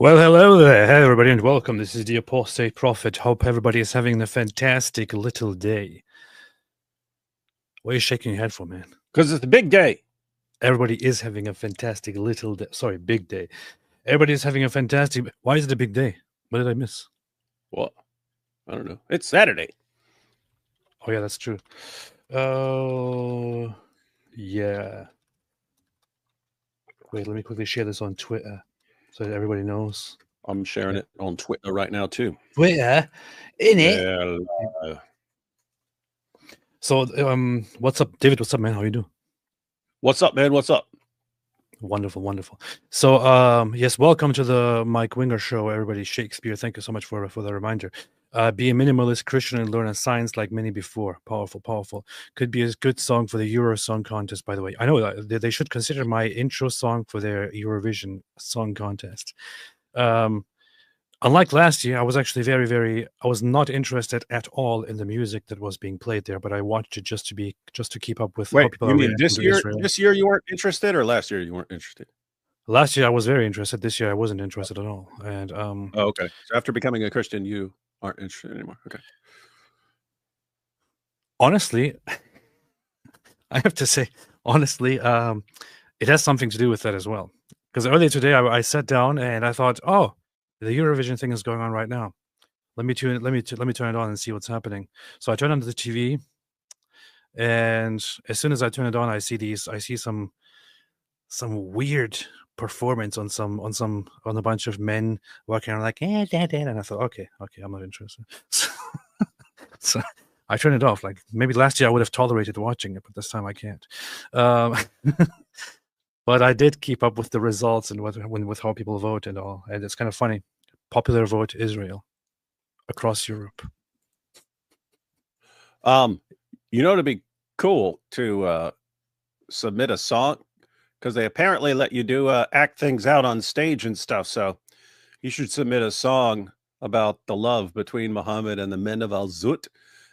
Well, hello there. Hey, everybody, and welcome. This is the Apostate Prophet. Hope everybody is having a fantastic little day. What are you shaking your head for, man? Because it's the big day. Everybody is having a fantastic little day. Sorry, big day. Everybody is having a fantastic... Why is it a big day? What did I miss? Well, I don't know. It's Saturday. Oh, yeah, that's true. Oh, yeah. Wait, let me quickly share this on Twitter so that everybody knows. I'm sharing it on Twitter right now, too. Twitter? In it? Yeah, So, what's up? David, what's up, man? How you doing? what's up, man? What's up? Wonderful, wonderful. So, yes, welcome to the Mike Winger Show, everybody. Shakespeare, thank you so much for the reminder. Be a minimalist Christian and learn a science like many before. Powerful, powerful. Could be a good song for the Euro Song Contest, by the way. I know that they should consider my intro song for their Eurovision Song Contest. Unlike last year, I was actually I was not interested at all in the music that was being played there, but I watched it just to keep up with how Wait, people you are mean reacting this to year? Israel. This year you weren't interested, or last year you weren't interested? Last year I was very interested. This year I wasn't interested at all. And Oh, okay. So after becoming a Christian, you aren't interested anymore. Okay. honestly, I have to say, honestly, it has something to do with that as well. Because earlier today I sat down and I thought, oh, the Eurovision thing is going on right now. Let me turn it on and see what's happening. So I turned on the TV, and as soon as I turn it on, I see some weird performance on a bunch of men walking around like and I thought, okay, I'm not interested. So I turned it off. Like maybe last year I would have tolerated watching it, but this time I can't. But I did keep up with the results and with how people vote and all, and it's kind of funny. Popular vote Israel across Europe. It'd be cool to submit a song, because they apparently let you do act things out on stage and stuff. So you should submit a song about the love between Muhammad and the men of Al-Zut.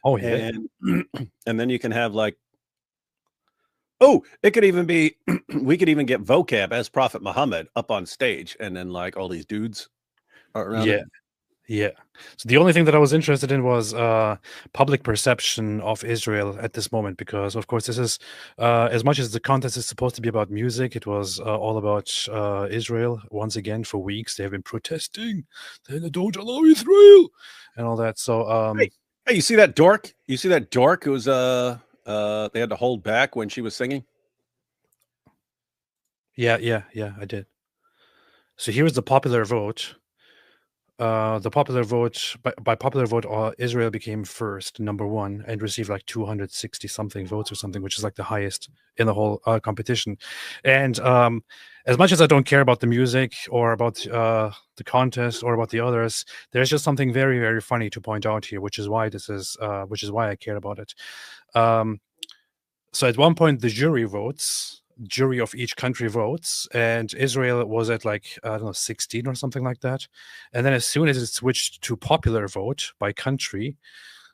Oh yeah. And then you can have like, oh, it could even be, we could even get vocab as Prophet Muhammad up on stage, and then like all these dudes are around it. Yeah. So the only thing that I was interested in was public perception of Israel at this moment, because of course this is as much as the contest is supposed to be about music, it was all about Israel. Once again, for weeks they have been protesting, they don't allow Israel and all that. So Hey, you see that dork? You see that dork who was they had to hold back when she was singing? yeah, I did. So here's the popular vote. The popular vote by popular vote, Israel became first, number one, and received like 260 something votes or something, which is like the highest in the whole competition. And as much as I don't care about the music or about the contest or about the others, there's just something very, very funny to point out here, which is why I care about it. So at one point, the jury of each country votes, and Israel was at like, I don't know, 16 or something like that. And then as soon as it switched to popular vote by country,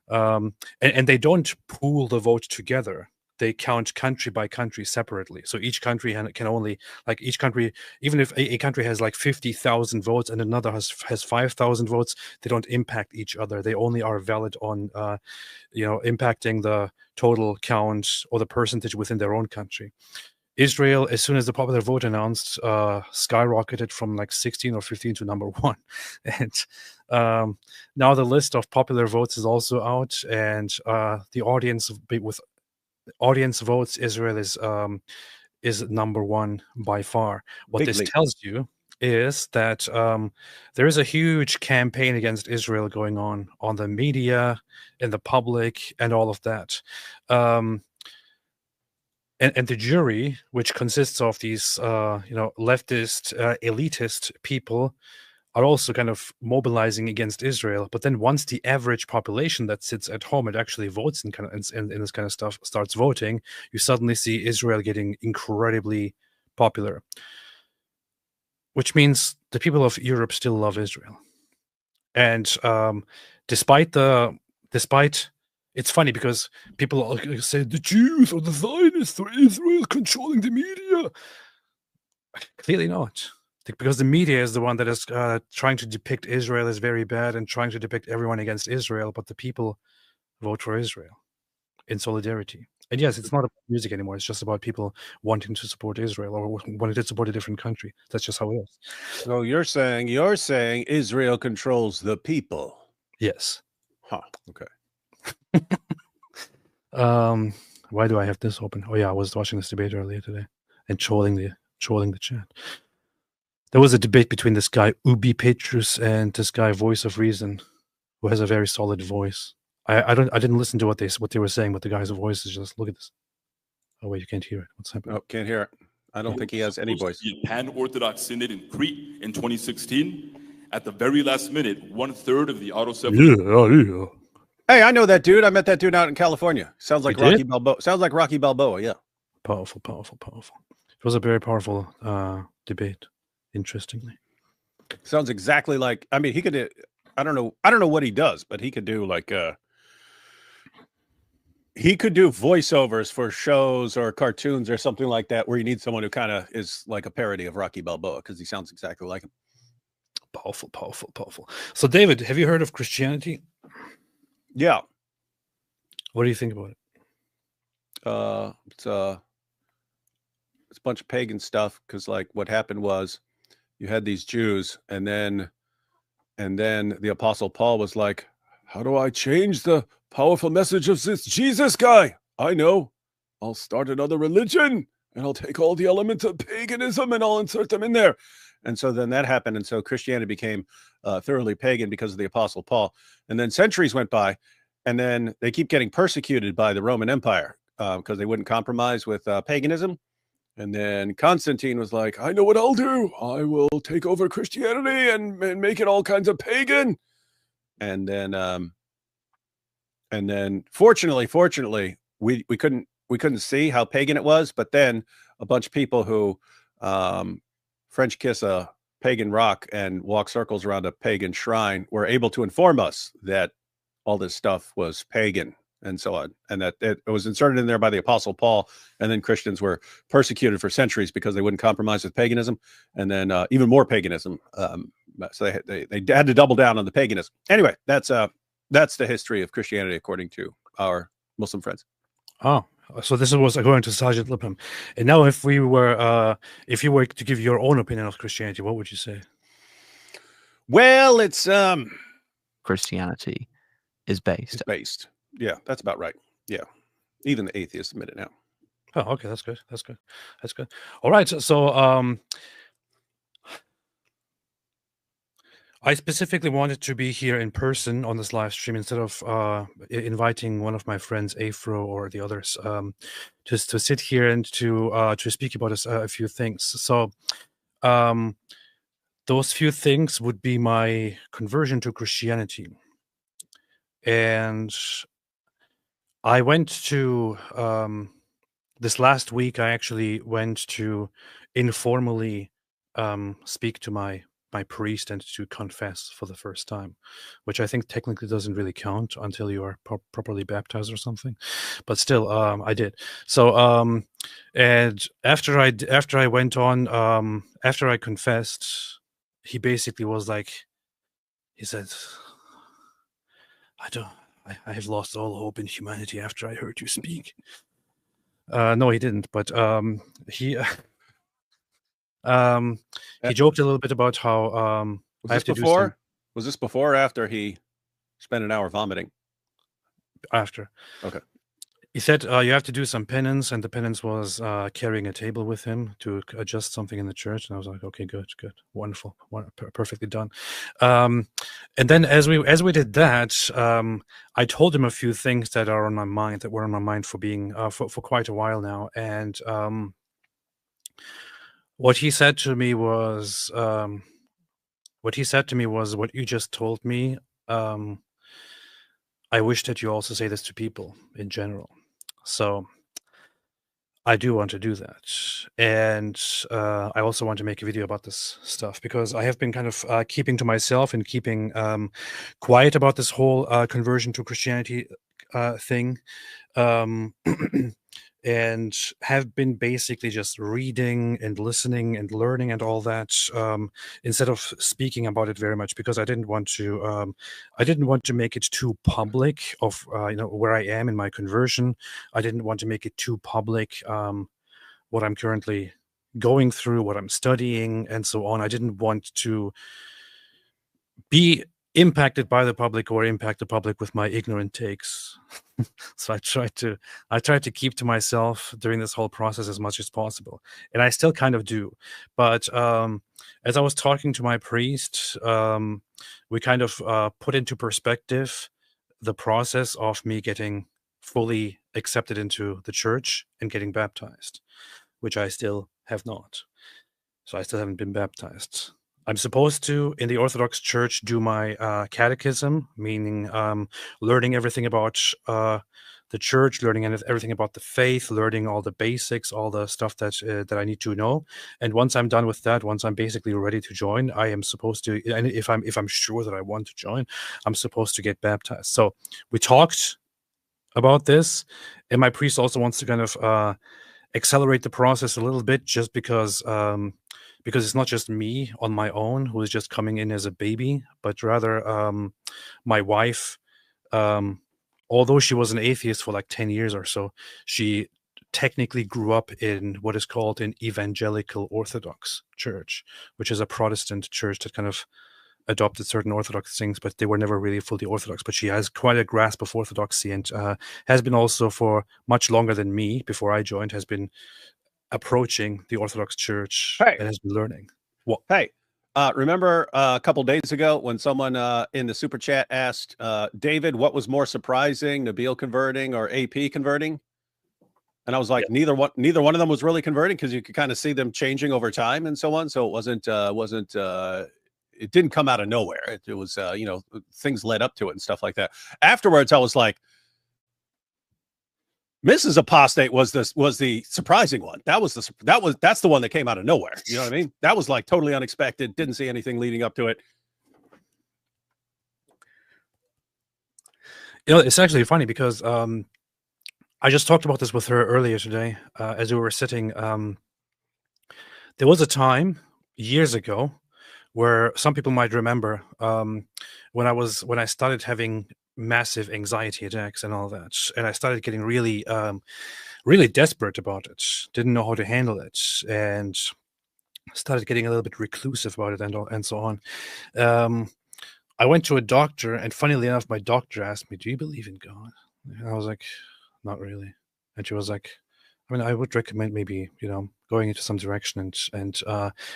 and they don't pool the vote together. They count country by country separately. So each country can only, like each country, even if a country has like 50,000 votes and another has 5,000 votes, they don't impact each other. They only are valid on, impacting the total count or the percentage within their own country. Israel, as soon as the popular vote announced, skyrocketed from like 16 or 15 to number one. And now the list of popular votes is also out, and the audience votes, Israel is number one by far. What this tells you is that there is a huge campaign against Israel going on the media, in the public, and all of that. And the jury, which consists of these, leftist, elitist people, are also kind of mobilizing against Israel. But then once the average population that sits at home and actually votes in this kind of stuff starts voting, you suddenly see Israel getting incredibly popular. Which means the people of Europe still love Israel. And despite it's funny because people say the Jews or the Zionists or Israel controlling the media. Clearly not. because the media is the one that is trying to depict Israel as very bad and trying to depict everyone against Israel, but the people vote for Israel in solidarity. And yes, it's not about music anymore. It's just about people wanting to support Israel or wanting to support a different country. That's just how it is. So you're saying Israel controls the people? Yes. Huh. Okay. Why do I have this open? Oh yeah, I was watching this debate earlier today and trolling the chat. There was a debate between this guy Ubi Petrus and this guy Voice of Reason, who has a very solid voice. I didn't listen to what they were saying, but the guy's voice is just, look at this. Oh wait, you can't hear it. What's happening? Oh, can't hear it. I don't think he has any voice. The Pan-Orthodox Synod in Crete in 2016. At the very last minute, 1/3 of the Auto 7. Yeah. Hey, I know that dude. I met that dude out in California. Sounds like You Rocky did? Balboa. Sounds like Rocky Balboa. Yeah. Powerful. It was a very powerful debate. Interestingly, Sounds exactly like. I mean, he could. I don't know what he does, but he could do like. He could do voiceovers for shows or cartoons or something like that, where you need someone who kind of is like a parody of Rocky Balboa because he sounds exactly like him. Powerful. So, David, have you heard of Christianity? Yeah. What do you think about it? It's a bunch of pagan stuff because, like, what happened was you had these Jews, and then the Apostle Paul was like, "How do I change the powerful message of this Jesus guy? I know. I'll start another religion, and I'll take all the elements of paganism and I'll insert them in there." And so then that happened, and so Christianity became thoroughly pagan because of the Apostle Paul. And then centuries went by, and then they keep getting persecuted by the Roman Empire because they wouldn't compromise with paganism. And then Constantine was like, "I know what I'll do. I will take over Christianity and make it all kinds of pagan." And then fortunately, we couldn't see how pagan it was. But then a bunch of people who French kiss a pagan rock and walk circles around a pagan shrine were able to inform us that all this stuff was pagan and so on, and that it was inserted in there by the Apostle Paul. And then Christians were persecuted for centuries because they wouldn't compromise with paganism, and then even more paganism. So they had to double down on the paganism. Anyway, that's the history of Christianity according to our Muslim friends. Oh, so this was according to Sergeant Lipham. And now, if you were to give your own opinion of Christianity, what would you say? Well, it's Christianity is based. It's based. Yeah, that's about right. Yeah, even the atheists admit it now. Oh, okay, that's good. All right, so I specifically wanted to be here in person on this live stream instead of inviting one of my friends, Afro, or the others, just to sit here and to speak about a few things. So those few things would be my conversion to Christianity. And I went to this last week. I actually went to informally speak to my priest and to confess for the first time, which I think technically doesn't really count until you are properly baptized or something. But still, I did. So, and after I went on, after I confessed, he basically was like, he said, I have lost all hope in humanity after I heard you speak. No, he didn't, but he joked a little bit about how was this before or after he spent an hour vomiting? After. Okay. He said you have to do some penance, and the penance was carrying a table with him to adjust something in the church. And I was like, okay, good, wonderful, perfectly done. And then as we did that, I told him a few things that are on my mind, that were on my mind for being for quite a while now. And what he said to me was what you just told me. I wish that you also say this to people in general. So I do want to do that. And I also want to make a video about this stuff because I have been kind of keeping to myself and keeping quiet about this whole conversion to Christianity thing. and have been basically just reading and listening and learning and all that, instead of speaking about it very much, because I didn't want to make it too public of where I am in my conversion. I didn't want to make it too public, what I'm currently going through, what I'm studying, and so on. I didn't want to be impacted by the public or impact the public with my ignorant takes. So I tried to keep to myself during this whole process as much as possible, and I still kind of do. But as I was talking to my priest, we kind of put into perspective the process of me getting fully accepted into the church and getting baptized, which I still have not. So I still haven't been baptized. I'm supposed to, in the Orthodox Church, do my catechism, meaning learning everything about the church, learning everything about the faith, learning all the basics, all the stuff that I need to know. And once I'm done with that, once I'm basically ready to join, I am supposed to, and if I'm sure that I want to join, I'm supposed to get baptized. So we talked about this, and my priest also wants to kind of accelerate the process a little bit, just because it's not just me on my own who is just coming in as a baby, but rather my wife, although she was an atheist for like 10 years or so, she technically grew up in what is called an evangelical Orthodox church, which is a Protestant church that kind of adopted certain Orthodox things, but they were never really fully Orthodox. But she has quite a grasp of Orthodoxy, and has been also for much longer than me, before I joined, has been approaching the Orthodox Church and has been learning. What? Hey, remember a couple days ago when someone in the super chat asked David, what was more surprising, Nabil converting or AP converting? And I was like, neither one of them was really converting, because you could kind of see them changing over time and so on. So it didn't come out of nowhere. It was things led up to it and stuff like that. Afterwards, I was like, Mrs. Apostate was the surprising one. That's the one that came out of nowhere. You know what I mean? That was like totally unexpected. Didn't see anything leading up to it. It's actually funny because I just talked about this with her earlier today, as we were sitting. There was a time years ago where some people might remember, when I started having massive anxiety attacks and all that, and I started getting really really desperate about it, didn't know how to handle it, and started getting a little bit reclusive about it, and so on. I went to a doctor, and funnily enough, my doctor asked me, "Do you believe in God?" And I was like, "Not really." And she was like, I mean, I would recommend maybe, going into some direction and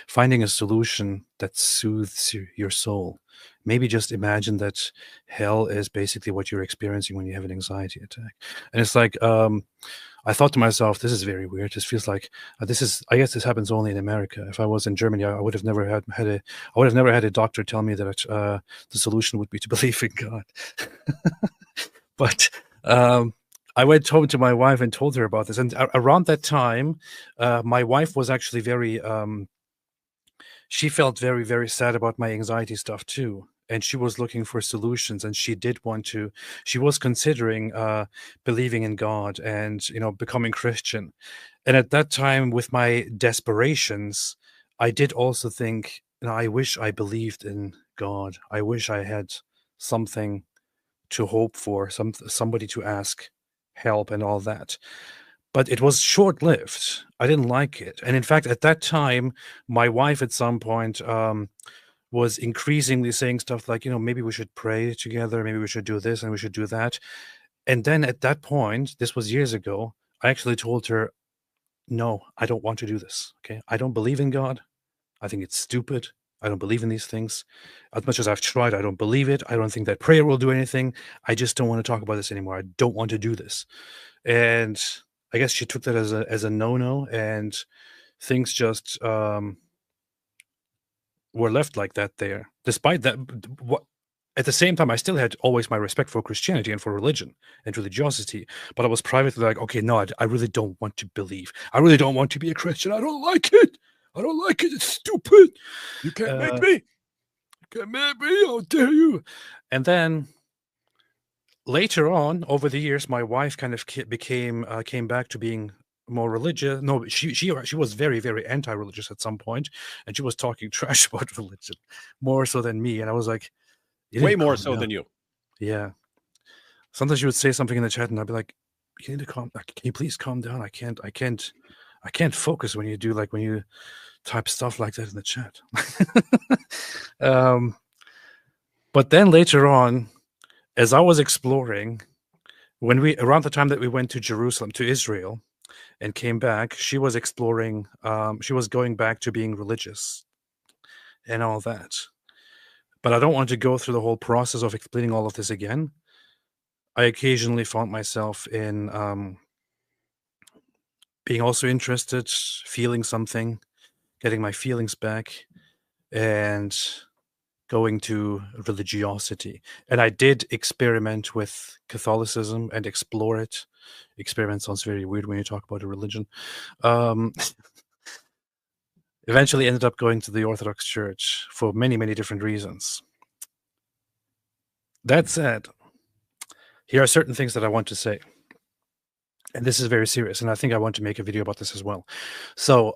finding a solution that soothes your soul. Maybe just imagine that hell is basically what you're experiencing when you have an anxiety attack. And it's like, I thought to myself, this is very weird. This feels like I guess this happens only in America. If I was in Germany, I would have never had a doctor tell me that the solution would be to believe in God. But I went home to my wife and told her about this. And around that time, my wife was actually she felt very, very sad about my anxiety stuff too. And she was looking for solutions, and she was considering believing in God and, becoming Christian. And at that time, with my desperations, I did also think, I wish I believed in God. I wish I had something to hope for, somebody to ask help and all that. But it was short-lived. I didn't like it. And in fact, at that time, my wife at some point was increasingly saying stuff like, maybe we should pray together, maybe we should do this and we should do that. And then at that point, this was years ago, I actually told her, no, I don't want to do this. Okay. I don't believe in God. I think it's stupid. I don't believe in these things. As much as I've tried, I don't believe it. I don't think that prayer will do anything. I just don't want to talk about this anymore. I don't want to do this. And I guess she took that as a no-no, and things just were left like that there. Despite that, at the same time, I still had always my respect for Christianity and for religion and religiosity. But I was privately like, okay, no, I really don't want to believe. I really don't want to be a Christian. I don't like it. I don't like it. It's stupid. You can't make me. You can't make me. How dare you? And then later on, over the years, my wife kind of came back to being more religious. No, she was very, very anti-religious at some point, and she was talking trash about religion more so than me. And I was like, "You need Way to more calm so down." than you. Yeah. Sometimes she would say something in the chat, and I'd be like, "You need to calm. Can you please calm down? I can't focus when you type stuff like that in the chat." But then later on, as I was exploring, around the time that we went to Jerusalem, to Israel, and came back, she was exploring. She was going back to being religious and all that. But I don't want to go through the whole process of explaining all of this again. I occasionally found myself in being also interested, feeling something, getting my feelings back, and going to religiosity. And I did experiment with Catholicism and explore it. Experiment sounds very weird when you talk about a religion. Eventually ended up going to the Orthodox Church for many, many different reasons. That said, here are certain things that I want to say. And this is very serious, and I think I want to make a video about this as well. So,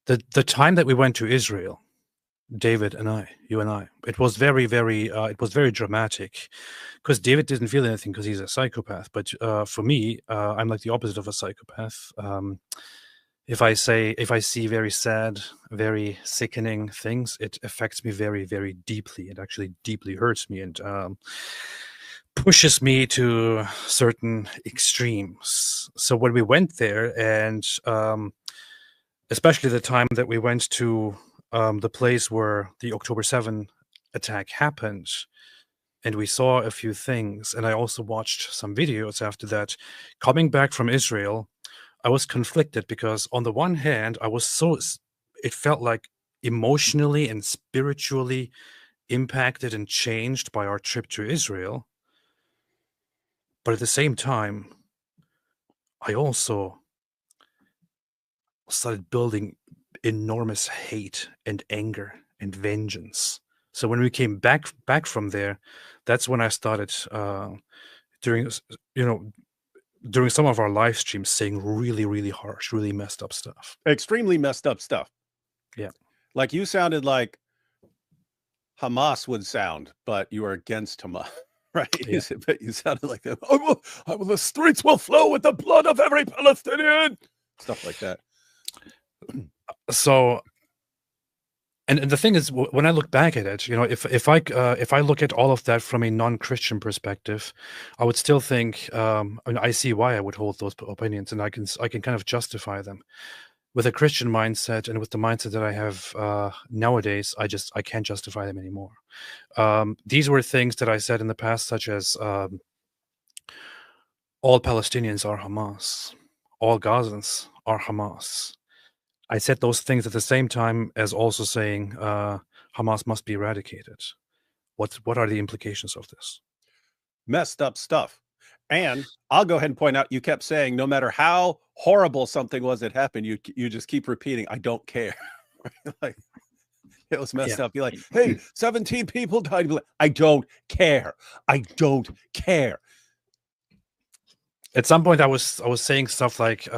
the time that we went to Israel, David and I, you and I, it was very, very, it was very dramatic, because David didn't feel anything because he's a psychopath. But for me, I'm like the opposite of a psychopath. If I see very sad, very sickening things, it affects me very, very deeply. It actually deeply hurts me and pushes me to certain extremes. So when we went there, and especially the time that we went to the place where the October 7 attack happened, and we saw a few things, and I also watched some videos after that. Coming back from Israel, I was conflicted because on the one hand, it felt like emotionally and spiritually impacted and changed by our trip to Israel. But at the same time, I also started building enormous hate and anger and vengeance. So when we came back from there, that's when I started during some of our live streams saying really, really harsh, really messed up stuff. Extremely messed up stuff. Yeah. Like you sounded like Hamas would sound, but you were against Hamas, right? Yeah. But you sounded like them. The streets will flow with the blood of every Palestinian. Stuff like that. So, and the thing is, when I look back at it, if I look at all of that from a non-Christian perspective, I would still think, I see why I would hold those opinions, and I can kind of justify them. With a Christian mindset and with the mindset that I have nowadays, I can't justify them anymore. These were things that I said in the past, such as all Palestinians are Hamas, all Gazans are Hamas. I said those things at the same time as also saying Hamas must be eradicated. What are the implications of this? Messed up stuff. And I'll go ahead and point out, you kept saying no matter how horrible something was that happened, you just keep repeating, I don't care. Like, it was messed up. You're like, hey, 17 people died. I don't care. I don't care. At some point, I was saying stuff like,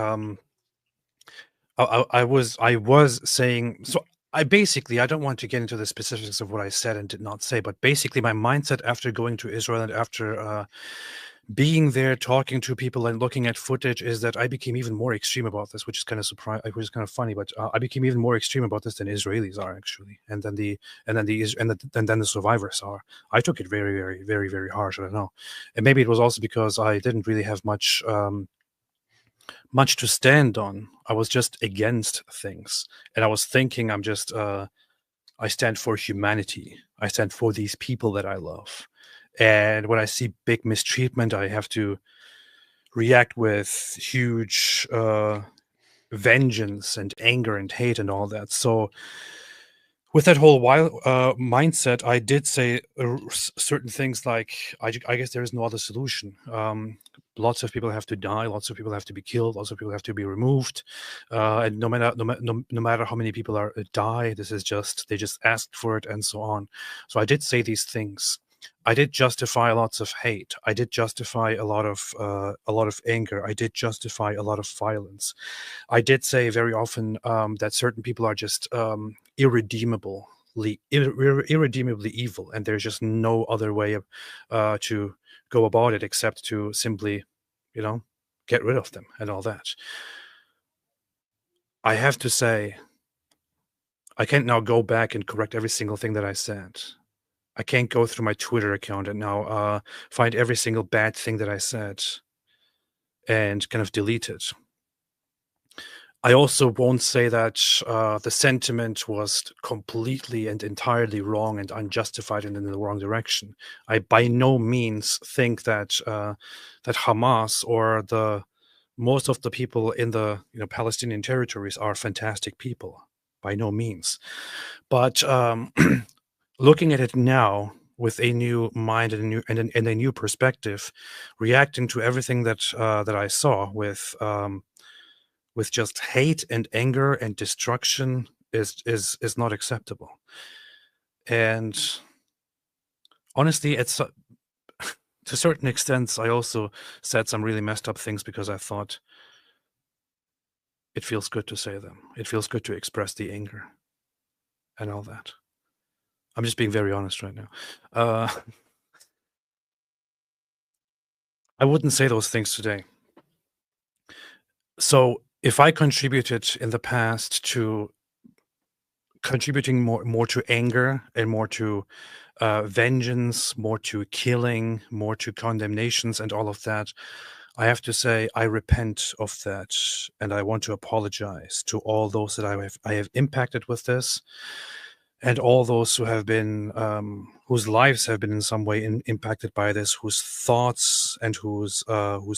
I was saying, so I don't want to get into the specifics of what I said and did not say, but basically my mindset after going to Israel and after being there, talking to people and looking at footage is that I became even more extreme about this, which is kind of funny, but I became even more extreme about this than Israelis are actually, and then the survivors are. I took it very, very, very, very harsh. I don't know, and maybe it was also because I didn't really have much to stand on. I was just against things, and I was thinking I stand for humanity. I stand for these people that I love. And when I see big mistreatment, I have to react with huge vengeance and anger and hate and all that. So with that whole mindset, I did say certain things like, I guess there is no other solution. Lots of people have to die. Lots of people have to be killed. Lots of people have to be removed. And no matter how many people die, this is they just asked for it and so on. So I did say these things. I did justify lots of hate. I did justify a lot of anger. I did justify a lot of violence. I did say very often that certain people are just irredeemably evil, and there's just no other way to go about it except to simply, get rid of them and all that. I have to say, I can't now go back and correct every single thing that I said. I can't go through my Twitter account and now find every single bad thing that I said and kind of delete it. I also won't say that the sentiment was completely and entirely wrong and unjustified and in the wrong direction. I by no means think that that Hamas or most of the people in the Palestinian territories are fantastic people. By no means. But looking at it now with a new mind and a new perspective, reacting to everything that that I saw with just hate and anger and destruction is not acceptable. And honestly, it's to a certain extent, I also said some really messed up things because I thought it feels good to say them. It feels good to express the anger and all that. I'm just being very honest right now. I wouldn't say those things today. So if I contributed in the past to contributing more to anger and more to vengeance, more to killing, more to condemnations and all of that, I have to say I repent of that, and I want to apologize to all those that I have impacted with this, and all those who have been whose lives have been in some way impacted by this, whose thoughts and whose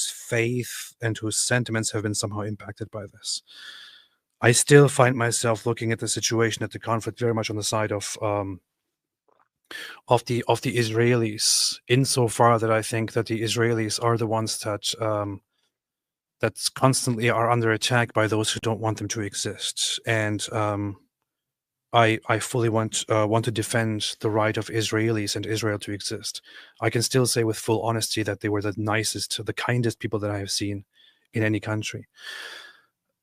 faith and whose sentiments have been somehow impacted by this. I still find myself looking at the situation, at the conflict, very much on the side of the Israelis, insofar that I think that the Israelis are the ones that that constantly are under attack by those who don't want them to exist, and I fully want to defend the right of Israelis and Israel to exist. I can still say with full honesty that they were the nicest, the kindest people that I have seen in any country.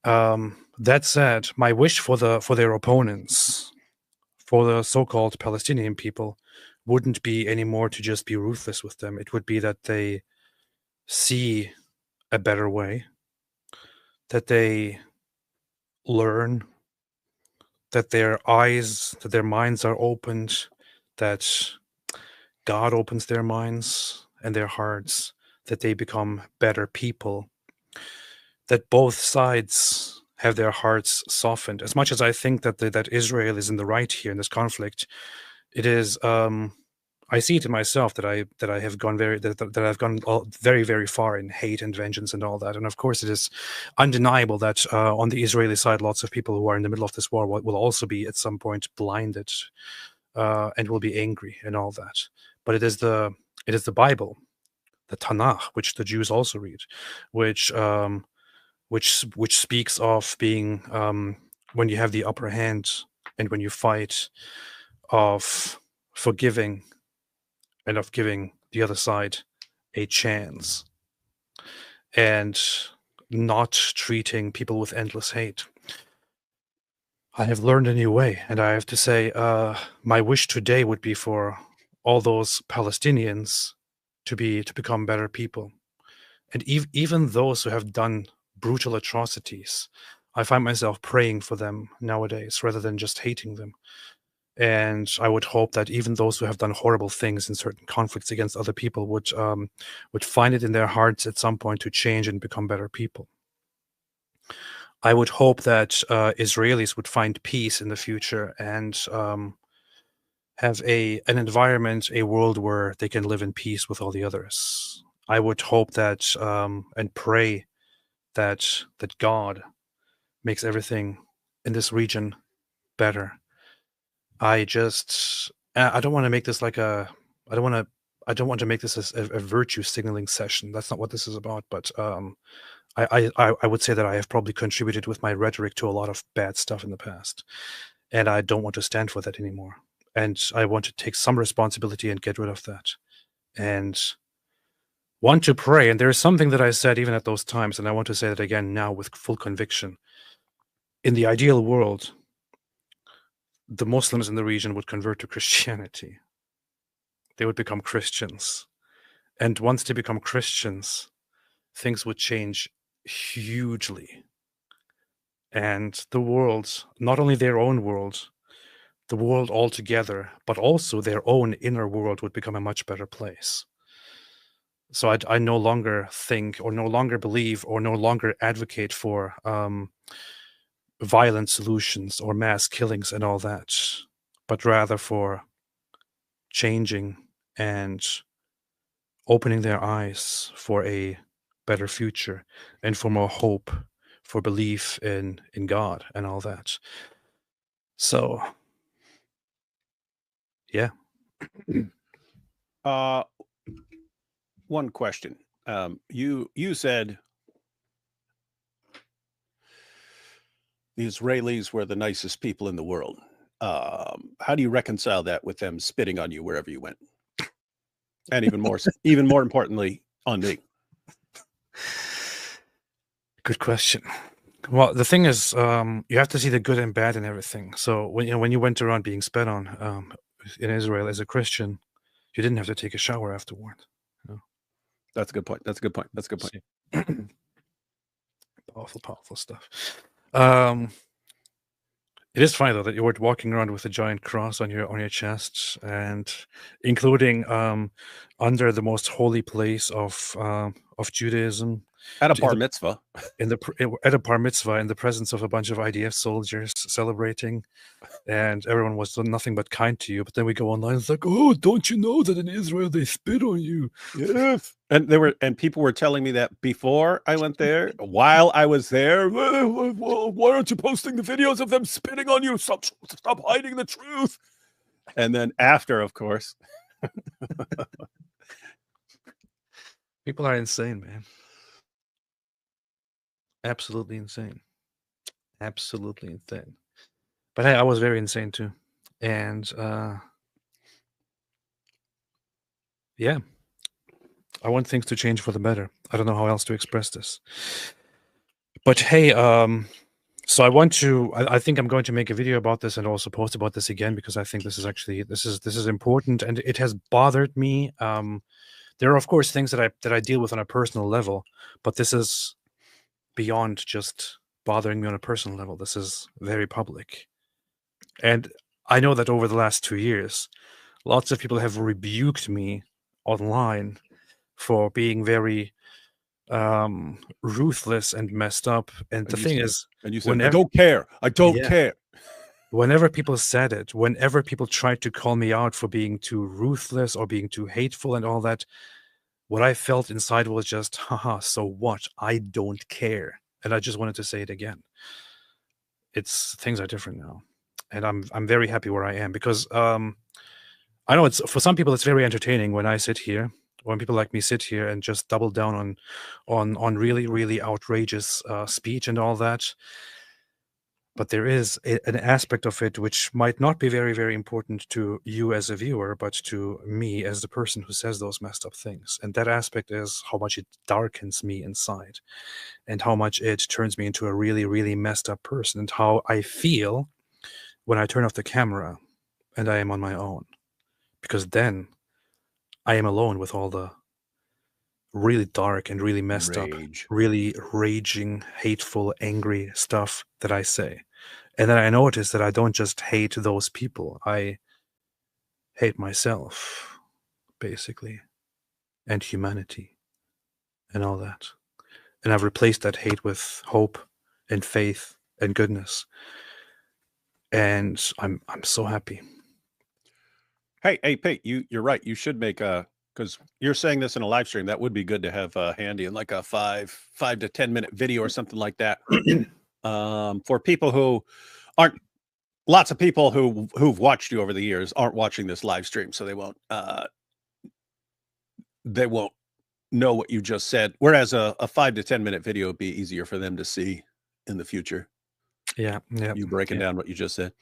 That said, my wish for their opponents, for the so-called Palestinian people, wouldn't be anymore to just be ruthless with them. It would be that they see a better way, that they learn, that their eyes, that their minds are opened, that God opens their minds and their hearts, that they become better people, that both sides have their hearts softened. As much as I think that that Israel is in the right here in this conflict, it is I see it in myself that I have gone that I've gone very, very far in hate and vengeance and all that. And of course, it is undeniable that on the Israeli side, lots of people who are in the middle of this war will also be at some point blinded and will be angry and all that. But it is the Bible, the Tanakh, which the Jews also read, which speaks of being when you have the upper hand and when you fight, of forgiving and of giving the other side a chance and not treating people with endless hate. I have learned a new way, and I have to say my wish today would be for all those Palestinians to become better people. And even those who have done brutal atrocities, I find myself praying for them nowadays rather than just hating them. And I would hope that even those who have done horrible things in certain conflicts against other people would find it in their hearts at some point to change and become better people. I would hope that Israelis would find peace in the future and have an environment, a world where they can live in peace with all the others. I would hope that and pray that God makes everything in this region better. I don't want to make this like I don't want to make this a virtue signaling session. That's not what this is about. But I would say that I have probably contributed with my rhetoric to a lot of bad stuff in the past, and I don't want to stand for that anymore. and I want to take some responsibility and get rid of that, and want to pray. And there is something that I said even at those times, and I want to say that again now with full conviction. In the ideal world, the Muslims in the region would convert to Christianity. They would become Christians. And once they become Christians, things would change hugely. And the world, not only their own world, the world altogether, but also their own inner world would become a much better place. So I no longer think or no longer believe or no longer advocate for violent solutions or mass killings and all that, but rather for changing and opening their eyes for a better future and for more hope, for belief in God and all that. So, yeah. One question. You said the Israelis were the nicest people in the world. How do you reconcile that with them spitting on you wherever you went? And even more importantly, on me. Good question. Well, the thing is, you have to see the good and bad in everything. So when you went around being spat on in Israel as a Christian, you didn't have to take a shower afterward. That's a good point. That's a good point. That's a good point. Powerful stuff. It is funny though that you were walking around with a giant cross on your chest, and including under the most holy place of Judaism, At a bar mitzvah. At a bar mitzvah, in the presence of a bunch of IDF soldiers celebrating, and everyone was nothing but kind to you. But then we go online, it's like, oh, don't you know that in Israel they spit on you? Yes. And people were telling me that before I went there, while I was there. Why aren't you posting the videos of them spitting on you? Stop hiding the truth. And then after, of course. People are insane, man. Absolutely insane. Absolutely insane. But hey, I was very insane too. And yeah, I want things to change for the better. I don't know how else to express this. But hey, so I think I'm going to make a video about this and also post about this again, because I think this is actually this is important, and it has bothered me. There are of course things that I deal with on a personal level, but this is beyond just bothering me on a personal level. This is very public. And I know that over the last 2 years, lots of people have rebuked me online for being very ruthless and messed up. And the thing is, and you said, I don't care. I don't care. Whenever people said it, whenever people tried to call me out for being too ruthless or being too hateful and all that, what I felt inside was just, haha, so what? I don't care. And I just wanted to say it again. Things are different now. And I'm very happy where I am, because I know it's, for some people it's very entertaining when I sit here, when people like me sit here and just double down on really, really outrageous speech and all that. But there is an aspect of it which might not be very, very important to you as a viewer, but to me as the person who says those messed up things. And that aspect is how much it darkens me inside, and how much it turns me into a really, really messed up person, and how I feel when I turn off the camera and I am on my own. Because then I am alone with all the really dark and really messed up, really raging, hateful, angry stuff that I say. And then I notice that I don't just hate those people, I hate myself, basically, and humanity, and all that. And I've replaced that hate with hope and faith and goodness. And I'm so happy. Hey, Pete, you're right. You should make because you're saying this in a live stream. That would be good to have handy in like a 5 to 10 minute video or something like that. For people who aren't, lots of people who've watched you over the years aren't watching this live stream, so they won't know what you just said. Whereas a 5 to 10 minute video would be easier for them to see in the future. Yeah. You breaking down what you just said.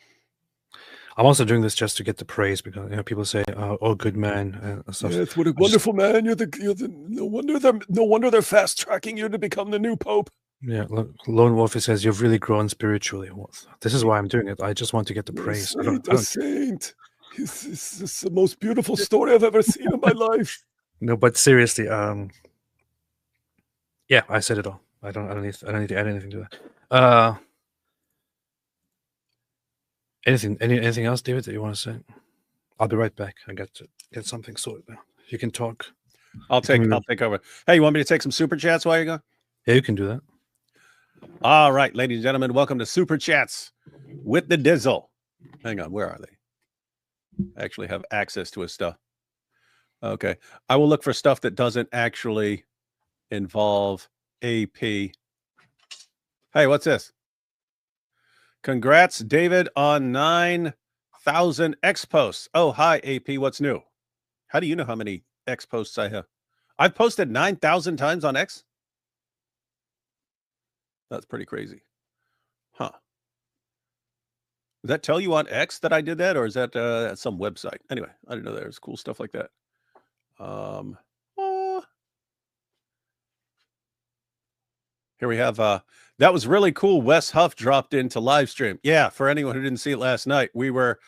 I'm also doing this just to get the praise because people say, "Oh, good man," and stuff. Yes, what a wonderful man! You're the no wonder they're fast tracking you to become the new pope. Yeah, Lone Wolf says you've really grown spiritually. Well, this is why I'm doing it. I just want to get the praise. I don't. Saint. This is the most beautiful story I've ever seen in my life. No, but seriously, yeah, I said it all. I don't need to add anything to that. Anything else, David, that you want to say? I'll be right back. I got to get something sorted now. You can talk. I'll take over. Hey, you want me to take some super chats while you go? Yeah, you can do that. All right, ladies and gentlemen, welcome to Super Chats with the Dizzle. Hang on, where are they? I actually have access to his stuff. Okay. I will look for stuff that doesn't actually involve AP. Hey, what's this? Congrats, David, on 9,000 X posts. Oh, hi, AP. What's new? How do you know how many X posts I have? I've posted 9,000 times on X. That's pretty crazy. Huh. Does that tell you on X that I did that, or is that at some website? Anyway, I didn't know there's cool stuff like that. Here we have, that was really cool. Wes Huff dropped into live stream. Yeah, for anyone who didn't see it last night, we were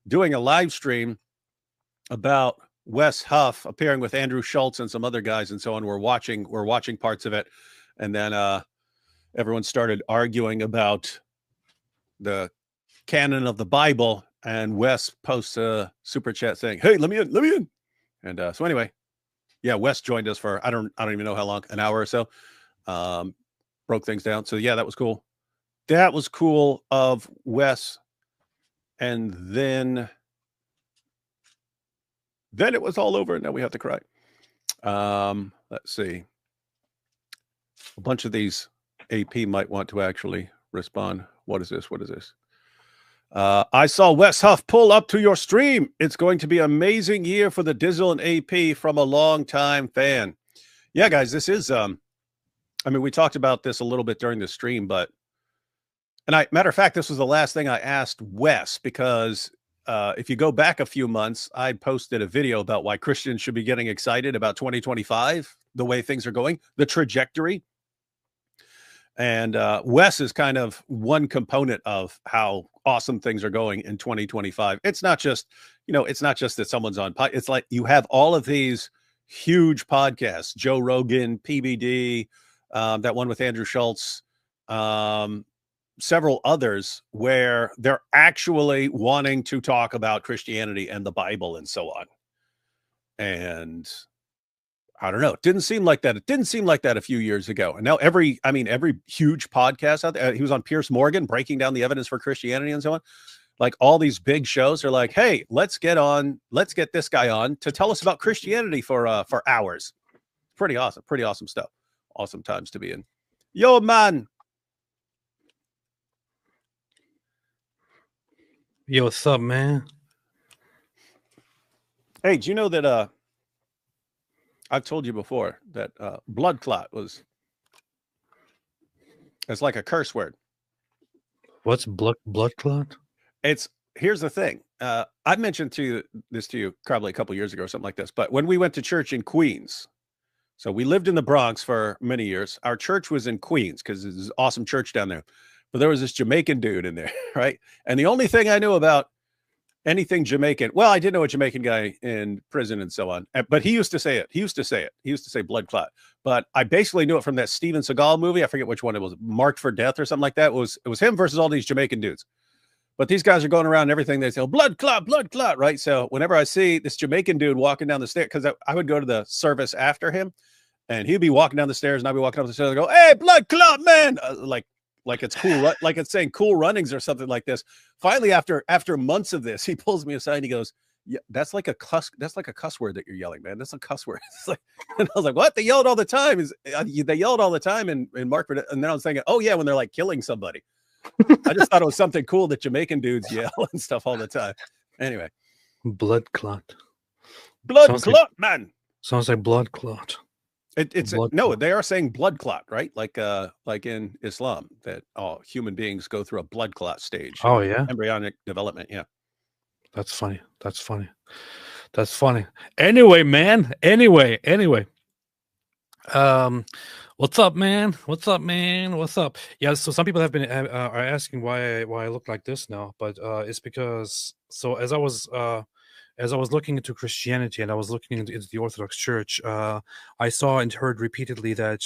doing a live stream about Wes Huff appearing with Andrew Schultz and some other guys and so on. We're watching parts of it. And then everyone started arguing about the canon of the Bible. And Wes posts a super chat saying, "Hey, let me in. And so anyway, yeah, Wes joined us for, I don't even know how long, an hour or so. Broke things down. So yeah, that was cool. That was cool of Wes. And then it was all over and now we have to cry. Let's see. A bunch of these AP might want to actually respond. What is this? I saw Wes Huff pull up to your stream. It's going to be an amazing year for the Dizzle and AP from a long-time fan. Yeah, guys, this is, I mean, we talked about this a little bit during the stream, but, matter of fact, this was the last thing I asked Wes, because if you go back a few months, I posted a video about why Christians should be getting excited about 2025, the way things are going, the trajectory. And Wes is kind of one component of how awesome things are going in 2025. It's not just, it's not just that someone's on, it's like you have all of these huge podcasts, Joe Rogan, PBD, that one with Andrew Schultz, several others where they're actually wanting to talk about Christianity and the Bible and so on. And I don't know. It didn't seem like that. It didn't seem like that a few years ago. And now every huge podcast out there, he was on Piers Morgan breaking down the evidence for Christianity and so on. Like all these big shows are like, hey, let's get this guy on to tell us about Christianity for hours. Pretty awesome stuff. Awesome times to be in. Yo, man. Yo, what's up, man? Hey, do you know that I've told you before that blood clot it's like a curse word. What's blood clot? Here's the thing. I mentioned this to you probably a couple years ago or something like this, but when we went to church in Queens, so we lived in the Bronx for many years. Our church was in Queens because there's an awesome church down there. But there was this Jamaican dude in there, right? And the only thing I knew about anything Jamaican, well, I did know a Jamaican guy in prison and so on, but he used to say it. He used to say blood clot. But I basically knew it from that Steven Seagal movie. I forget which one it was, Marked for Death or something like that. It was him versus all these Jamaican dudes. But these guys are going around and everything. They say, oh, blood clot, right? So whenever I see this Jamaican dude walking down the stairs, because I would go to the service after him, and he'd be walking down the stairs, and I'd be walking up the stairs and go, hey, blood clot, man! Like it's cool, like it's saying cool runnings or something like this. Finally, after months of this, he pulls me aside and he goes, yeah, that's like a cuss word that you're yelling, man. That's a cuss word. It's like, and I was like, what? They yelled all the time. They yelled all the time in Mark. And then I was thinking, oh yeah, when they're like killing somebody. I just thought it was something cool that Jamaican dudes yell and stuff all the time. Anyway. Blood clot. Blood clot, man. Sounds like blood clot. No, they are saying blood clot, right? Like in Islam, that all human beings go through a blood clot stage. Oh yeah, embryonic development. Yeah. That's funny. That's funny. That's funny. Anyway, man. Anyway. What's up, man? What's up, man? What's up? Yeah. So some people have been are asking why I look like this now, but it's because as I was looking into Christianity and I was looking into the Orthodox Church, I saw and heard repeatedly that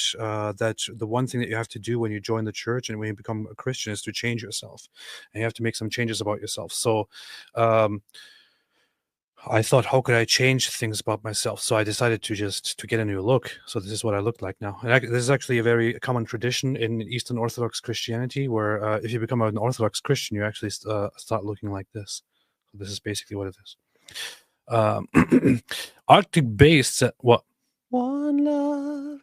that the one thing that you have to do when you join the church and when you become a Christian is to change yourself, and you have to make some changes about yourself. So I thought, how could I change things about myself? So I decided to get a new look. So this is what I look like now. And this is actually a very common tradition in Eastern Orthodox Christianity, where if you become an Orthodox Christian, you actually start looking like this. So this is basically what it is. Arctic based what? One love.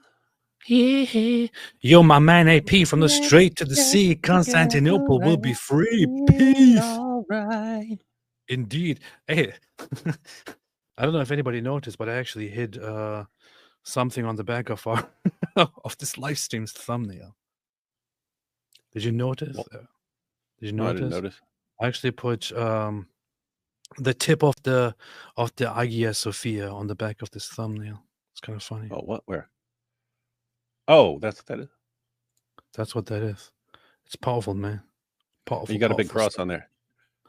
Yeah. Yo, my man AP from the Strait to the Sea, Constantinople will be free. Peace. All right. Indeed. Hey, I don't know if anybody noticed, but I actually hid something on the back of our of this live stream's thumbnail. Did you notice? Did you notice? No, I didn't notice. I actually put the tip of the Hagia Sophia on the back of this thumbnail. It's kind of funny. Oh, what? Where? Oh, that's what that is. That's what that is. It's powerful, man. Powerful. You got a big cross stuff on there.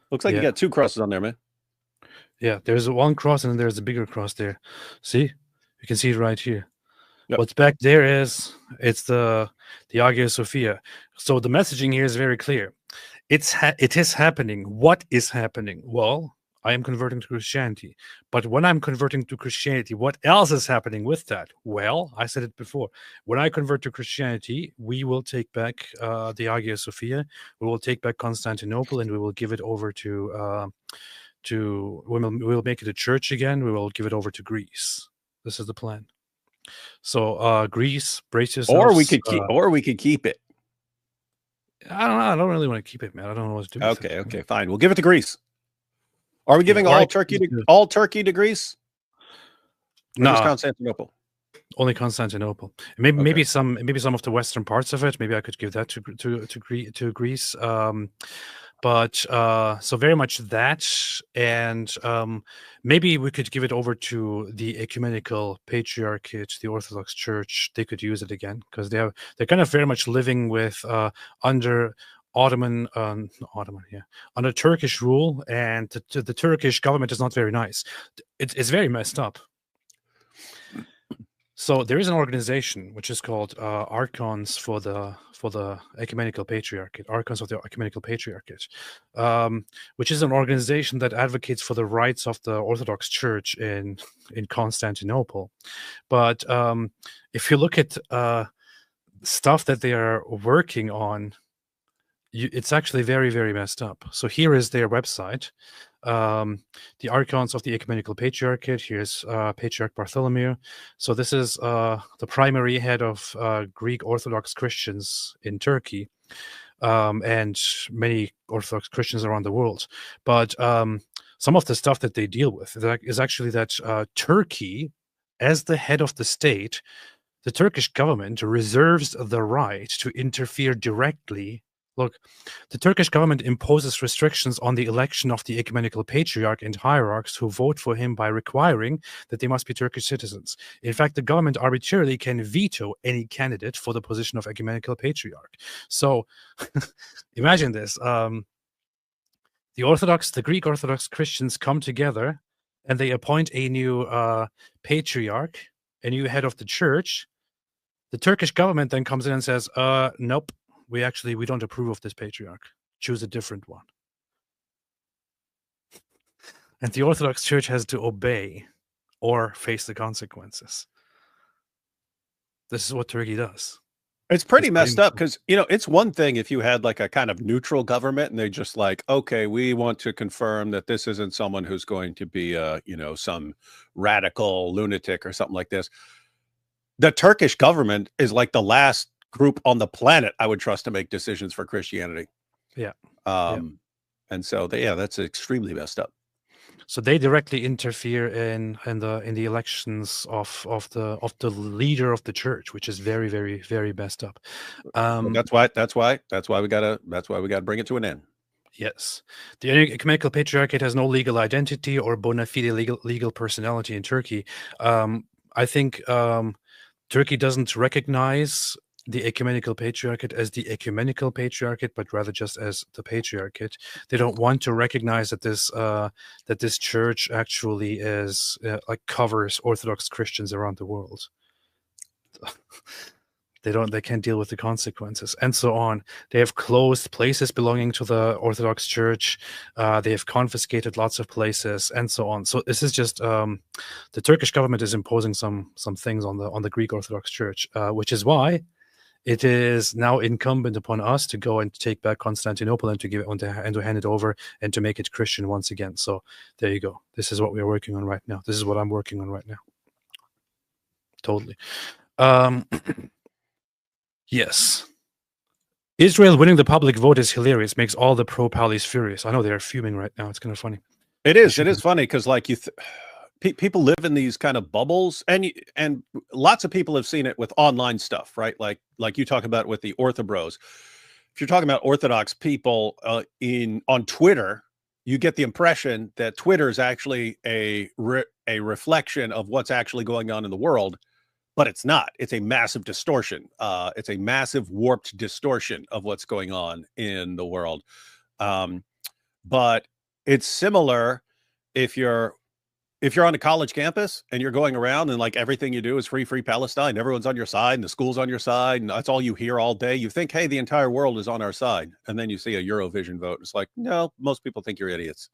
Looks like you got two crosses on there, man. Yeah, there's one cross and then there's a bigger cross there. See? You can see it right here. Yep. What's back there it's the Hagia Sophia. So the messaging here is very clear. It is happening. What is happening? Well, I am converting to Christianity. But when I'm converting to Christianity, what else is happening with that? Well, I said it before. When I convert to Christianity, we will take back the Hagia Sophia. We will take back Constantinople, and we will give it over to we will make it a church again. We will give it over to Greece. This is the plan. So Greece, brace yourselves. Or we could keep it. I don't know. I don't really want to keep it, man. I don't know what to do. Okay, fine. We'll give it to Greece. Are we giving all Turkey to Greece? No, Constantinople. Only Constantinople. Maybe some of the western parts of it. Maybe I could give that to Greece. But so very much that, and maybe we could give it over to the Ecumenical Patriarchate, the Orthodox Church. They could use it again because they're kind of very much living with under under Turkish rule, and the Turkish government is not very nice. It's very messed up. So there is an organization which is called Archons for the Ecumenical Patriarchate, Archons of the Ecumenical Patriarchate, which is an organization that advocates for the rights of the Orthodox Church in Constantinople. But if you look at stuff that they are working on, it's actually very, very messed up. So here is their website. The Archons of the Ecumenical Patriarchate. Here's Patriarch Bartholomew. So this is the primary head of Greek Orthodox Christians in Turkey, and many Orthodox Christians around the world. But some of the stuff that they deal with is actually that Turkey, as the head of the state, the Turkish government reserves the right to interfere directly. Look, the Turkish government imposes restrictions on the election of the ecumenical patriarch and hierarchs who vote for him by requiring that they must be Turkish citizens. In fact, the government arbitrarily can veto any candidate for the position of ecumenical patriarch. So imagine this. The Greek Orthodox Christians come together and they appoint a new patriarch, a new head of the church. The Turkish government then comes in and says, nope. We don't approve of this patriarch. Choose a different one. And the Orthodox Church has to obey or face the consequences. This is what Turkey does. It's pretty messed up because, it's one thing if you had like a kind of neutral government and they just like, okay, we want to confirm that this isn't someone who's going to be, some radical lunatic or something like this. The Turkish government is like the last group on the planet I would trust to make decisions for Christianity. Yeah. And so that's extremely messed up. So they directly interfere in the elections of the leader of the church, which is very, very, very messed up. That's why we gotta bring it to an end. Yes. The ecumenical patriarchate has no legal identity or bona fide legal personality in Turkey. I think Turkey doesn't recognize the ecumenical patriarchate as the ecumenical patriarchate, but rather just as the patriarchate. They don't want to recognize that this church actually is like covers Orthodox Christians around the world. They can't deal with the consequences, and so on. They have closed places belonging to the Orthodox Church. They have confiscated lots of places, and so on. So this is just the Turkish government is imposing some things on the Greek Orthodox Church, which is why it is now incumbent upon us to go and take back Constantinople and to give it and to hand it over and to make it Christian once again. So there you go. This is what we are working on right now. This is what I'm working on right now. Totally. Yes. Israel winning the public vote is hilarious. Makes all the pro-Palis furious. I know they're fuming right now. It's kind of funny. It is. It is funny because, like, people live in these kind of bubbles, and lots of people have seen it with online stuff, right? Like you talk about with the Orthobros. If you're talking about Orthodox people on Twitter, you get the impression that Twitter is actually a reflection of what's actually going on in the world. But it's not. It's a massive distortion. It's a massive warped distortion of what's going on in the world. But it's similar if you're on a college campus and you're going around and like everything you do is free Palestine. Everyone's on your side and the school's on your side and that's all you hear all day. You think, hey, the entire world is on our side. And then you see a Eurovision vote. It's like, no, most people think you're idiots.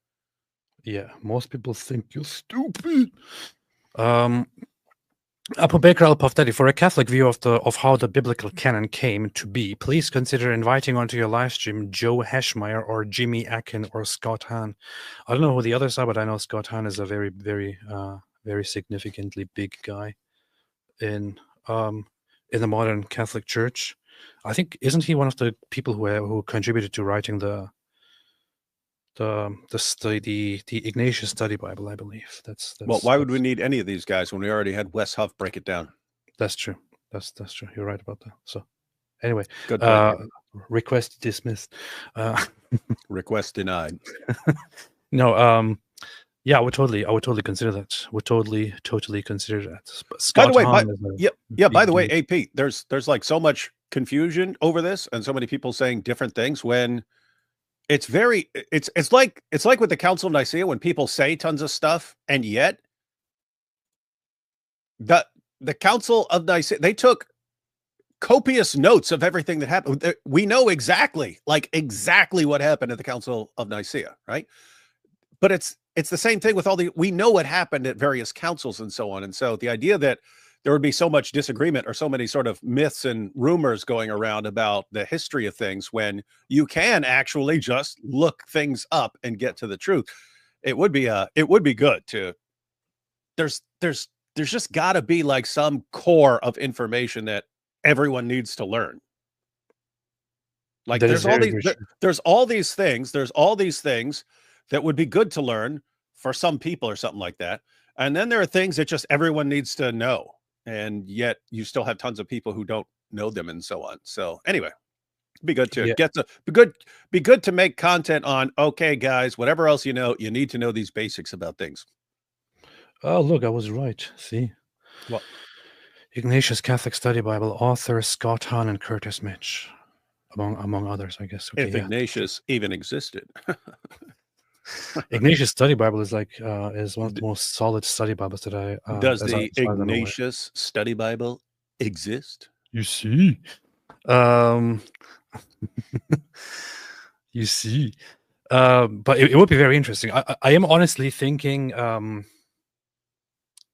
Yeah, most people think you're stupid. Abu Bakr al-Paftari, for a Catholic view of how the biblical canon came to be, please consider inviting onto your live stream Joe Heschmeyer or Jimmy Akin or Scott Hahn. I don't know who the others are, but I know Scott Hahn is a very, very, very significantly big guy in the modern Catholic Church. I think, isn't he one of the people who contributed to writing the Ignatius Study Bible, I believe. That's well, why would we need any of these guys when we already had Wes Huff break it down? That's true. That's true. You're right about that. So anyway, good request dismissed. Request denied. No, yeah, I would totally consider that. Would totally consider that. But by the way, by the way, AP, there's like so much confusion over this and so many people saying different things when it's like with the Council of Nicaea when people say tons of stuff and yet the Council of Nicaea, they took copious notes of everything that happened. We know exactly what happened at the Council of Nicaea, right? But it's the same thing with we know what happened at various councils and so on. And so the idea that there would be so much disagreement or so many sort of myths and rumors going around about the history of things when you can actually just look things up and get to the truth. It would be good to, there's just got to be like some core of information that everyone needs to learn. Like there's all these things that would be good to learn for some people or something like that. And then there are things that just everyone needs to know. And yet you still have tons of people who don't know them and so on. So anyway, it'd be good to be good to make content on, okay, guys, whatever else you know, you need to know these basics about things. Oh, look, I was right. See? What? Ignatius Catholic Study Bible, author Scott Hahn and Curtis Mitch, among others, I guess. Okay, if Ignatius even existed. Ignatius Study Bible is is one of the most solid study Bibles that I does the Ignatius Study Bible exist? You see, you see, but it would be very interesting. I am honestly thinking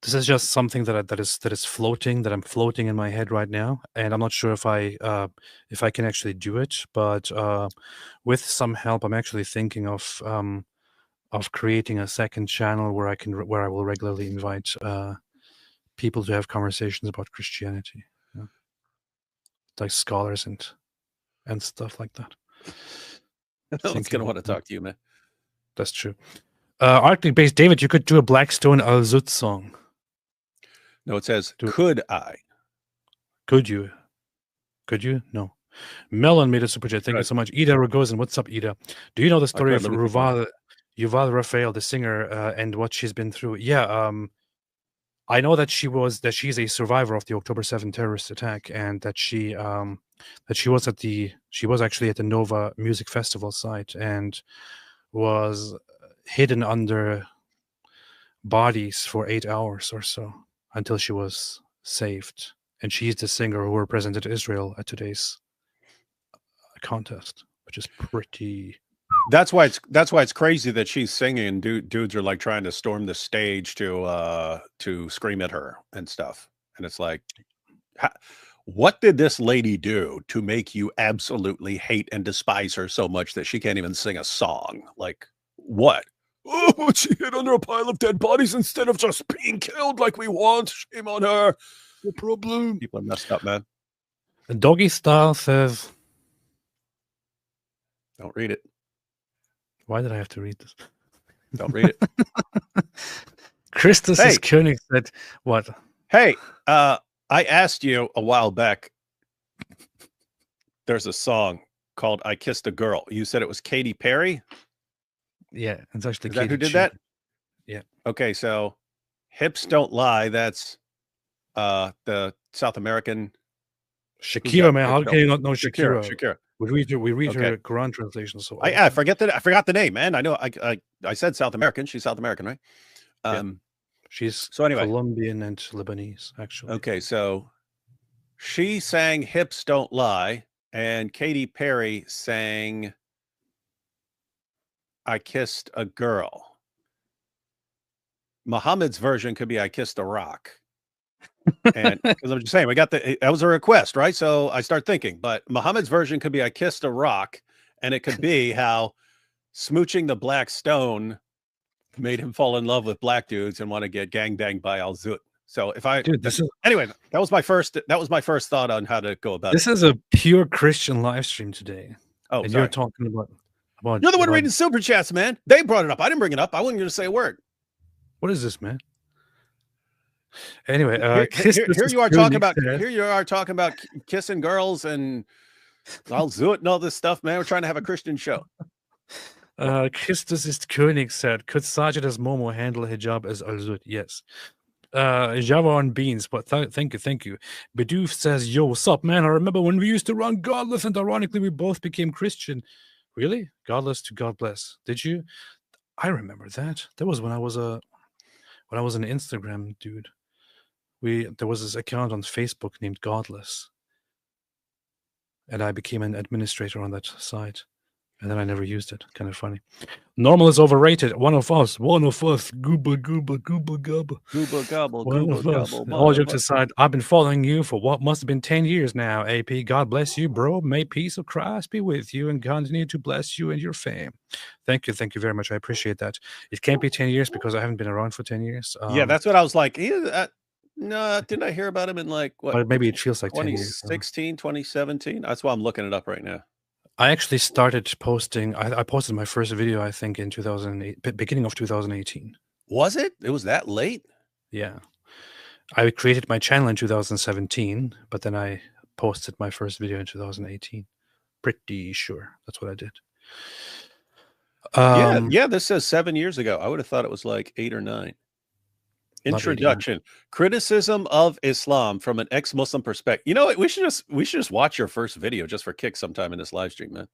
this is just something that is floating, that I'm floating in my head right now, and I'm not sure if I can actually do it. But with some help, I'm actually thinking of creating a second channel where I will regularly invite people to have conversations about Christianity, like scholars and stuff like that. Someone's gonna want to talk to you, man. That's true. Arctic-based David, you could do a Blackstone Al-Zut song. No, it says, could I? Could you? Could you? No. Melon made a super chat. Thank you Good. so much. Ida Rogozin, what's up, Ida? Do you know the story good, of let me think Yuval Raphael, the singer, and what she's been through? Yeah, I know that she's a survivor of the October 7th terrorist attack, and that she was actually at the Nova Music Festival site and was hidden under bodies for 8 hours or so until she was saved. And she's the singer who represented Israel at today's contest, which is pretty. That's why it's crazy that she's singing and dudes are like trying to storm the stage to scream at her and stuff. And it's like, what did this lady do to make you absolutely hate and despise her so much that she can't even sing a song? Like, what? Oh, she hid under a pile of dead bodies instead of just being killed like we want. Shame on her. No problem. People are messed up, man. Doggy Style says, don't read it. Why did I have to read this? Don't read it. Christus is König said, what? Hey, I asked you a while back. There's a song called I Kissed a Girl. You said it was Katy Perry? Yeah, it's actually Is that Katy who did G. that? Yeah. Okay, so Hips Don't Lie, that's the South American Shakira, man. How can you not know Shakira? Shakira. We read her Quran translation. So I forgot the name, man. I know I said South American. She's South American, right? Yeah. She's so anyway, Colombian and Lebanese, actually. Okay, so she sang Hips Don't Lie, and Katy Perry sang I Kissed a Girl. Muhammad's version could be I Kissed a Rock. And because I'm just saying, that was a request, right? So I start thinking, but Muhammad's version could be I Kissed a Rock, and it could be how smooching the black stone made him fall in love with black dudes and want to get gangbanged by Al Zut. So anyway, that was my first thought on how to go about this. This is a pure Christian live stream today. Oh, and you're talking about you're the one reading super chats, man. They brought it up. I didn't bring it up. I wasn't going to say a word. What is this, man? Anyway, here you are talking about kissing girls and Al Zut and all this stuff, man. We're trying to have a Christian show. Christus ist König said, could Sajid as Momo handle hijab as Al Zut? Yes. Java on Beans, but thank you. Bidoof says, yo, what's up, man? I remember when we used to run Godless, and ironically, we both became Christian. Really? Godless to God bless. Did you? I remember that. That was when I was an Instagram dude. There was this account on Facebook named Godless, and I became an administrator on that site, and then I never used it. Kind of funny. Normal is overrated. One of us. Gooba, gooba, gooba, gubba. Gooba, gobble, gooba, gobble. All jokes aside, I've been following you for what must have been 10 years now, AP. God bless you, bro. May peace of Christ be with you and continue to bless you and your fam. Thank you very much. I appreciate that. It can't be 10 years because I haven't been around for 10 years. Yeah, that's what I was like. No, didn't I hear about him in like what? But maybe it feels like 2016, 2017. That's why I'm looking it up right now. I actually started posting. I posted my first video, I think, in 2008, beginning of 2018. Was it? It was that late? Yeah. I created my channel in 2017, but then I posted my first video in 2018. Pretty sure that's what I did. Yeah. This says 7 years ago. I would have thought it was like 8 or 9. Introduction: Criticism of Islam from an ex-Muslim perspective. You know what? We should just watch your first video just for kicks sometime in this live stream, man.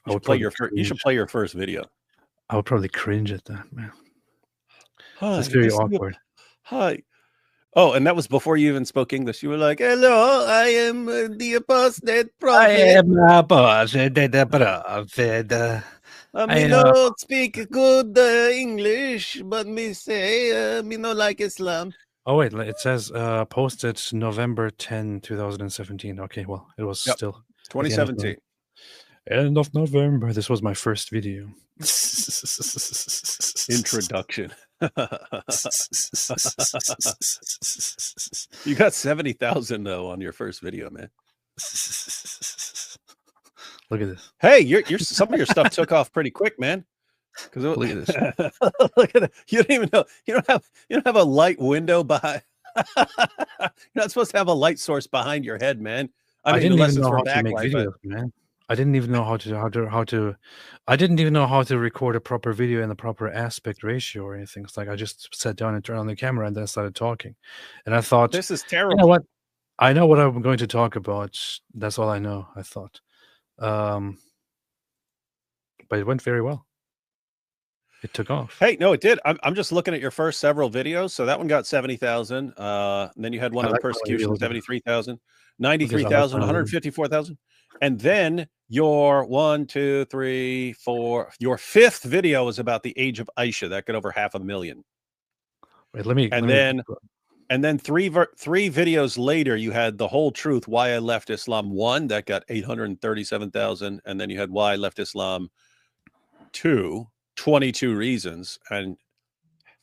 You should play your first video. I would probably cringe at that, man. That's very awkward. Hi. Oh, and that was before you even spoke English. You were like, "Hello, I am the apostate prophet. I am the prophet. Me no speak good English, but me say me no like Islam." Oh wait, it says posted November 10, 2017. Okay, well, it was still 2017. End of November. This was my first video. Introduction. You got 70,000 though on your first video, man. Look at this. Hey, some of your stuff took off pretty quick, man. Look at this. Look at it. You don't even know. You don't have a light window behind. You're not supposed to have a light source behind your head, man. I mean, didn't unless even it's know for how to make backlight, but videos, man. I didn't even know how to. I didn't even know how to record a proper video in the proper aspect ratio or anything. It's like I just sat down and turned on the camera and then started talking, and I thought, this is you terrible. know what? I know what I'm going to talk about. That's all I know. I thought, but it went very well. It took off. Hey, no, it did. I'm just looking at your first several videos. So that one got 70,000. And then you had one I on like my video. persecution, Look at 73,000, Look at I like 93,000, my video. 154,000. And then your 1, 2, 3, 4, your fifth video was about the age of Aisha. That got over 500,000. Wait, let me. And then three videos later, you had The Whole Truth, Why I Left Islam 1, that got 837,000. And then you had Why I Left Islam 2, 22 Reasons, and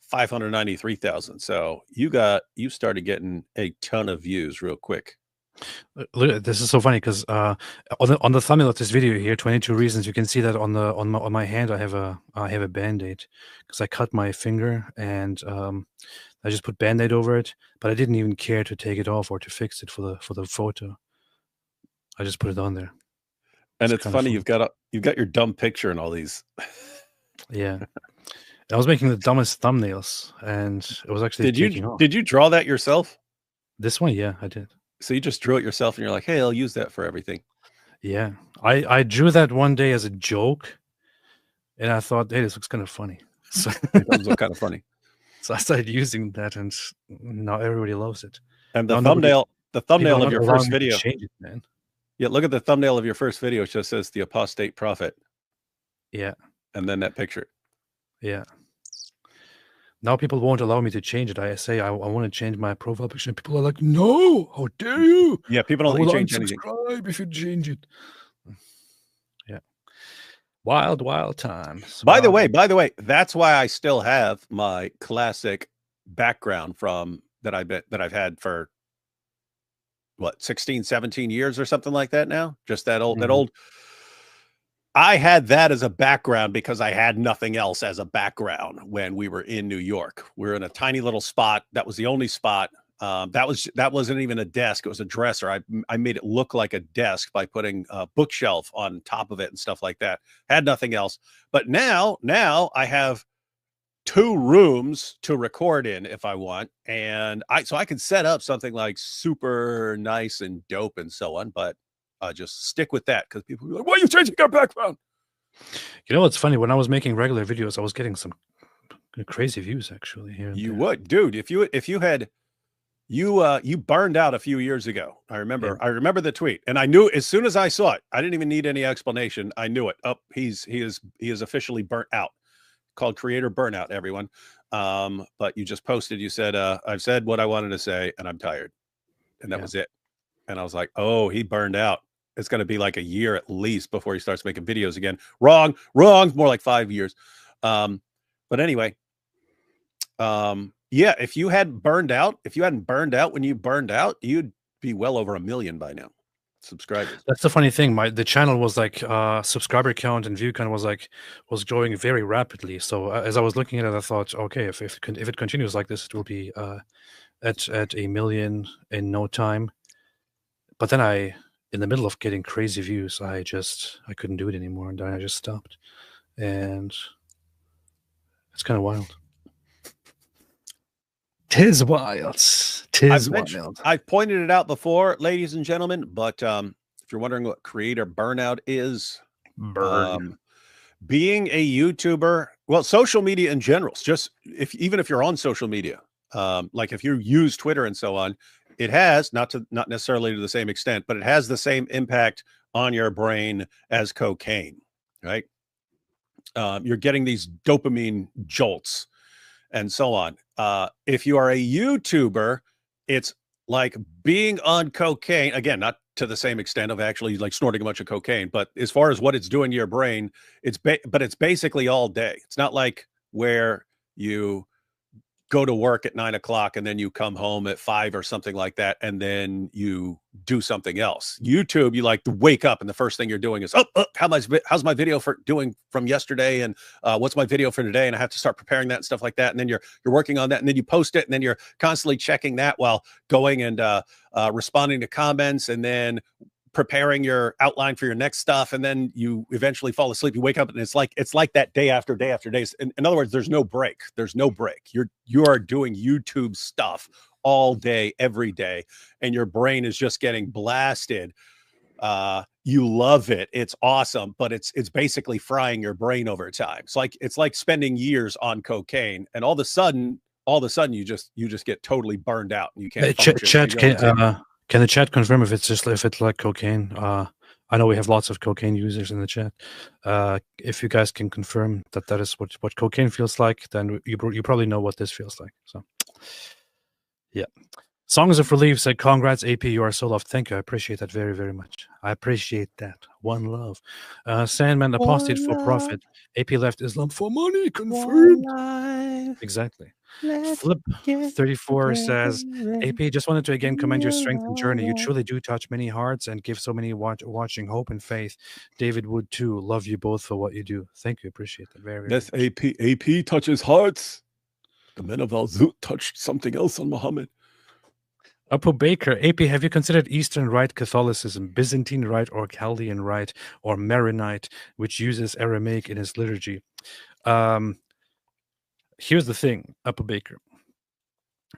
593,000. So you started getting a ton of views real quick. Look, this is so funny because on the thumbnail of this video here, 22 reasons, you can see that on my hand I have a band-aid because I cut my finger and I just put band-aid over it, but I didn't even care to take it off or to fix it for the photo. I just put it on there. And it's funny, you've got your dumb picture in all these. Yeah. I was making the dumbest thumbnails and it was actually taking off. Did you draw that yourself? This one, yeah, I did. So you just drew it yourself and you're like, hey, I'll use that for everything. Yeah. I drew that one day as a joke and I thought, hey, this looks kind of funny. So it does look kind of funny. So I started using that and now everybody loves it. And the thumbnail of your first video. Change it, man. Yeah, look at the thumbnail of your first video. It just says the Apostate Prophet. Yeah. And then that picture. Yeah. Now people won't allow me to change it. I say I want to change my profile picture. And people are like, no, how dare you? Yeah, people don't let you change anything. Subscribe if you change it. Yeah. Wild times. By the way, that's why I still have my classic background from that I've had for what, 16, 17 years or something like that now. Just that old. I had that as a background because I had nothing else as a background when we were in New York. We were in a tiny little spot. That was the only spot. That wasn't even a desk. It was a dresser. I made it look like a desk by putting a bookshelf on top of it and stuff like that. Had nothing else. But now I have 2 rooms to record in if I want. And so I can set up something like super nice and dope and so on, but just stick with that because people are like, why are you changing your background? You know what's funny? When I was making regular videos, I was getting some crazy views actually here. You would, dude. If you had you burned out a few years ago. I remember the tweet, and I knew as soon as I saw it. I didn't even need any explanation. I knew it. Oh, he is officially burnt out. Called creator burnout, everyone. But you just posted. You said, "I've said what I wanted to say, and I'm tired," and that was it. And I was like, "Oh, he burned out. It's going to be like a year at least before he starts making videos again." Wrong. More like 5 years. But anyway, yeah, if you hadn't burned out when you burned out, you'd be well over 1 million by now. Subscribers. That's the funny thing. The channel was like subscriber count and view count was growing very rapidly. So as I was looking at it, I thought, okay, if it continues like this, it will be at 1 million in no time. But then in the middle of getting crazy views, I couldn't do it anymore, and then I just stopped. And it's kind of wild. Tis wild. Wild. I've pointed it out before, ladies and gentlemen, but if you're wondering what creator burnout is, being a YouTuber, well, social media in general, just even if you're on social media, like if you use Twitter and so on, it has not necessarily to the same extent, but it has the same impact on your brain as cocaine, right? You're getting these dopamine jolts and so on. If you are a YouTuber, it's like being on cocaine, again, not to the same extent of actually like snorting a bunch of cocaine, but as far as what it's doing to your brain, it's basically all day. It's not like where you go to work at 9 o'clock and then you come home at 5 or something like that, and then you do something else. YouTube, you like to wake up and the first thing you're doing is, how's my video for doing from yesterday, and what's my video for today, and I have to start preparing that and stuff like that, and then you're working on that, and then you post it, and then you're constantly checking that while going and responding to comments, and then preparing your outline for your next stuff, and then you eventually fall asleep. You wake up and it's like that day after day after day. In other words, there's no break. You are doing YouTube stuff all day, every day, and your brain is just getting blasted. You love it. It's awesome, but it's basically frying your brain over time. It's like spending years on cocaine, and all of a sudden you just get totally burned out and you can't function. Can the chat confirm if it's like cocaine? I know we have lots of cocaine users in the chat. If you guys can confirm that is what cocaine feels like, then you probably know what this feels like. So, yeah. Songs of Relief said, "Congrats, AP, you are so loved." Thank you. I appreciate that very, very much. I appreciate that. One love. Sandman, Apostate for profit. AP left Islam for money. Confirmed. Exactly. Flip 34 says, "AP, just wanted to again commend your strength and journey. You truly do touch many hearts and give so many watching hope and faith. David would too. Love you both for what you do." Thank you. Appreciate that very, very much. AP touches hearts. The men of Al-Zut touched something else on Muhammad. Apo Baker, AP, have you considered Eastern Rite Catholicism, Byzantine Rite or Chaldean Rite or Maronite, which uses Aramaic in its liturgy? Here's the thing, Apo Baker.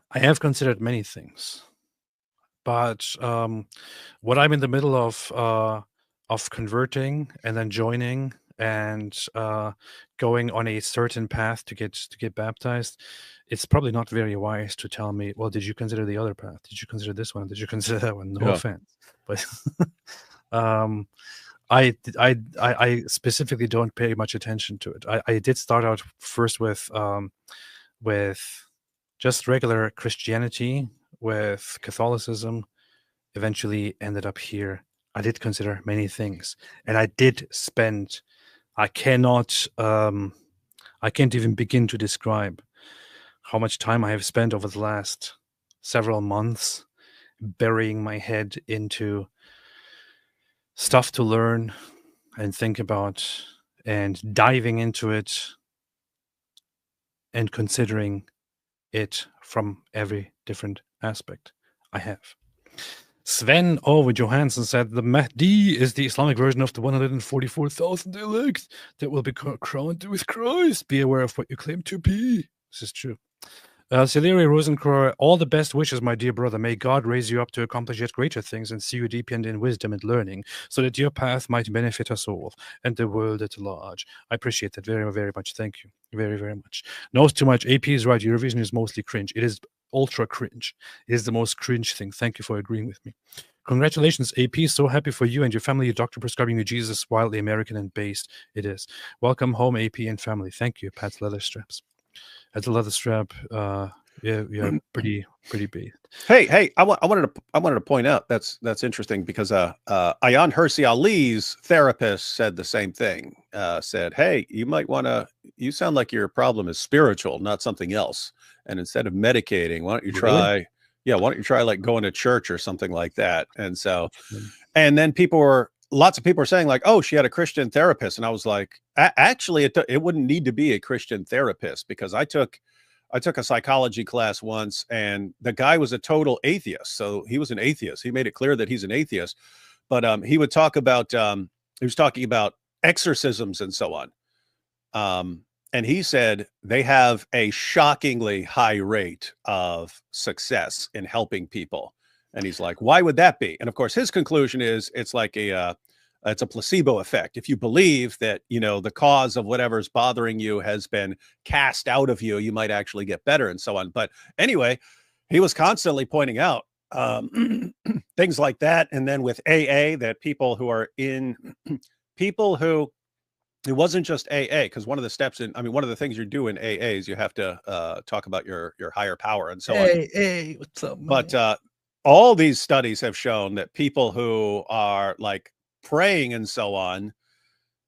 I have considered many things, but what I'm in the middle of converting and then joining and going on a certain path to get baptized, it's probably not very wise to tell me, well, did you consider the other path? Did you consider this one? Did you consider that one? No offense, but I specifically don't pay much attention to it. I did start out first with just regular Christianity, with Catholicism, eventually ended up here. I did consider many things, and I did spend, I can't even begin to describe how much time I have spent over the last several months burying my head into stuff to learn and think about and diving into it and considering it from every different aspect I have. Sven Ove Johansson said, "The Mahdi is the Islamic version of the 144,000 elect that will be crowned with Christ. Be aware of what you claim to be." This is true. Celery Rosencrow, "All the best wishes, my dear brother. May God raise you up to accomplish yet greater things and see you deepened in wisdom and learning, so that your path might benefit us all and the world at large." I appreciate that very, very much. Thank you very, very much. Knows too much. AP is right. Eurovision is mostly cringe. It is ultra cringe. It is the most cringe thing. Thank you for agreeing with me. Congratulations, AP. So happy for you and your family. Your doctor prescribing you Jesus, wildly American and based. It is. Welcome home, AP and family. Thank you, Pat's leather straps. At the leather strap, yeah, pretty based. Hey, I wanted to point out that's interesting because Ayan Hirsi Ali's therapist said the same thing. Said, "Hey, you sound like your problem is spiritual, not something else. And instead of medicating, why don't you try, like going to church or something like that?" And so, and then lots of people were saying like, "Oh, she had a Christian therapist," and I was like, actually, it wouldn't need to be a Christian therapist, because I took a psychology class once, and the guy was a total atheist. So he was an atheist. He made it clear that he's an atheist, but he would talk about he was talking about exorcisms and so on. And he said they have a shockingly high rate of success in helping people. And he's like, "Why would that be?" And of course, his conclusion is it's like it's a placebo effect. If you believe that, the cause of whatever's bothering you has been cast out of you, you might actually get better and so on. But anyway, he was constantly pointing out things like that. And then with AA, that people who it wasn't just AA, because one of the things you do in AA is you have to talk about your higher power and so on. Hey, what's up, man? But all these studies have shown that people who are like praying and so on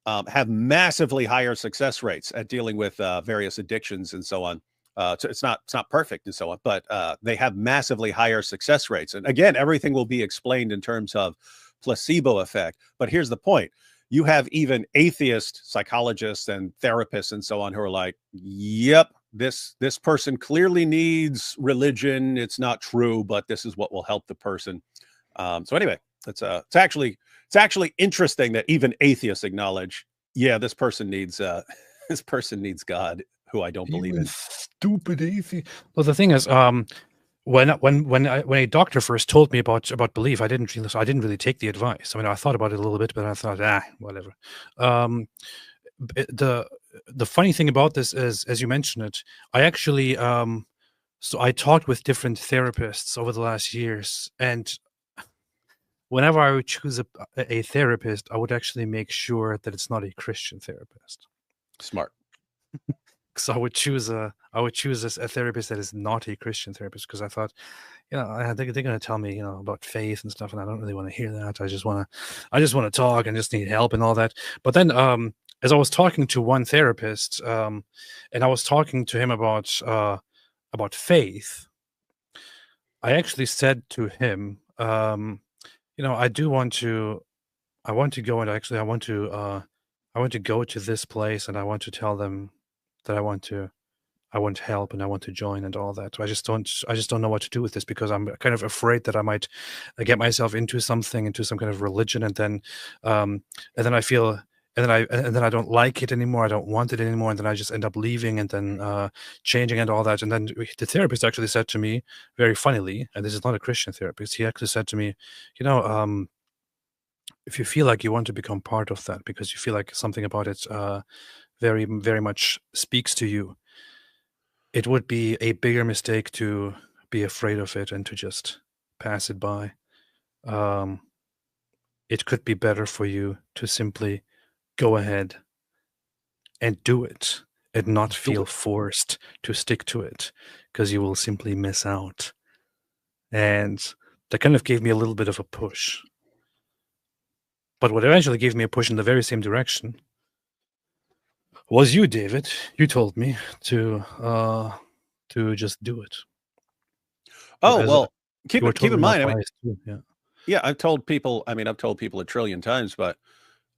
have massively higher success rates at dealing with various addictions and so on. So it's not perfect and so on, but they have massively higher success rates. And again, everything will be explained in terms of placebo effect. But here's the point. You have even atheist psychologists and therapists and so on who are like, yep, this person clearly needs religion. It's not true, but this is what will help the person. So anyway, it's actually interesting that even atheists acknowledge, yeah, this person needs God, who I don't believe in. Stupid atheist. Well, the thing is, when a doctor first told me about belief, I didn't really take the advice. I mean, I thought about it a little bit, but I thought, whatever. The funny thing about this is, as you mentioned it, I actually so I talked with different therapists over the last years, and whenever I would choose a therapist, I would actually make sure that it's not a Christian therapist. Smart. So I would choose a therapist that is not a Christian therapist, because I thought, they're going to tell me, about faith and stuff, and I don't really want to hear that. I just want to talk and just need help and all that. But then, as I was talking to one therapist, and I was talking to him about faith, I actually said to him, I want to go, and actually I want to go to this place, and I want to tell them that I want help and I want to join and all that. So I just don't know what to do with this, because I'm kind of afraid that I might get myself into some kind of religion, and then I feel, and then I don't like it anymore. I don't want it anymore, and then I just end up leaving and then changing and all that. And then the therapist actually said to me, very funnily, and this is not a Christian therapist, he actually said to me, if you feel like you want to become part of that because you feel like something about it very, very much speaks to you, it would be a bigger mistake to be afraid of it and to just pass it by. It could be better for you to simply go ahead and do it and not feel forced to stick to it, because you will simply miss out. And that kind of gave me a little bit of a push. But what eventually gave me a push in the very same direction was you, David. You told me to just do it. Oh, well, keep in mind, I mean, yeah, I've told people a trillion times, but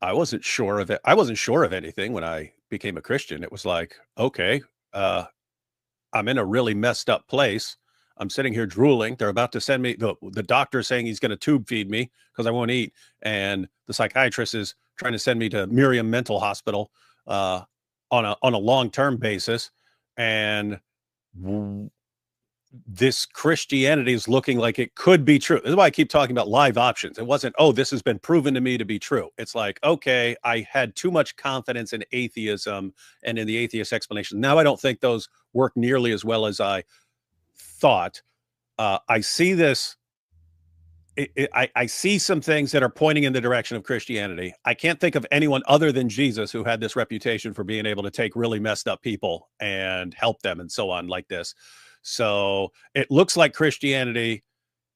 I wasn't sure of it. I wasn't sure of anything when I became a Christian. It was like, okay, I'm in a really messed up place. I'm sitting here drooling. They're about to send me, the doctor saying he's going to tube feed me because I won't eat. And the psychiatrist is trying to send me to Miriam Mental Hospital on a long-term basis. And this Christianity is looking like it could be true. This is why I keep talking about live options. It wasn't, oh, this has been proven to me to be true. It's like, okay, I had too much confidence in atheism and in the atheist explanation. Now I don't think those work nearly as well as I thought. I see this. I see some things that are pointing in the direction of Christianity. I can't think of anyone other than Jesus who had this reputation for being able to take really messed up people and help them and so on like this. So it looks like Christianity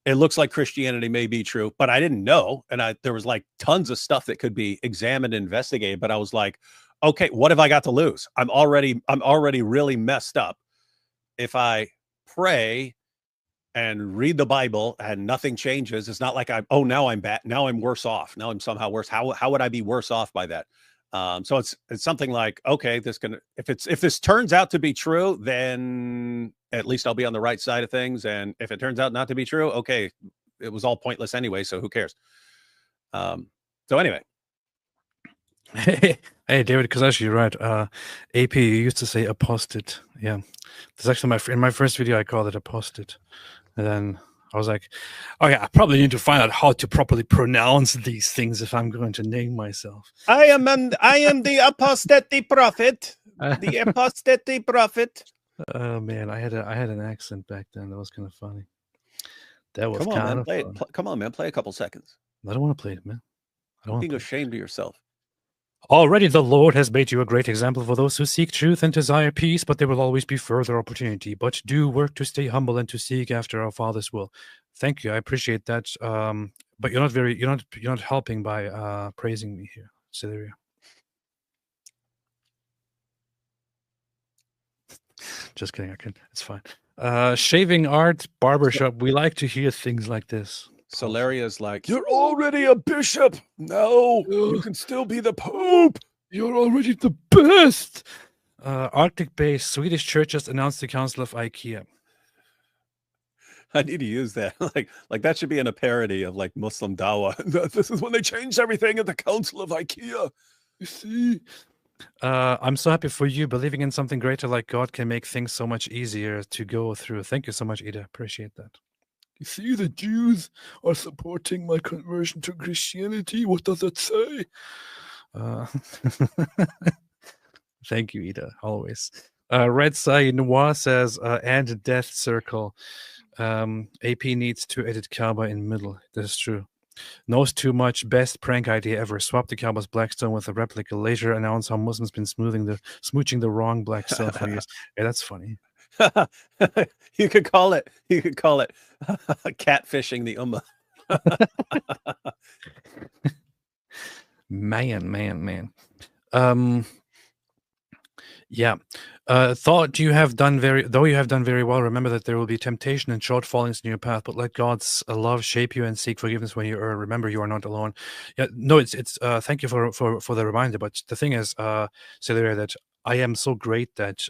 may be true, but I didn't know. And there was like tons of stuff that could be examined and investigated, but I was like, okay, what have I got to lose? I'm already really messed up. If I pray and read the Bible and nothing changes, it's not like now I'm bad. Now I'm worse off. Now I'm somehow worse. How would I be worse off by that? So it's something like, okay, if this turns out to be true, then at least I'll be on the right side of things. And if it turns out not to be true, okay, it was all pointless anyway. So who cares? So anyway. Hey, David, because actually you're right. AP, you used to say apostate. Yeah. That's actually in my first video, I called it apostate. And then I was like, oh yeah, I probably need to find out how to properly pronounce these things if I'm going to name myself. I am the apostate prophet. The apostate prophet. Oh man, I had an accent back then. That was kind of funny. That was kind of fun. Come on, man, play a couple seconds. I don't want to play it, man. I don't being ashamed of yourself. Already the Lord has made you a great example for those who seek truth and desire peace, but there will always be further opportunity. But do work to stay humble and to seek after our Father's will. Thank you. I appreciate that. But you're not helping by praising me here, Celeria. Just kidding. I can. It's fine. Shaving art, barbershop. We like to hear things like this. Solaria's like, you're already a bishop. No, you can still be the Pope. You're already the best. Arctic Base, Swedish church just announced the Council of IKEA. I need to use that. like that should be in a parody of like Muslim Dawa. This is when they changed everything at the Council of IKEA. You see? I'm so happy for you. Believing in something greater like God can make things so much easier to go through. Thank you so much, Ida. Appreciate that. You see, the Jews are supporting my conversion to Christianity. What does that say? Thank you, Ida. Always. Red Sai Noir says, and Death Circle. AP needs to edit Kaaba in middle. That is true. Knows too much. Best prank idea ever. Swap the Kaaba's black stone with a replica. Later announce how Muslims been smooching the wrong black stone for years. Yeah, that's funny. You could call it catfishing the Ummah. Man. Yeah. Thought you have done very well. Remember that there will be temptation and shortfallings in your path, but let God's love shape you and seek forgiveness when you err. Remember, you are not alone. Yeah, no, it's thank you for the reminder. But the thing is, Celeria, that I am so great that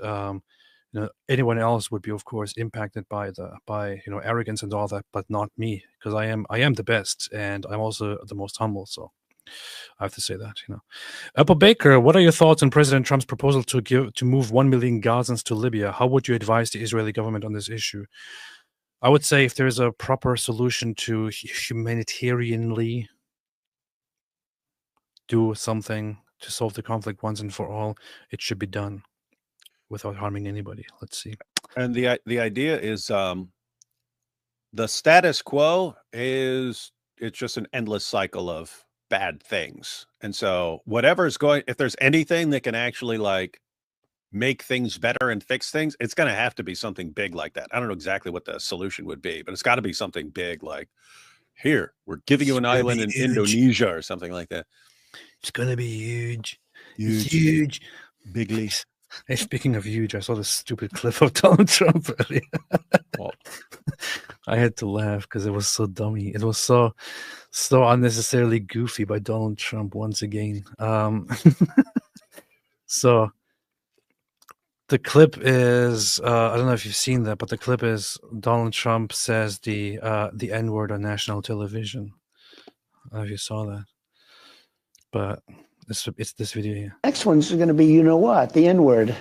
anyone else would be, of course, impacted by arrogance and all that, but not me, because I am the best, and I'm also the most humble. So I have to say that, Apple Baker, what are your thoughts on President Trump's proposal to move 1 million Gazans to Libya? How would you advise the Israeli government on this issue? I would say if there is a proper solution to humanitarianly do something to solve the conflict once and for all, it should be done without harming anybody. Let's see. And the idea is the status quo it's just an endless cycle of bad things. And so if there's anything that can actually like make things better and fix things, it's going to have to be something big like that. I don't know exactly what the solution would be, but it's got to be something big, like, here, we're giving you an island in Indonesia or something like that. It's going to be huge. Bigly. Hey, speaking of huge, I saw this stupid clip of Donald Trump earlier. I had to laugh because it was so dummy. It was so unnecessarily goofy by Donald Trump once again. So the clip is I don't know if you've seen that, but the clip is Donald Trump says the N-word on national television. I don't know if you saw that, but it's this video here. Next one's going to be, you know what? The N-word.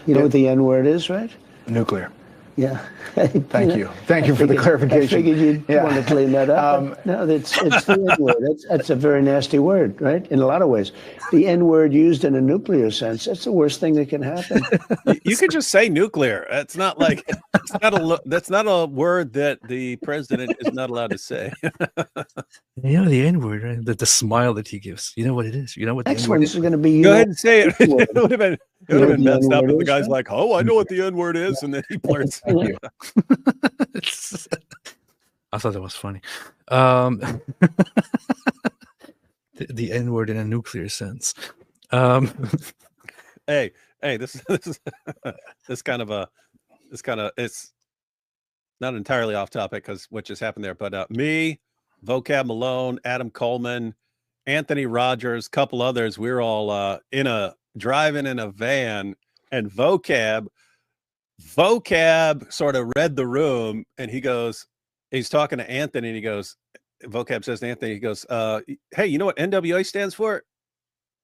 You know what the N-word is, right? Nuclear. Yeah. Thank you. Thank you for the clarification. I figured you'd want to clean that up. No, it's the N-word. That's a very nasty word, right? In a lot of ways. The N-word used in a nuclear sense, that's the worst thing that can happen. You could just say nuclear. It's not like that's not a word that the president is not allowed to say. The N-word, right? The smile that he gives. You know what it is. You know what the Next N-word one's going to be. Go ahead and say it. It would have been messed up if the guy's right? like, "Oh, I know what the N-word is," and then he blurts. Thank you. I thought that was funny. The N-word in a nuclear sense. Hey, this kind of it's not entirely off topic because what just happened there, but me, Vocab Malone, Adam Coleman, Anthony Rogers, couple others, we were all driving in a van, and Vocab sort of read the room, and he's talking to Anthony, and he goes, Vocab says to Anthony, he goes, hey, you know what NWA stands for?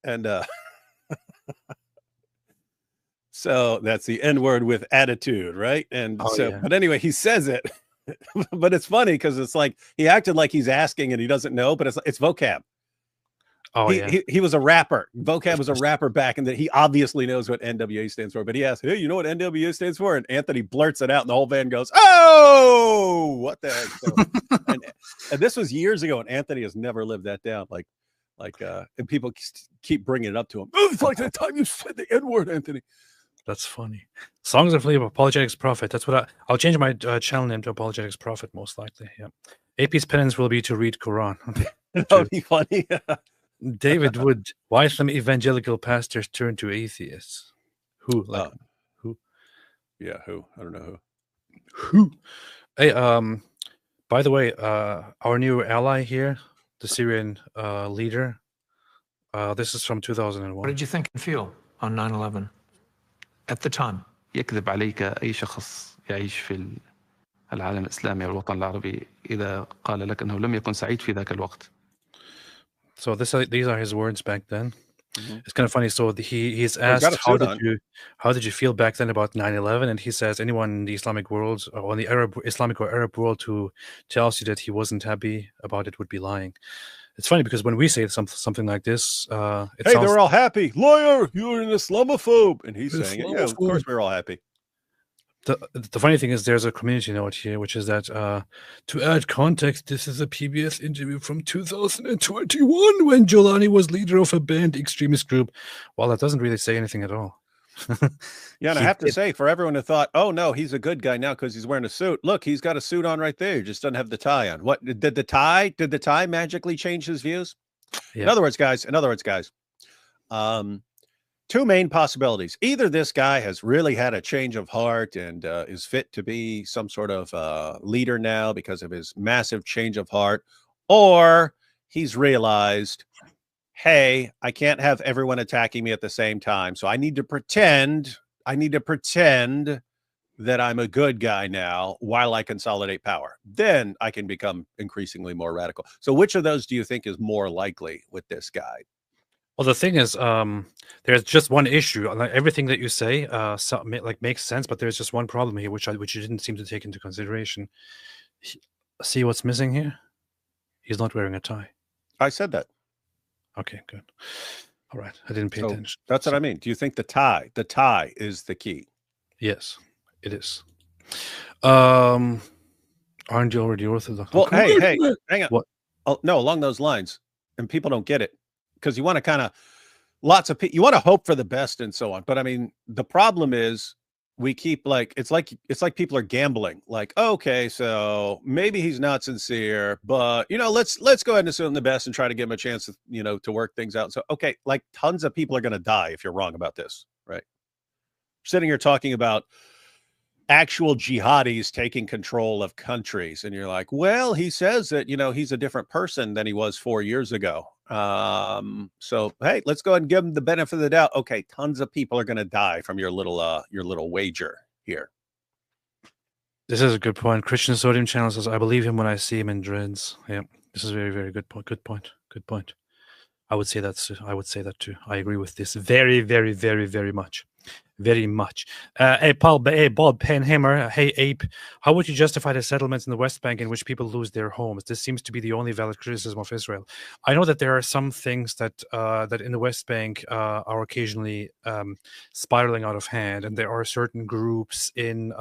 And so that's the N-word with attitude, right? And but anyway, he says it, but it's funny because it's like he acted like he's asking and he doesn't know, but it's Vocab. He was a rapper. Vocab was a rapper back, and that he obviously knows what NWA stands for. But he asked, "Hey, you know what NWA stands for?" And Anthony blurts it out, and the whole van goes, "Oh, what the heck?" So, and this was years ago, and Anthony has never lived that down. And people keep bringing it up to him. Oh, it's like the time you said the N-word, Anthony. That's funny. Songs of Flavor, Apologetics Prophet. That's what I'll change my channel name to Apologetics Prophet, most likely. Yeah. AP's penance will be to read Quran. That would be funny. David Wood, why some evangelical pastors turn to atheists? Who? Yeah, who? I don't know Who? Hey, by the way, our new ally here, the Syrian leader, this is from What 2001. did you think and feel on 9/11 at the time? يكذب عليك أي شخص يعيش في العالم الإسلامي والوطن العربي إذا قال لك أنه لم يكن سعيد في ذاك الوقت. So these are his words back then. who. It's kind of funny. So he's Well, he's got asked, a suit on. how did you feel back then about 9/11? And he says, anyone in the Islamic world or in the Islamic or Arab world who tells you that he wasn't happy about it would be lying. It's funny because when we say something like this, it Hey, they sounds were all happy. Lawyer, you're an Islamophobe. And he's saying, yeah, of course we're all happy. the funny thing is there's a community note here, which is that to add context, this is a PBS interview from 2021 when Jolani was leader of a banned extremist group. Well, that doesn't really say anything at all. Yeah, and I have to say, for everyone who thought, oh, no, he's a good guy now because he's wearing a suit. Look, he's got a suit on right there. He just doesn't have the tie on. What did the tie magically change his views? Yeah. In other words, guys, two main possibilities. Either this guy has really had a change of heart and is fit to be some sort of leader now because of his massive change of heart, or he's realized, hey, I can't have everyone attacking me at the same time. So I need to pretend that I'm a good guy now while I consolidate power. Then I can become increasingly more radical. So which of those do you think is more likely with this guy? Well, the thing is, there's just one issue. Like everything that you say, makes sense, but there's just one problem here, which you didn't seem to take into consideration. See what's missing here? He's not wearing a tie. I said that. Okay, good. All right, I didn't pay So attention. that's what I mean. Do you think the tie is the key? Yes, it is. Aren't you already Orthodox? Well, hey, hang on. What? Oh, no, along those lines, and people don't get it because you want to kind of you want to hope for the best and so on. But I mean, the problem is we keep it's like people are gambling. Like, okay, so maybe he's not sincere, but let's go ahead and assume the best and try to give him a chance to, to work things out. So, okay, like tons of people are going to die if you're wrong about this, right? Sitting here talking about actual jihadis taking control of countries, and you're like, well, he says that he's a different person than he was 4 years ago. So hey, let's go ahead and give him the benefit of the doubt. Okay, tons of people are going to die from your little wager here. This is a good point. Christian Sodium Channel says, I believe him when I see him in dreads. Yeah, this is very, very good point. Good point. Good point. I would say that too. I agree with this very, very, very, very much. Very much. Hey, Paul, hey, Bob Penhammer, hey, Ape, how would you justify the settlements in the West Bank in which people lose their homes? This seems to be the only valid criticism of Israel. I know that there are some things that that in the West Bank are occasionally spiraling out of hand, and there are certain groups in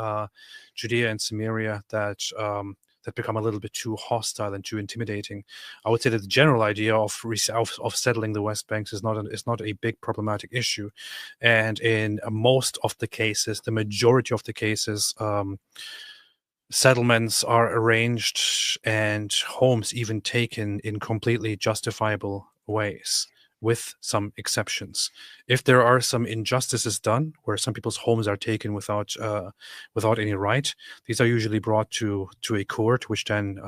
Judea and Samaria that become a little bit too hostile and too intimidating. I would say that the general idea of settling the West Banks is not a big problematic issue, and in most of the cases, the majority of the cases, settlements are arranged and homes even taken in completely justifiable ways, with some exceptions. If there are some injustices done where some people's homes are taken without any right, these are usually brought to a court, which then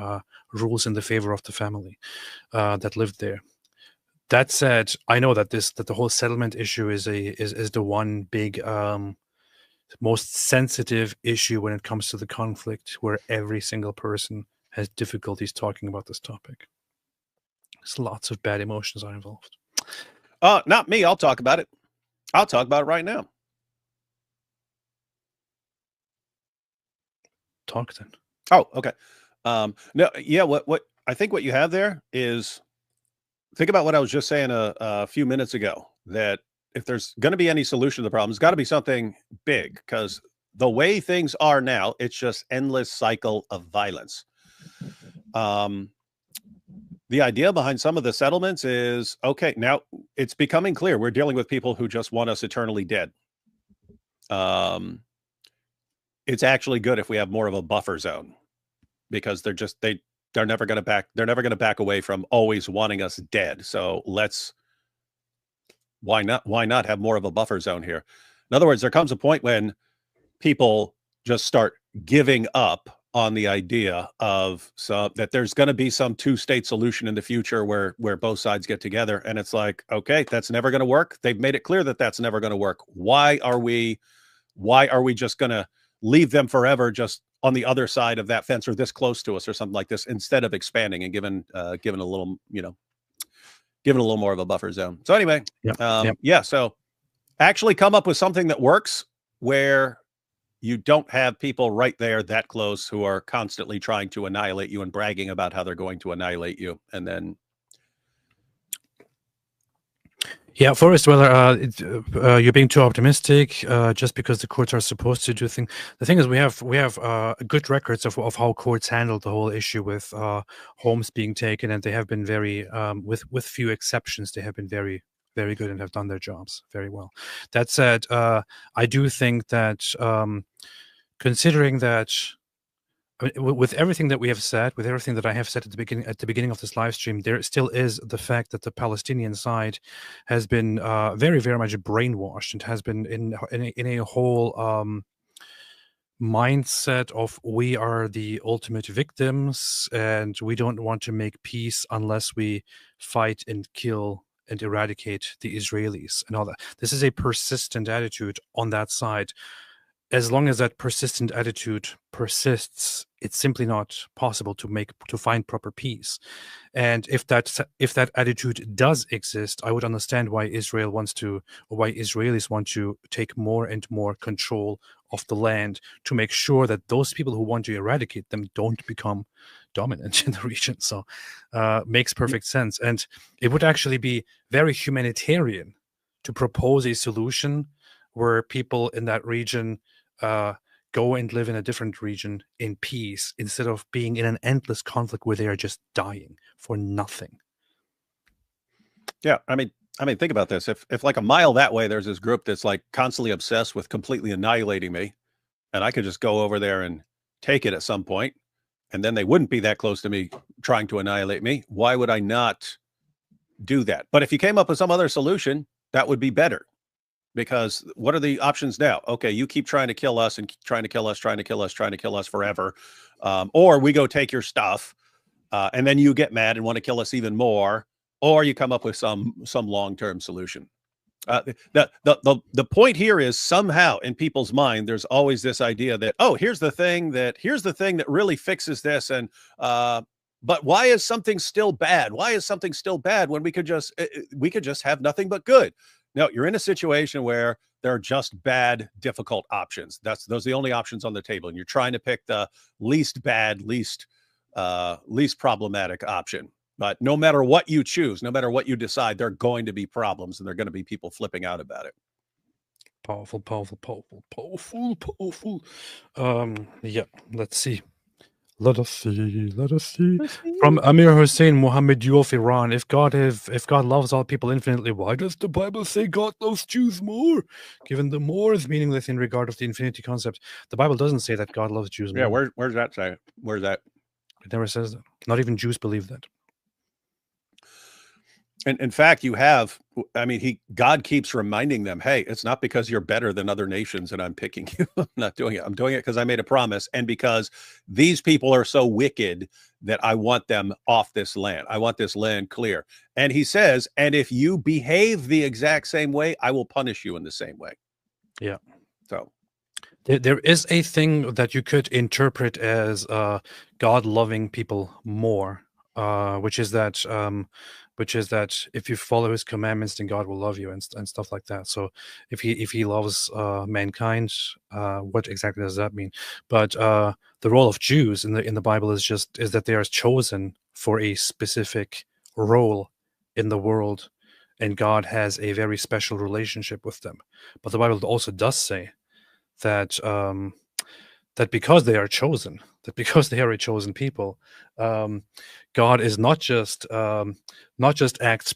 rules in the favor of the family that lived there. That said, I know that the whole settlement issue is the one big most sensitive issue when it comes to the conflict, where every single person has difficulties talking about this topic. There's lots of bad emotions are involved. Not me. I'll talk about it. I'll talk about it right now. Talk then. Oh, okay. No, yeah. What I think what you have there is, think about what I was just saying a few minutes ago, that if there's going to be any solution to the problem, it's got to be something big, because the way things are now, it's just endless cycle of violence. The idea behind some of the settlements is, okay, now it's becoming clear we're dealing with people who just want us eternally dead. It's actually good if we have more of a buffer zone, because they're never going to back away from always wanting us dead. So why not have more of a buffer zone here? In other words, there comes a point when people just start giving up on the idea of that there's going to be some two-state solution in the future where both sides get together. And it's like, okay, that's never going to work. They've made it clear that that's never going to work. Why are we just going to leave them forever just on the other side of that fence or this close to us or something like this, instead of expanding and giving a little, giving a little more of a buffer zone? So anyway, yeah. So actually come up with something that works where you don't have people right there that close who are constantly trying to annihilate you and bragging about how they're going to annihilate you. And then. Yeah, Forrest Weller, you're being too optimistic. Just because the courts are supposed to do things. The thing is, we have good records of how courts handled the whole issue with homes being taken, and they have been very, with few exceptions, they have been very, very good and have done their jobs very well. That said, I do think that considering that. I mean, with everything that we have said, with everything that I have said at the beginning of this live stream, there still is the fact that the Palestinian side has been very, very much brainwashed and has been in a whole mindset of we are the ultimate victims and we don't want to make peace unless we fight and kill and eradicate the Israelis and all that. This is a persistent attitude on that side. As long as that persistent attitude persists, it's simply not possible to find proper peace. And if that attitude does exist, I would understand why Israelis want to take more and more control of the land to make sure that those people who want to eradicate them don't become dominant in the region. So makes perfect sense. And it would actually be very humanitarian to propose a solution where people in that region go and live in a different region in peace instead of being in an endless conflict where they are just dying for nothing. Yeah, I mean, think about this. If like a mile that way, there's this group that's like constantly obsessed with completely annihilating me, and I could just go over there and take it at some point, and then they wouldn't be that close to me trying to annihilate me. Why would I not do that? But if you came up with some other solution, that would be better. Because what are the options now? Okay, you keep trying to kill us and trying to kill us forever. Or we go take your stuff and then you get mad and want to kill us even more. Or you come up with some long-term solution. The point here is somehow in people's mind, there's always this idea that, oh, here's the thing that really fixes this. And but why is something still bad? Why is something still bad when we could just have nothing but good? No, you're in a situation where there are just bad, difficult options. Those are the only options on the table, and you're trying to pick the least bad, least problematic option. But no matter what you choose, no matter what you decide, there are going to be problems, and there are going to be people flipping out about it. Powerful. Yeah, let's see. Let us see. From Amir Hussein, Muhammad, you of Iran. If God loves all people infinitely, why does the Bible say God loves Jews more? Given the more is meaningless in regard of the infinity concept. The Bible doesn't say that God loves Jews more. Yeah, where's that say? Where's that? It never says that. Not even Jews believe that. And in fact, God keeps reminding them, hey, it's not because you're better than other nations and I'm picking you. I'm not doing it. I'm doing it because I made a promise. And because these people are so wicked that I want them off this land. I want this land clear. And he says, and if you behave the exact same way, I will punish you in the same way. Yeah. So there is a thing that you could interpret as God loving people more, which is that if you follow his commandments, then God will love you and stuff like that. So if he loves mankind, what exactly does that mean? But the role of Jews in the Bible is that they are chosen for a specific role in the world, and God has a very special relationship with them. But the Bible also does say that that because they are chosen, that because they are a chosen people, God is not just acts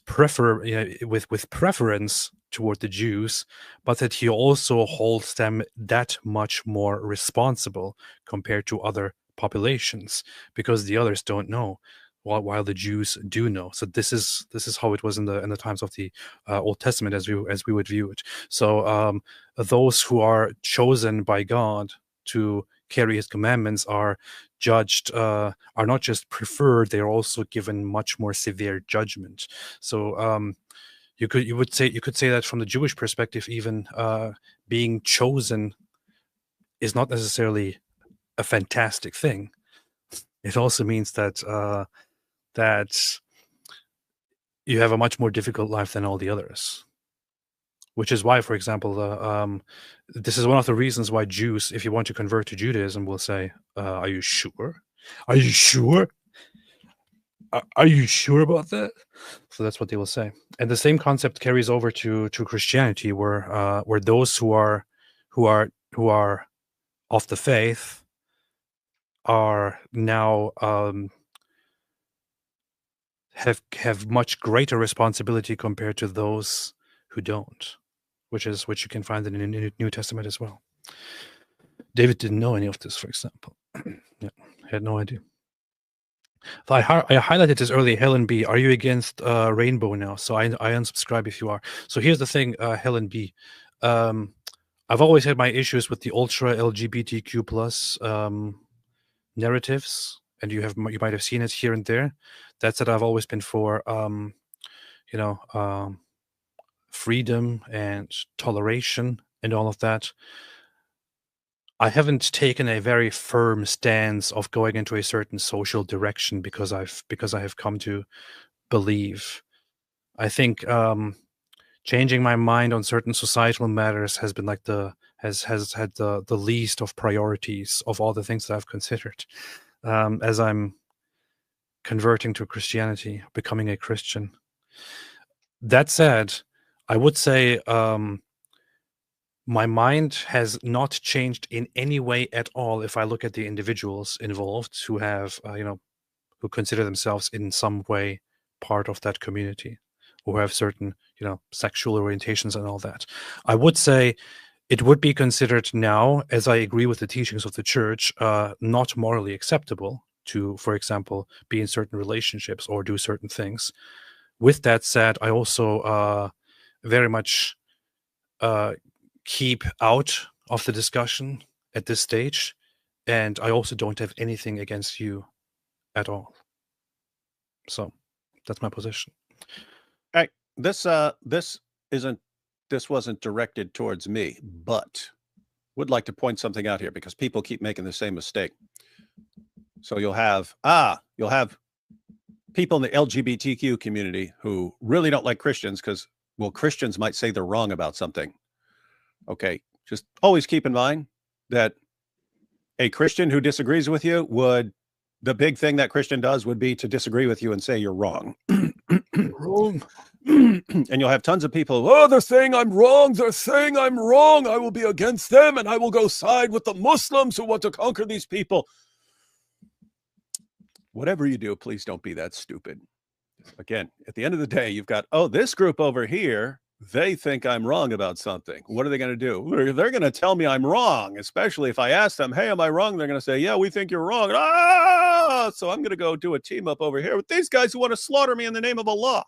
with preference toward the Jews, but that he also holds them that much more responsible compared to other populations, because the others don't know. while the Jews do know. So this is how it was in the times of the Old Testament, as we would view it. So those who are chosen by God to carry His commandments are judged, are not just preferred; they are also given much more severe judgment. So you could say that from the Jewish perspective, even being chosen is not necessarily a fantastic thing. It also means that that you have a much more difficult life than all the others. Which is why, for example, this is one of the reasons why Jews, if you want to convert to Judaism, will say, "Are you sure? Are you sure? Are you sure about that?" So that's what they will say. And the same concept carries over to Christianity, where those who are of the faith are now have much greater responsibility compared to those who don't, which you can find in the New Testament as well. David didn't know any of this, for example. Yeah, had no idea. So I highlighted this earlier. Helen B, are you against rainbow now? So I unsubscribe if you are. So here's the thing, Helen B. I've always had my issues with the ultra LGBTQ plus narratives, and you might have seen it here and there. That said, I've always been for freedom and toleration and all of that. I haven't taken a very firm stance of going into a certain social direction because I have come to believe. I think changing my mind on certain societal matters has been like has had the least of priorities of all the things that I've considered as I'm converting to Christianity, becoming a Christian. That said, I would say my mind has not changed in any way at all if I look at the individuals involved who have, who consider themselves in some way part of that community, or have certain, sexual orientations and all that. I would say it would be considered now, as I agree with the teachings of the church, not morally acceptable to, for example, be in certain relationships or do certain things. With that said, I also very much keep out of the discussion at this stage, and I also don't have anything against you at all. So that's my position. Hey, this wasn't directed towards me, but would like to point something out here because people keep making the same mistake. So you'll have people in the LGBTQ community who really don't like Christians because, well, Christians might say they're wrong about something. Okay, just always keep in mind that a Christian who disagrees with you the big thing that Christian does would be to disagree with you and say you're wrong. Wrong. And you'll have tons of people, they're saying I'm wrong. They're saying I'm wrong. I will be against them and I will go side with the Muslims who want to conquer these people. Whatever you do, please don't be that stupid. Again, at the end of the day, you've got, this group over here, they think I'm wrong about something. What are they going to do? They're going to tell me I'm wrong, especially if I ask them, hey, am I wrong? They're going to say, yeah, we think you're wrong. So I'm going to go do a team up over here with these guys who want to slaughter me in the name of Allah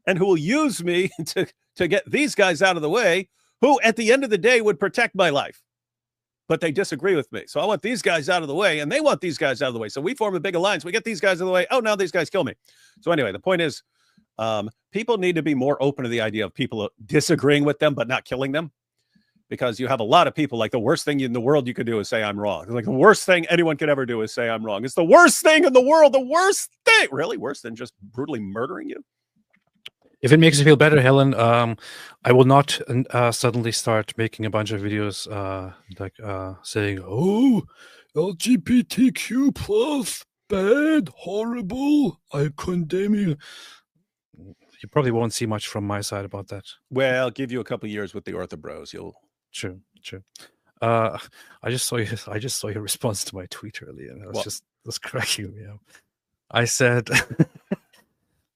and who will use me to get these guys out of the way, who at the end of the day would protect my life. But they disagree with me. So I want these guys out of the way and they want these guys out of the way. So we form a big alliance. We get these guys out of the way. Oh, now these guys kill me. So anyway, the point is, people need to be more open to the idea of people disagreeing with them, but not killing them. Because you have a lot of people, like the worst thing in the world you could do is say I'm wrong. Like the worst thing anyone could ever do is say I'm wrong. It's the worst thing in the world. The worst thing. Really? Worse than just brutally murdering you? If it makes you feel better, Helen, I will not suddenly start making a bunch of videos saying, oh, LGBTQ plus, bad, horrible, I condemn you. You probably won't see much from my side about that. Well, I'll give you a couple of years with the Ortho Bros. True. I just saw your response to my tweet earlier, and I was cracking me up. I said,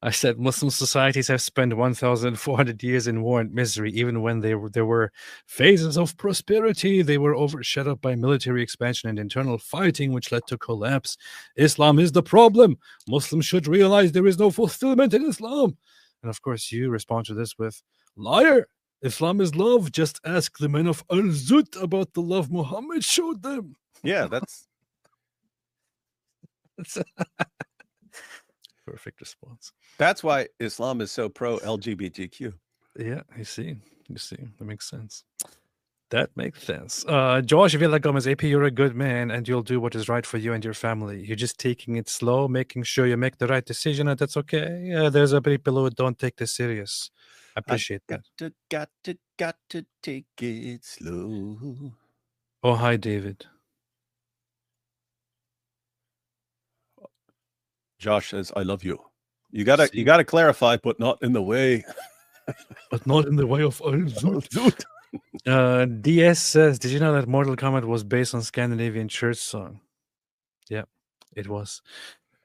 I said Muslim societies have spent 1,400 years in war and misery. Even when there were phases of prosperity, they were overshadowed by military expansion and internal fighting, which led to collapse. Islam is the problem. Muslims should realize there is no fulfillment in Islam. And of course, you respond to this with, liar. Islam is love. Just ask the men of Al-Zut about the love Muhammad showed them. Yeah, that's Perfect response. that's why Islam is so pro LGBTQ. Yeah, you see, that makes sense. That makes sense. Josh Villa Gomez, AP, you're a good man and you'll do what is right for you and your family. You're just taking it slow, making sure you make the right decision, and that's okay. There's a people who don't take this serious. I appreciate that. Got to take it slow. Oh, hi, David. Josh says, "I love you." You gotta clarify, but not in the way. But not in the way of Al-Zut. DS says, did you know that Mortal Kombat was based on Scandinavian church song? Yeah, it was.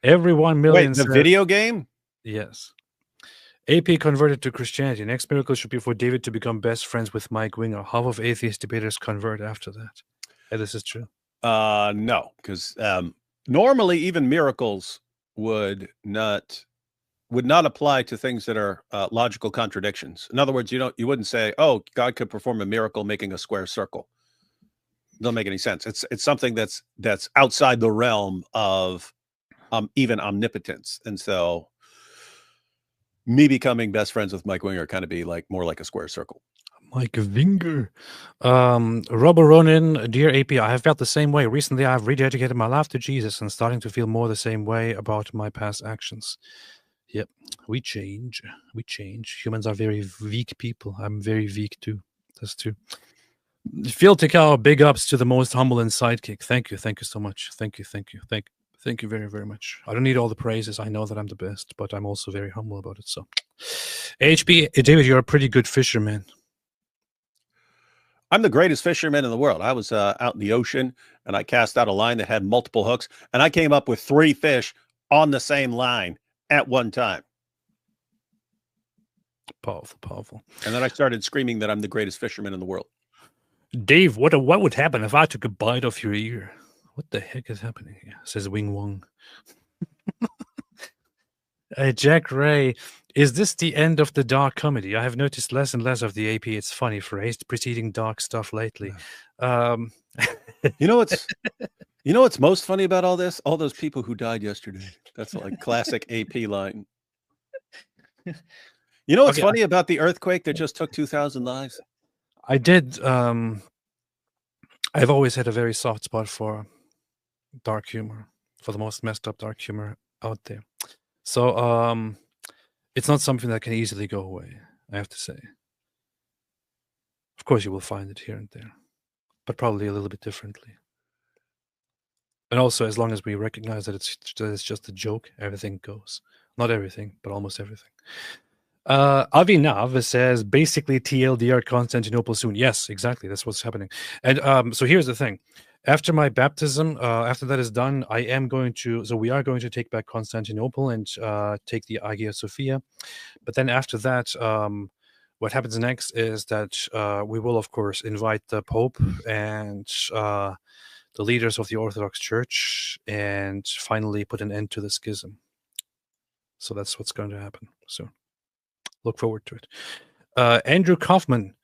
Every 1 million. Wait, the video game? Yes. AP converted to Christianity. Next miracle should be for David to become best friends with Mike Winger. Half of atheist debaters convert after that. Yeah, this is true. No, because normally even miracles would not apply to things that are logical contradictions. In other words, you wouldn't say, "Oh, God could perform a miracle making a square circle." It doesn't make any sense. It's something that's outside the realm of even omnipotence, and so me becoming best friends with Mike Winger kind of be more like a square circle. Mike Winger. Robert Ronin, dear AP, I have felt the same way. Recently, I've rededicated my life to Jesus and starting to feel more the same way about my past actions. Yep, we change. Humans are very weak people. I'm very weak too. That's true. Phil Tikao, big ups to the most humble and sidekick. Thank you so much. Thank you very, very much. I don't need all the praises. I know that I'm the best, but I'm also very humble about it. So, HB, David, you're a pretty good fisherman. I'm the greatest fisherman in the world. I was out in the ocean and I cast out a line that had multiple hooks, and I came up with 3 fish on the same line at one time. Powerful. And then I started screaming that I'm the greatest fisherman in the world. Dave, what would happen if I took a bite off your ear? What the heck is happening here? Says Wing Wong. Jack Ray, is this the end of the dark comedy? I have noticed less and less of the AP It's Funny phrase preceding dark stuff lately. You know what's most funny about all this? All those people who died yesterday. That's like classic AP line. You know what's funny about the earthquake that just took 2,000 lives? I did. I've always had a very soft spot for dark humor, for the most messed up dark humor out there. So it's not something that can easily go away, I have to say. Of course, you will find it here and there, but probably a little bit differently. And also, as long as we recognize that it's just a joke, everything goes. Not everything, but almost everything. Avinav says, basically TLDR Constantinople soon. Yes, exactly. That's what's happening. And so here's the thing. After my baptism, after that is done, we are going to take back Constantinople and take the Hagia Sophia. But then after that, what happens next is that we will, of course, invite the Pope and the leaders of the Orthodox Church and finally put an end to the schism. So that's what's going to happen soon. Look forward to it. Andrew Kaufman,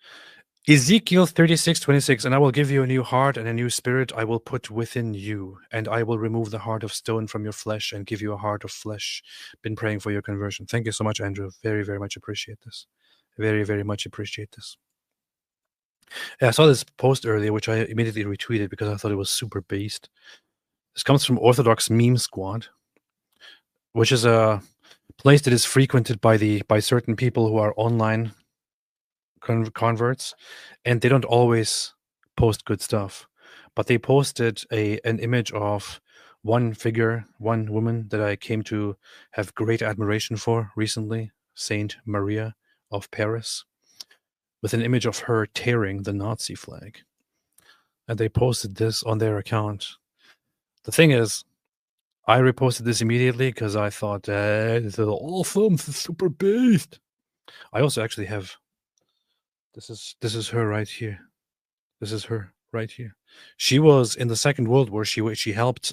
Ezekiel 36:26, and I will give you a new heart and a new spirit I will put within you, and I will remove the heart of stone from your flesh and give you a heart of flesh. Been praying for your conversion. Thank you so much, Andrew. Very, very much appreciate this. Very, very much appreciate this. Yeah, I saw this post earlier, which I immediately retweeted because I thought it was super based. This comes from Orthodox Meme Squad, which is a place that is frequented by certain people who are online converts, and they don't always post good stuff, but they posted an image of one figure, one woman that I came to have great admiration for recently, Saint Maria of Paris, with an image of her tearing the Nazi flag, and they posted this on their account. The thing is, I reposted this immediately because I thought, this is awesome, this is super based. I also actually have, this is her right here. This is her right here. She was in the Second World War. She helped.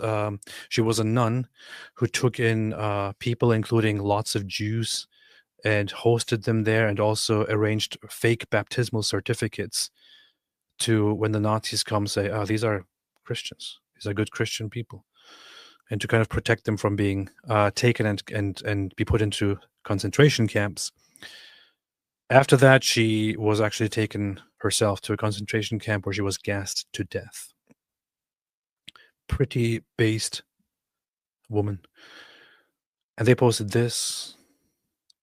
She was a nun who took in people, including lots of Jews, and hosted them there, and also arranged fake baptismal certificates to, when the Nazis come, say, "Oh, these are Christians. These are good Christian people," and to kind of protect them from being taken and be put into concentration camps. After that, she was actually taken herself to a concentration camp where she was gassed to death. Pretty based woman. And they posted this,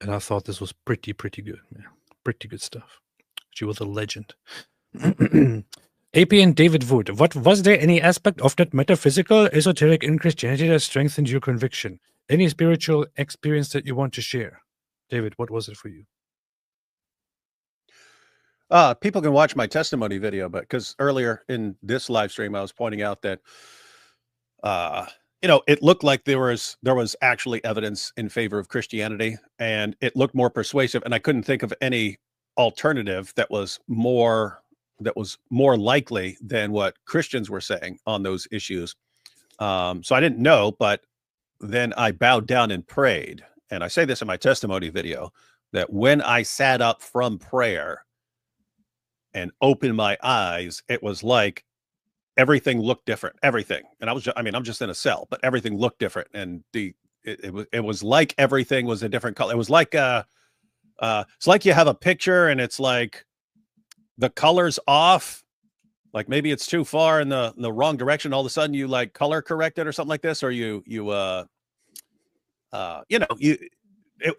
and I thought this was pretty good, man. Pretty good stuff. She was a legend. AP and David Wood, what was there any aspect of that metaphysical, esoteric in Christianity that strengthened your conviction? Any spiritual experience that you want to share? David, what was it for you? People can watch my testimony video, but because earlier in this live stream, I was pointing out that, it looked like there was actually evidence in favor of Christianity, and it looked more persuasive, and I couldn't think of any alternative that was more likely than what Christians were saying on those issues. So I didn't know, but then I bowed down and prayed. And I say this in my testimony video, that when I sat up from prayer and opened my eyes, it was like everything looked different. Everything. And I'm just in a cell, but everything looked different. And it was like everything was a different color. It was like it's like you have a picture and it's like the color's off. Like maybe it's too far in the wrong direction. All of a sudden you like color correct it or something like this, or it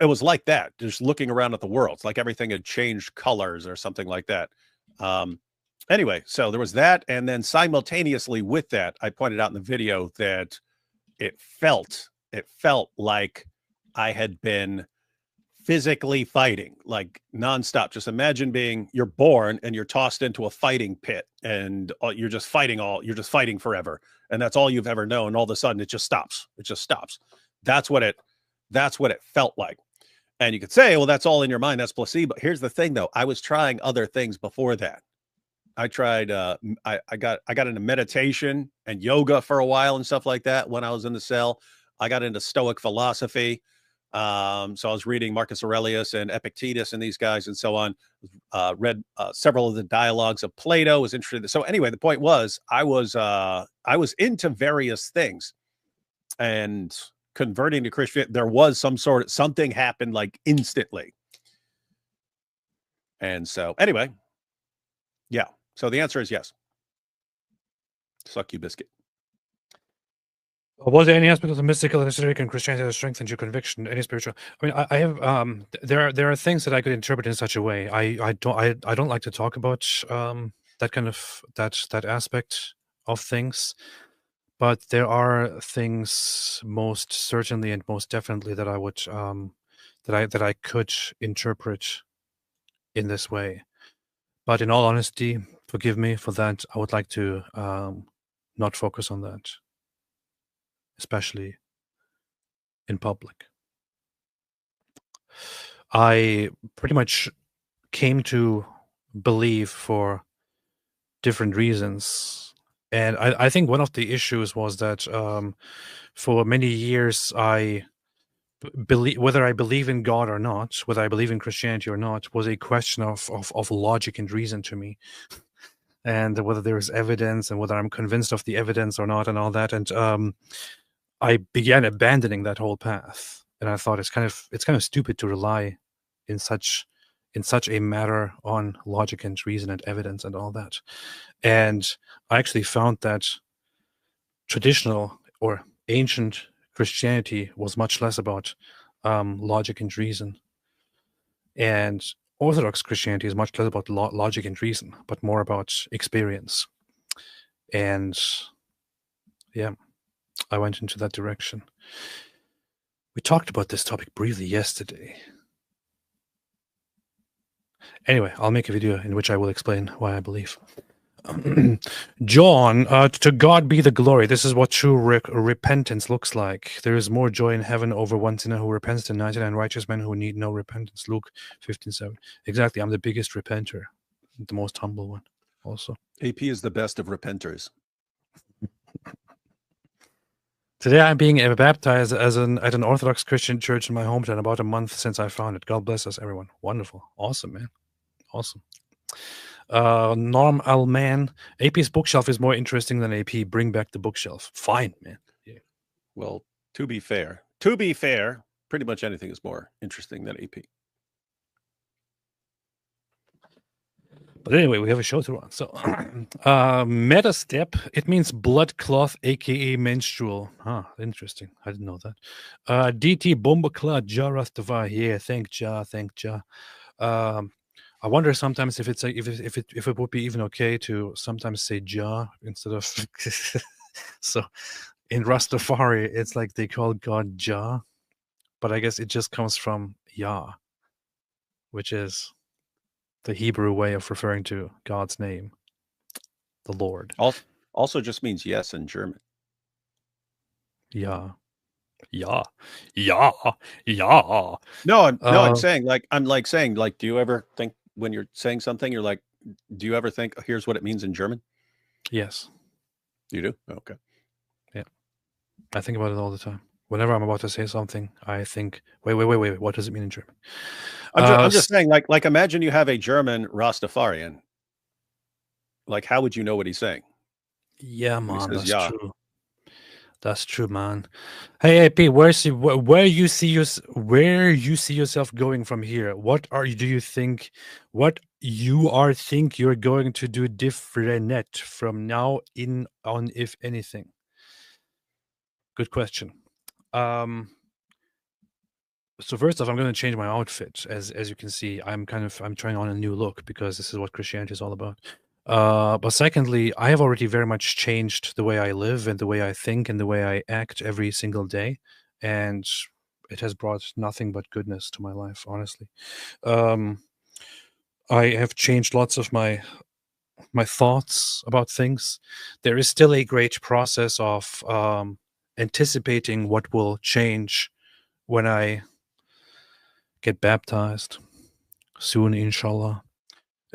was like that, just looking around at the world. It's like everything had changed colors or something like that. Anyway, so there was that. And then simultaneously with that, I pointed out in the video that it felt like I had been physically fighting, like nonstop. Just imagine you're born and you're tossed into a fighting pit and you're just fighting forever. And that's all you've ever known. All of a sudden it just stops. That's what it felt like. And you could say, well, that's all in your mind. That's placebo. Here's the thing though. I was trying other things before that. I tried, I got into meditation and yoga for a while and stuff like that. When I was in the cell, I got into Stoic philosophy. So I was reading Marcus Aurelius and Epictetus and these guys and so on. Read several of the dialogues of Plato. Was interested. So anyway, the point was, I was into various things, and converting to Christianity, there was something happened like instantly. And so anyway, yeah. So the answer is yes. Suck you, biscuit. Was there any aspect of the mystical, esoteric, and Christianity that strengthened your conviction? Any spiritual? I mean, I have. There are things that I could interpret in such a way. I don't like to talk about that kind of that aspect of things, but there are things most certainly and most definitely that I would that I could interpret in this way. But in all honesty, forgive me for that. I would like to not focus on that, especially in public. I pretty much came to believe for different reasons. And I think one of the issues was that for many years, whether I believe in God or not, whether I believe in Christianity or not, was a question of logic and reason to me. And whether there is evidence and whether I'm convinced of the evidence or not and all that. And I began abandoning that whole path. And I thought it's kind of stupid to rely in such a matter on logic and reason and evidence and all that. And I actually found that traditional or ancient Christianity was much less about logic and reason. And Orthodox Christianity is much less about logic and reason, but more about experience. And yeah, I went into that direction. We talked about this topic briefly yesterday. Anyway, I'll make a video in which I will explain why I believe. John, to God be the glory. This is what true repentance looks like. There is more joy in heaven over one sinner who repents than 99 righteous men who need no repentance. Luke 15:7. Exactly. I'm the biggest repenter, the most humble one also. AP is the best of repenters. Today I'm being baptized at an Orthodox Christian church in my hometown, about a month since I found it. God bless us, everyone. Wonderful. Awesome, man. Awesome. Norm Alman, AP's bookshelf is more interesting than AP. Bring back the bookshelf. Fine, man. Yeah. Well, to be fair, pretty much anything is more interesting than AP. But anyway, we have a show to run. So, meta step, it means blood cloth, aka menstrual. Interesting. I didn't know that. DT Bombacla Jarath Dava. Yeah, thank Ja. I wonder sometimes if it's if it would be even okay to sometimes say Ja instead of so in Rastafari it's like they call God Ja, but I guess it just comes from Yah, which is the Hebrew way of referring to God's name, the Lord. Also just means yes in German. Yeah. No, I'm saying do you ever think when you're saying something, you're like, do you ever think, here's what it means in German? Yes. You do? Okay. Yeah. I think about it all the time. Whenever I'm about to say something, I think, wait, what does it mean in German? I'm just saying, like, imagine you have a German Rastafarian. Like, how would you know what he's saying? Yeah, man, that's true. That's true, man. Hey, AP, where you see yourself going from here? What do you think you're going to do different from now on, if anything? Good question. So first off, I'm going to change my outfit. As you can see, I'm trying on a new look because this is what Christianity is all about. But secondly, I have already very much changed the way I live and the way I think and the way I act every single day, and it has brought nothing but goodness to my life, honestly. I have changed lots of my thoughts about things. There is still a great process of anticipating what will change when I get baptized soon, inshallah,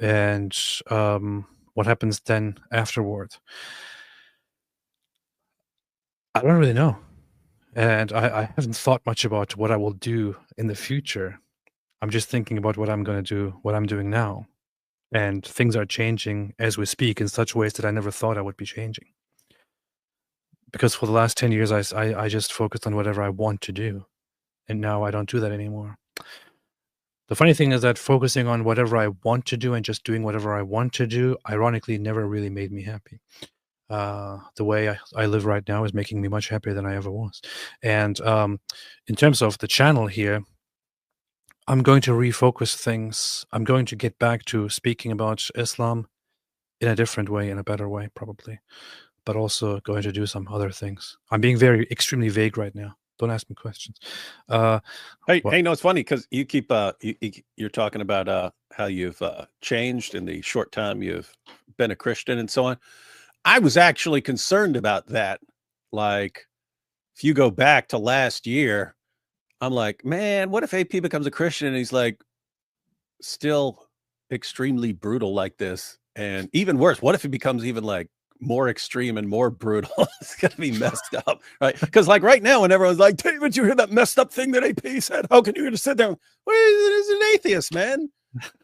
and what happens then afterward. I don't really know, and I haven't thought much about what I will do in the future. I'm just thinking about what I'm going to do, what I'm doing now, and things are changing as we speak in such ways that I never thought I would be changing. Because for the last 10 years, I just focused on whatever I want to do, and now I don't do that anymore. The funny thing is that focusing on whatever I want to do and just doing whatever I want to do, ironically, never really made me happy. The way I live right now is making me much happier than I ever was. And in terms of the channel here, I'm going to refocus things. I'm going to get back to speaking about Islam in a different way, in a better way, probably, but also going to do some other things. I'm being extremely vague right now. Don't ask me questions. Hey, no, it's funny because you keep you're talking about how you've changed in the short time you've been a Christian and so on. I was actually concerned about that. Like, if you go back to last year, I'm like, man, what if AP becomes a Christian and he's like still extremely brutal like this? And even worse, what if he becomes even like more extreme and more brutal? It's gonna be messed up, right? Because like right now, when everyone's like, David, you hear that messed up thing that AP said? How can you just sit there? Well, he's an atheist, man.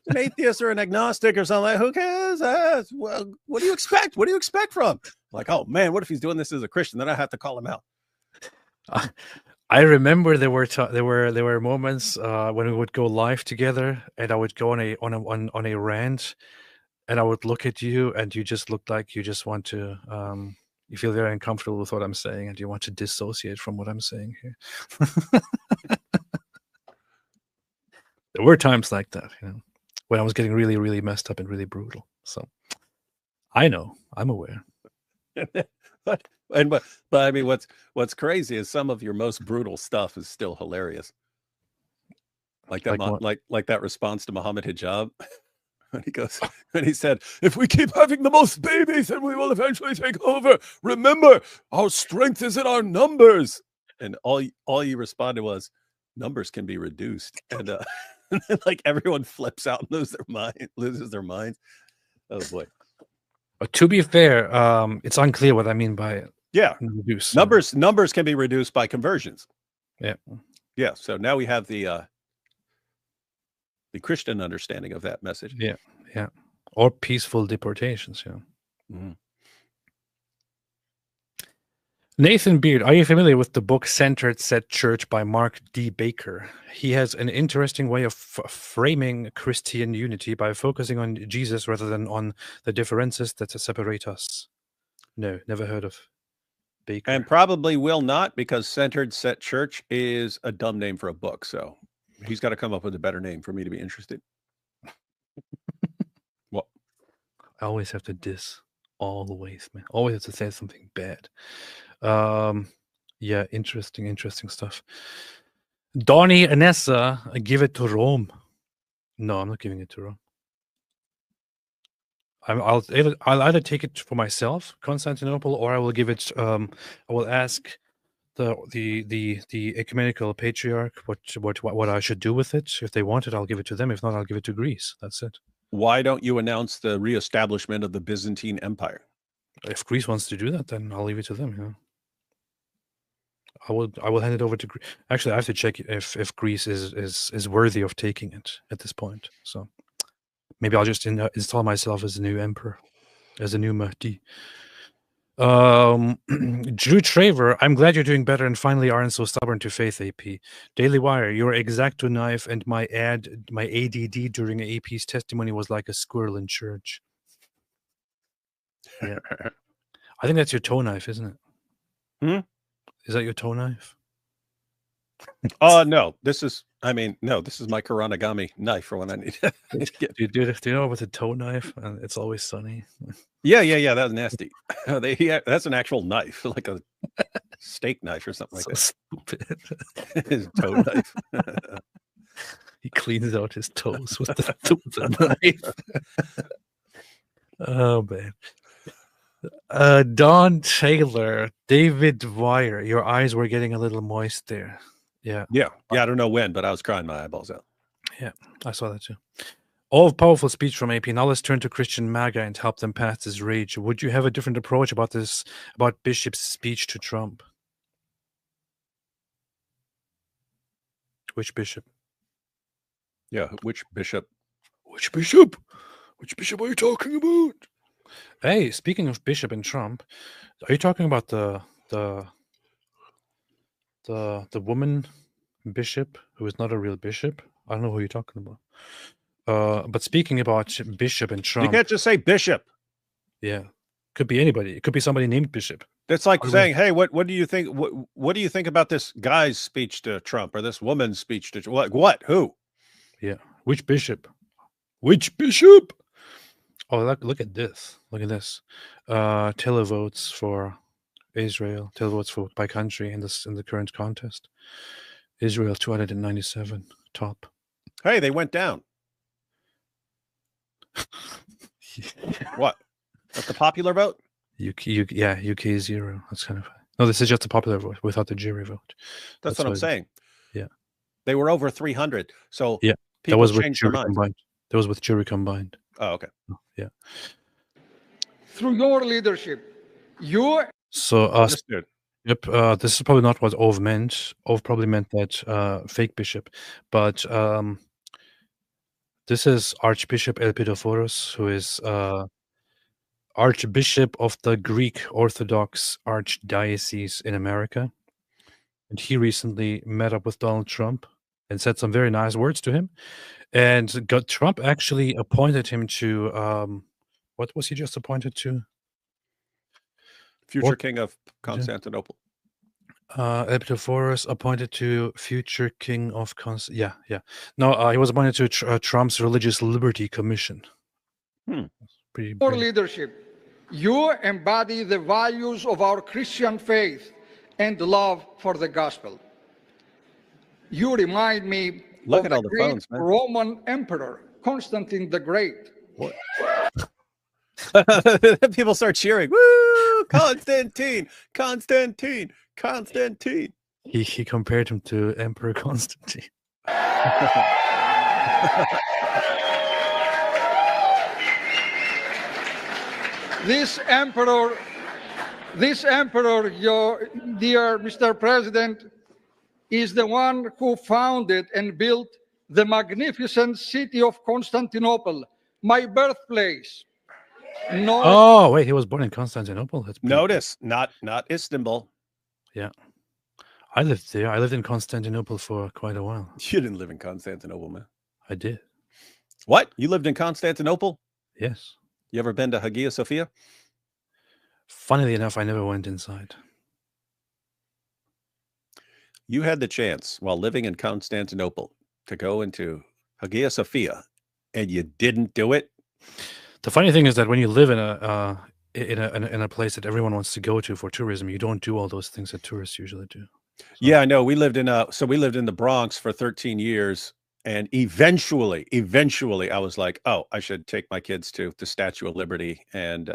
An atheist or an agnostic or something. Like, who cares? Well, what do you expect? What do you expect from? Like, oh man, what if he's doing this as a Christian? Then I have to call him out. I remember there were moments when we would go live together, and I would go on a rant, and I would look at you, and you just looked like you just want to. You feel very uncomfortable with what I'm saying, and you want to dissociate from what I'm saying here. There were times like that, when I was getting really, really messed up and really brutal. So I know, I'm aware. But I mean, what's crazy is some of your most brutal stuff is still hilarious. Like that, like that response to Muhammad Hijab. And he said, if we keep having the most babies, then we will eventually take over. Remember, our strength is in our numbers. And all you responded was, numbers can be reduced. And like everyone flips out and loses their minds. Oh boy. To be fair, it's unclear what I mean by reduce. Numbers can be reduced by conversions. Yeah. Yeah. So now we have the Christian understanding of that message. Yeah. Yeah. Or peaceful deportations. Yeah. Mm-hmm. Nathan Beard, are you familiar with the book Centered Set Church by Mark D. Baker? He has an interesting way of framing Christian unity by focusing on Jesus rather than on the differences that separate us. No, never heard of Baker. And probably will not, because Centered Set Church is a dumb name for a book. So he's got to come up with a better name for me to be interested. What? I always have to diss. Always, man. Always have to say something bad. Yeah, interesting stuff. Donnie Anessa, give it to Rome. No, I'm not giving it to Rome. I'll either take it for myself, Constantinople, or I will give it. I will ask the ecumenical patriarch what I should do with it. If they want it, I'll give it to them. If not, I'll give it to Greece. That's it. Why don't you announce the reestablishment of the Byzantine Empire? If Greece wants to do that, then I'll leave it to them. You know? I will hand it over to Greece. Actually, I have to check if Greece is worthy of taking it at this point. So maybe I'll just install myself as a new emperor, as a new Mahdi. Drew Traver, I'm glad you're doing better and finally aren't so stubborn to faith, AP. Daily Wire, your exacto knife and my ADD during AP's testimony was like a squirrel in church. Yeah. I think that's your toe knife, isn't it? Hmm? Is that your toe knife? No. This is my Kuranagami knife for when I need to get. Do you know with a toe knife? And it's always sunny. Yeah. That was nasty. That's an actual knife, like a steak knife or something like that. Stupid. His toe knife. He cleans out his toes with the knife. Oh man. Don Taylor, David Dwyer, your eyes were getting a little moist there. Yeah. I don't know when, but I was crying my eyeballs out. Yeah, I saw that too. All powerful speech from AP. Now let's turn to Christian MAGA and help them pass this rage. Would you have a different approach about Bishop's speech to Trump? Which bishop? Yeah, which bishop? Which bishop? Which bishop are you talking about? Hey, speaking of Bishop and Trump, are you talking about the woman bishop who is not a real bishop? I don't know who you're talking about. But speaking about Bishop and Trump, you can't just say bishop. Yeah, could be anybody. It could be somebody named Bishop. That's like saying, "Hey, what do you think? What do you think about this guy's speech to Trump or this woman's speech to Trump? What? Who? Yeah, which bishop? Which bishop? Oh, look at this. Look at this. Televotes for Israel. Televotes by country in the current contest. Israel 297 top. Hey, they went down. What? That's the popular vote? UK 0. That's kind of no. This is just a popular vote without the jury vote. That's what I'm saying. Yeah, they were over 300. So yeah, that was with jury combined. That was with jury combined. Oh, okay. Yeah. Through your leadership, you. So Yep. This is probably not what Ove meant. Ove probably meant that fake bishop, but this is Archbishop Elpidophoros, who is Archbishop of the Greek Orthodox Archdiocese in America. And he recently met up with Donald Trump and said some very nice words to him. And Trump actually appointed him to, what was he just appointed to? Future King of Constantinople. Elpidophoros appointed to future King of Yeah. No, he was appointed to Trump's Religious Liberty Commission. Pretty your leadership, you embody the values of our Christian faith and love for the gospel. You remind me Look of at all the great phones, man. Roman Emperor Constantine the Great, What? People start cheering. Woo! Constantine! Constantine! Constantine! He compared him to Emperor Constantine. This emperor, your dear Mr. President, is the one who founded and built the magnificent city of Constantinople, my birthplace. Oh, wait, he was born in Constantinople. That's Notice, not Istanbul. Yeah. I lived there. I lived in Constantinople for quite a while. You didn't live in Constantinople, man. I did. What? You lived in Constantinople? Yes. You ever been to Hagia Sophia? Funnily enough, I never went inside. You had the chance while living in Constantinople to go into Hagia Sophia, and you didn't do it. The funny thing is that when you live in a place that everyone wants to go to for tourism, you don't do all those things that tourists usually do. So. Yeah, I know. We lived in the Bronx for 13 years, and eventually, I was like, oh, I should take my kids to the Statue of Liberty and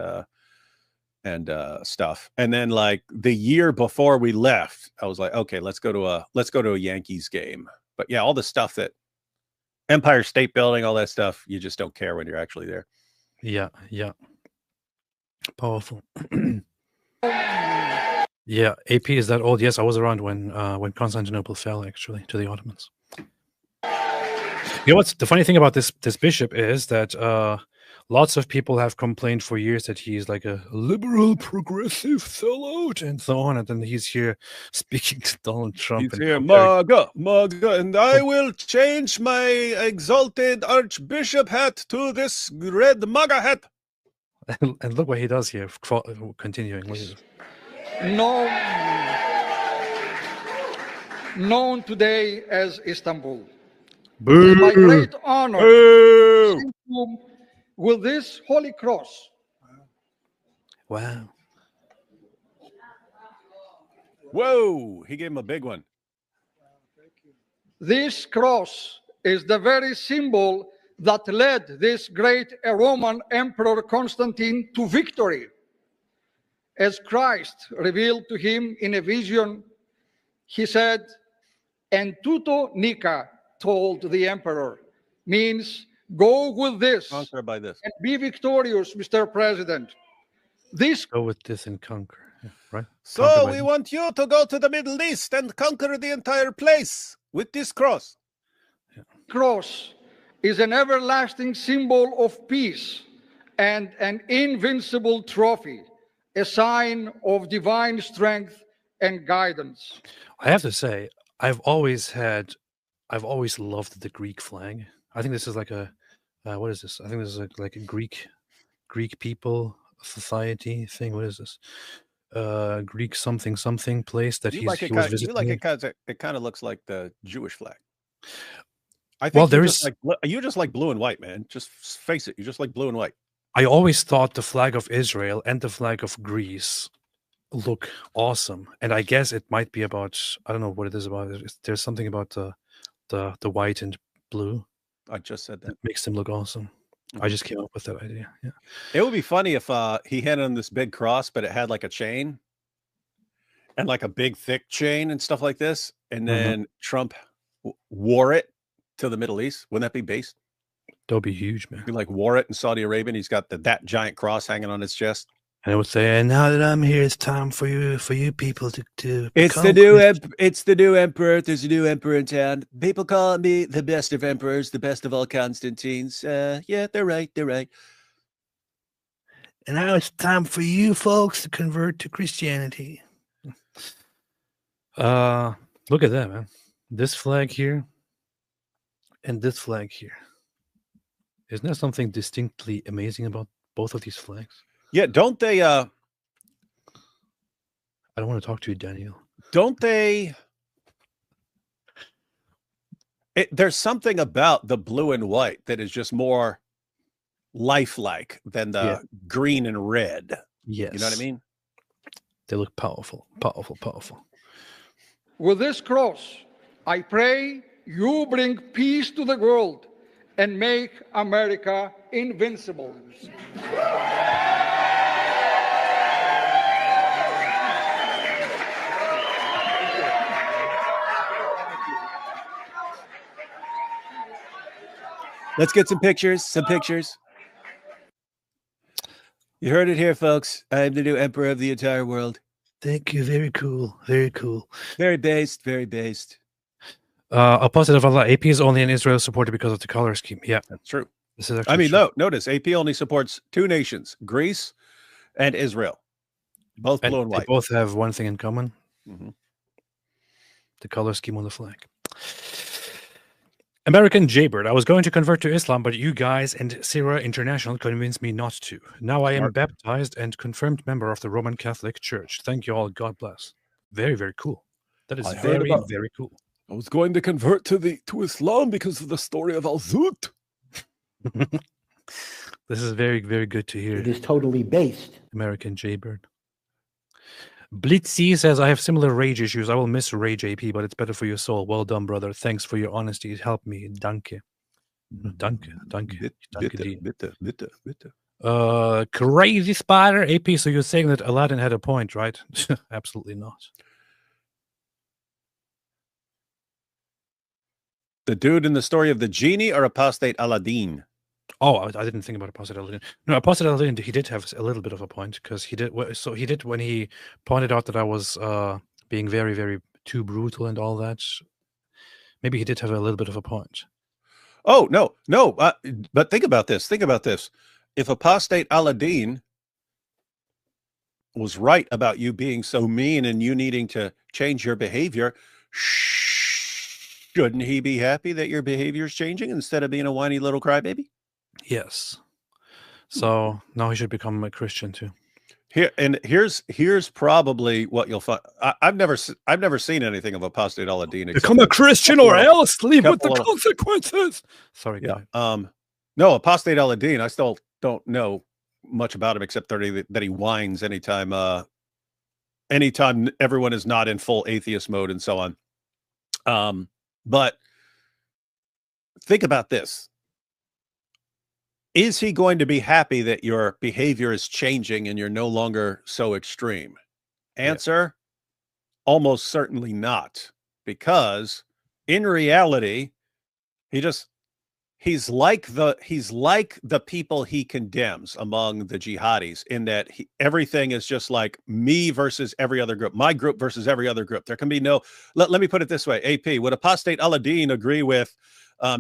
stuff. And then like the year before we left, I was like, okay, let's go to a Yankees game. But yeah, all the stuff that Empire State Building, all that stuff, you just don't care when you're actually there. Yeah. Powerful. Yeah, AP is that old? Yes, I was around when Constantinople fell, actually, to the Ottomans. You know what's the funny thing about this bishop is that lots of people have complained for years that he's like a liberal, progressive sellout and so on, and then he's here speaking to Donald Trump. He's here, MAGA, and I will change my exalted archbishop hat to this red MAGA hat. And look what he does here, continuing. Known today as Istanbul. Boo. It's my great honor with this holy cross. Wow. Whoa, he gave him a big one. This cross is the very symbol that led this great Roman Emperor Constantine to victory. As Christ revealed to him in a vision, he said, "En tuto nica," told the emperor, means go with this, conquer by this, and be victorious, Mr. President. Go with this and conquer, yeah, right? So we want you to go to the Middle East and conquer the entire place with this cross. Yeah. Cross is an everlasting symbol of peace and an invincible trophy, a sign of divine strength and guidance. I have to say, I've always loved the Greek flag. I think this is like a, what is this? I think this is like a Greek people society thing. What is this? Greek something place that he was visiting. You like it because it kind of looks like the Jewish flag. I think you just like blue and white, man. Just face it. You just like blue and white. I always thought the flag of Israel and the flag of Greece look awesome, and I guess it might be about, I don't know what it is about. There's something about the white and blue. I just said that makes them look awesome. I just came up with that idea. Yeah, it would be funny if he had on this big cross, but it had like a chain and like a big thick chain and stuff like this, and then Trump wore it to the Middle East. Wouldn't that be based? That would be huge, man. He like wore it in Saudi Arabia, and he's got that giant cross hanging on his chest. And it would say, "And now that I'm here, it's time for you people to It's the new emperor. There's a new emperor in town. People call me the best of emperors, the best of all Constantines. Yeah, they're right. And now it's time for you folks to convert to Christianity." Look at that, man. This flag here and this flag here. Isn't there something distinctly amazing about both of these flags? Yeah, don't they? I don't want to talk to you, Daniel. Don't they? There's something about the blue and white that is just more lifelike than the green and red. Yes. You know what I mean? They look powerful. With this cross, I pray you bring peace to the world and make America invincible. Let's get some pictures. Some pictures. You heard it here, folks. I am the new emperor of the entire world. Thank you. Very cool. Very cool. Very based. Very based. Apostate of Allah, AP is only in Israel supported because of the color scheme. Yeah, That's true. this is actually I mean, true. no, notice AP only supports two nations, Greece and Israel. Both And blue and they white. both have one thing in common: Mhm. the color scheme on the flag. American Jaybird. I was going to convert to Islam, but you guys and Sira International convinced me not to. Now I am Smart. baptized and confirmed member of the Roman Catholic Church. Thank you all. God bless. Very, very cool. That is I heard very, about- very cool. I was going to convert to Islam because of the story of Al-Zut. This is very, very good to hear. It is totally based. American Jaybird. Blitzy says, I have similar rage issues. I will miss rage AP, but it's better for your soul. Well done, brother. Thanks for your honesty. It helped me. Danke. Danke. Danke. Danke. Bitte. Crazy Spider AP. So you're saying that Aladdin had a point, right? Absolutely not. The dude in the story of the genie or Apostate Aladdin? Oh, I didn't think about Apostate Aladdin. No, Apostate Aladdin, he did have a little bit of a point because he did. So he did when he pointed out that I was being very, very too brutal and all that. Maybe he did have a little bit of a point. Oh, no. But think about this. Think about this. If Apostate Aladdin was right about you being so mean and you needing to change your behavior, shouldn't he be happy that your behavior is changing instead of being a whiny little crybaby? Yes. So now he should become a Christian too. Here's probably what you'll find. I've never seen anything of Apostate Aladdin. Become a Christian or else leave with the couple of- consequences. Sorry, Yeah. guy. No, Apostate Aladdin, I still don't know much about him except that he whines anytime everyone is not in full atheist mode and so on. But think about this. Is he going to be happy that your behavior is changing and you're no longer so extreme? Answer, almost certainly not. Because in reality, he's like the people he condemns among the jihadis in that everything is just like me versus every other group, my group versus every other group. There can be no, let me put it this way, AP, would Apostate Aladdin agree with,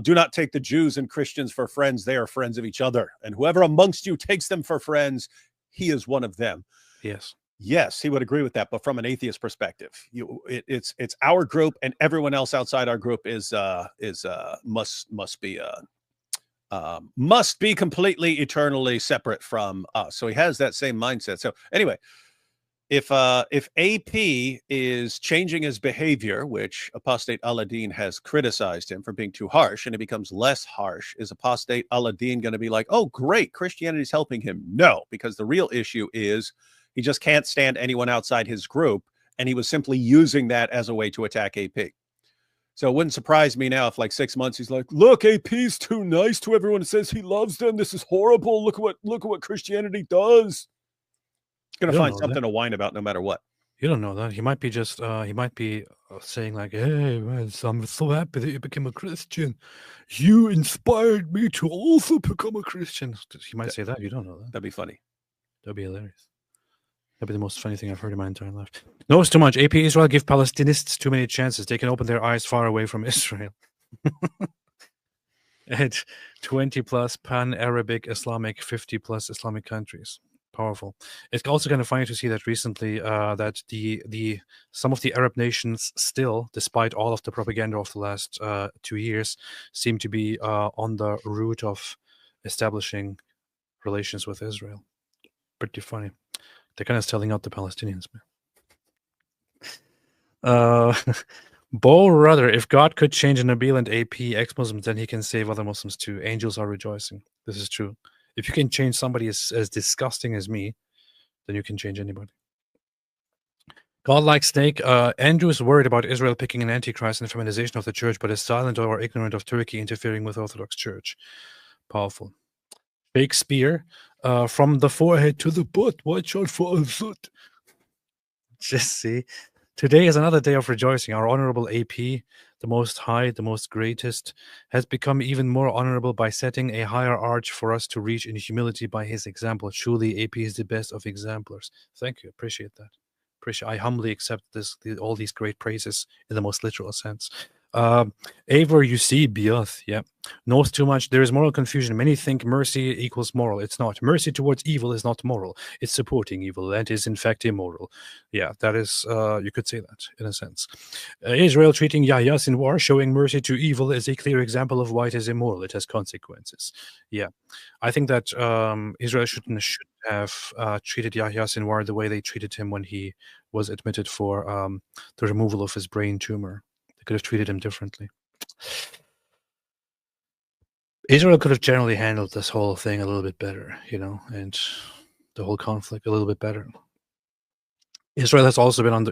do not take the Jews and Christians for friends. They are friends of each other. And whoever amongst you takes them for friends, he is one of them. Yes. Yes, he would agree with that. But from an atheist perspective, it's our group and everyone else outside our group must be completely eternally separate from us. So he has that same mindset. So anyway, if AP is changing his behavior, which Apostate Aladdin has criticized him for being too harsh, and it becomes less harsh, is Apostate Aladdin going to be like, oh, great, Christianity's helping him? No, because the real issue is he just can't stand anyone outside his group, and he was simply using that as a way to attack AP. So it wouldn't surprise me now if like 6 months he's like, look, AP's too nice to everyone and says he loves them. This is horrible. Look at what Christianity does. Going to find something to whine about no matter what. You don't know that. He might be just, saying like, hey, man, I'm so happy that you became a Christian. You inspired me to also become a Christian. He might say that. You don't know that. That'd be funny. That'd be hilarious. That'd be the most funny thing I've heard in my entire life. No, it's too much. AP Israel give Palestinists too many chances. They can open their eyes far away from Israel. And 20 plus pan-Arabic Islamic, 50 plus Islamic countries. Powerful. It's also kind of funny to see that recently that some of the Arab nations still, despite all of the propaganda of the last 2 years, seem to be on the route of establishing relations with Israel. Pretty funny. They're kind of selling out the Palestinians, man. Bo Rudder, if God could change Nabil and AP ex-Muslims, then he can save other Muslims too. Angels are rejoicing. This is true. If you can change somebody as disgusting as me, then you can change anybody. Godlike Snake, Andrew is worried about Israel picking an antichrist and feminization of the church, but is silent or ignorant of Turkey interfering with Orthodox Church. Powerful. Shakespeare, from the forehead to the butt, watch out for a foot. Just see. Today is another day of rejoicing. Our honorable AP, the most high, the most greatest, has become even more honorable by setting a higher arch for us to reach in humility by his example. Truly, AP is the best of exemplars. Thank you. Appreciate that. I humbly accept all these great praises in the most literal sense. Eivor, you see, Bioth, yeah, knows too much. There is moral confusion. Many think mercy equals moral. It's not. Mercy towards evil is not moral. It's supporting evil. That is, in fact, immoral. Yeah, that is, you could say that, in a sense. Israel treating Yahya Sinwar, showing mercy to evil, is a clear example of why it is immoral. It has consequences. Yeah, I think that Israel should have treated Yahya Sinwar the way they treated him when he was admitted for the removal of his brain tumor. Could have treated him differently. Israel could have generally handled this whole thing a little bit better, and the whole conflict a little bit better. Israel has also been for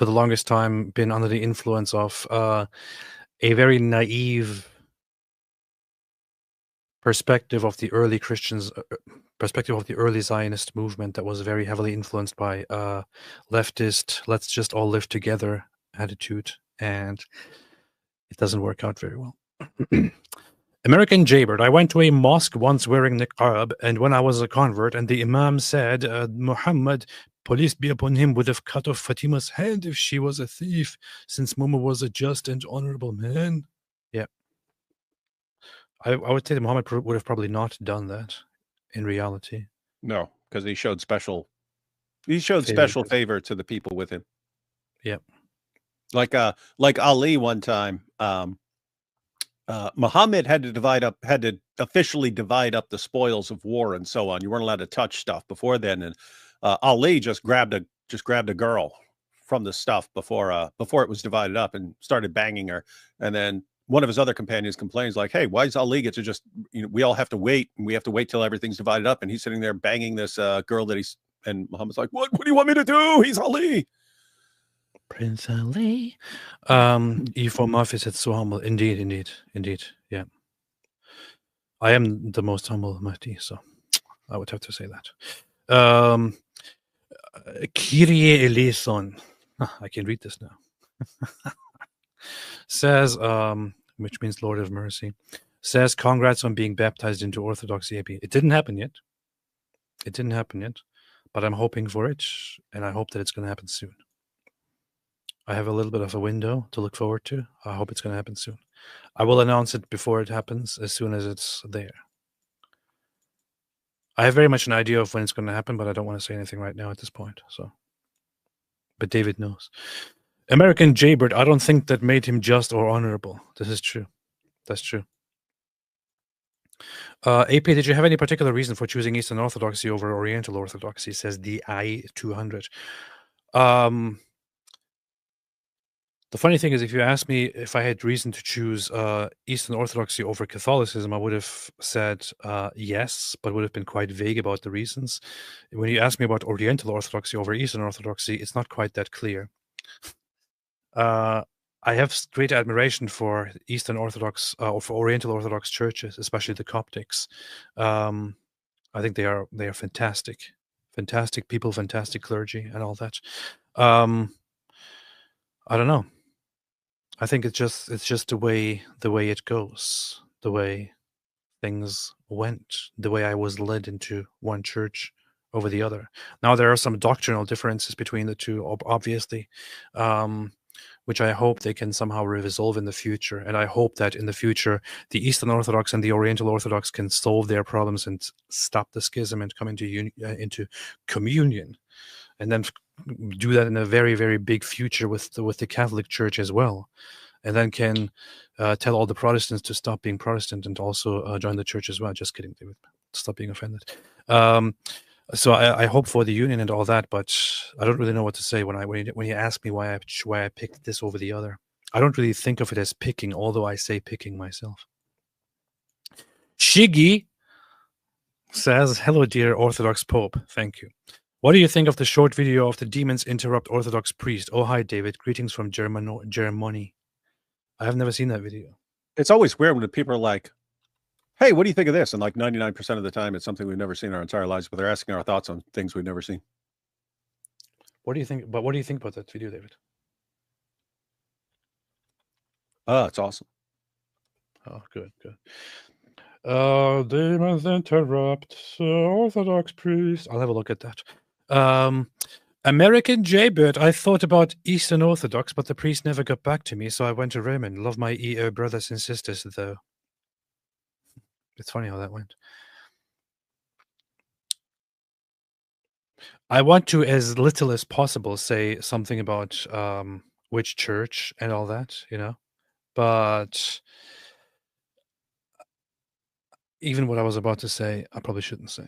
the longest time been under the influence of a very naive perspective of the early Christians, perspective of the early Zionist movement that was very heavily influenced by leftist, let's just all live together attitude. And it doesn't work out very well. American Jaybird. I went to a mosque once wearing niqab, and when I was a convert, and the imam said, Muhammad, police be upon him, would have cut off Fatima's hand if she was a thief, since Muhammad was a just and honorable man. Yeah. I would say that Muhammad would have probably not done that in reality. No, because he showed special favor to the people with him. Yeah. Like Ali one time, Muhammad had to officially divide up the spoils of war and so on. You weren't allowed to touch stuff before then, and Ali just grabbed a girl from the stuff before it was divided up and started banging her. And then one of his other companions complains like, "Hey, why does Ali get to just we all have to wait, and we have to wait till everything's divided up?" And he's sitting there banging this girl and Muhammad's like, "What do you want me to do? He's Ali." Prince Ali. E4 Mafia said so humble. Indeed. Yeah. I am the most humble Mahdi, so I would have to say that. Kyrie eleison. I can read this now. Says, which means Lord of Mercy. Says, congrats on being baptized into Orthodoxy AP. It didn't happen yet. But I'm hoping for it, and I hope that it's going to happen soon. I have a little bit of a window to look forward to. I hope it's going to happen soon. I will announce it before it happens, as soon as it's there. I have very much an idea of when it's going to happen, but I don't want to say anything right now at this point. But David knows. American Jaybird, I don't think that made him just or honorable. This is true. That's true. AP, did you have any particular reason for choosing Eastern Orthodoxy over Oriental Orthodoxy? Says the I-200. The funny thing is, if you ask me if I had reason to choose Eastern Orthodoxy over Catholicism, I would have said yes, but would have been quite vague about the reasons. When you ask me about Oriental Orthodoxy over Eastern Orthodoxy, it's not quite that clear. I have great admiration for Eastern Orthodox or for Oriental Orthodox churches, especially the Coptics. I think they are fantastic people, fantastic clergy, and all that. I don't know. I think it's just the way it goes, the way things went, the way I was led into one church over the other. Now there are some doctrinal differences between the two, obviously, which I hope they can somehow resolve in the future. And I hope that in the future, the Eastern Orthodox and the Oriental Orthodox can solve their problems and stop the schism and come into communion, and then do that in a very, very big future with the Catholic Church as well, and then can tell all the Protestants to stop being Protestant and also join the church as well. Just kidding, David. Stop being offended. So I hope for the union and all that, but I don't really know what to say when you ask me why I picked this over the other. I don't really think of it as picking, although I say picking myself. Shiggy says, "Hello, dear Orthodox Pope. Thank you. What do you think of the short video of the demons interrupt Orthodox priest? Oh, hi, David. Greetings from Germany." I have never seen that video. It's always weird when people are like, hey, what do you think of this? And like 99% of the time, it's something we've never seen in our entire lives, but they're asking our thoughts on things we've never seen. What do you think? But what do you think about that video, David? It's awesome. Oh, good. Demons interrupt Orthodox priest. I'll have a look at that. American Jaybird. I thought about Eastern Orthodox, but the priest never got back to me, so I went to Roman. Love my EO brothers and sisters, though. It's funny how that went. I want to, as little as possible, say something about which church and all that, but even what I was about to say, I probably shouldn't say.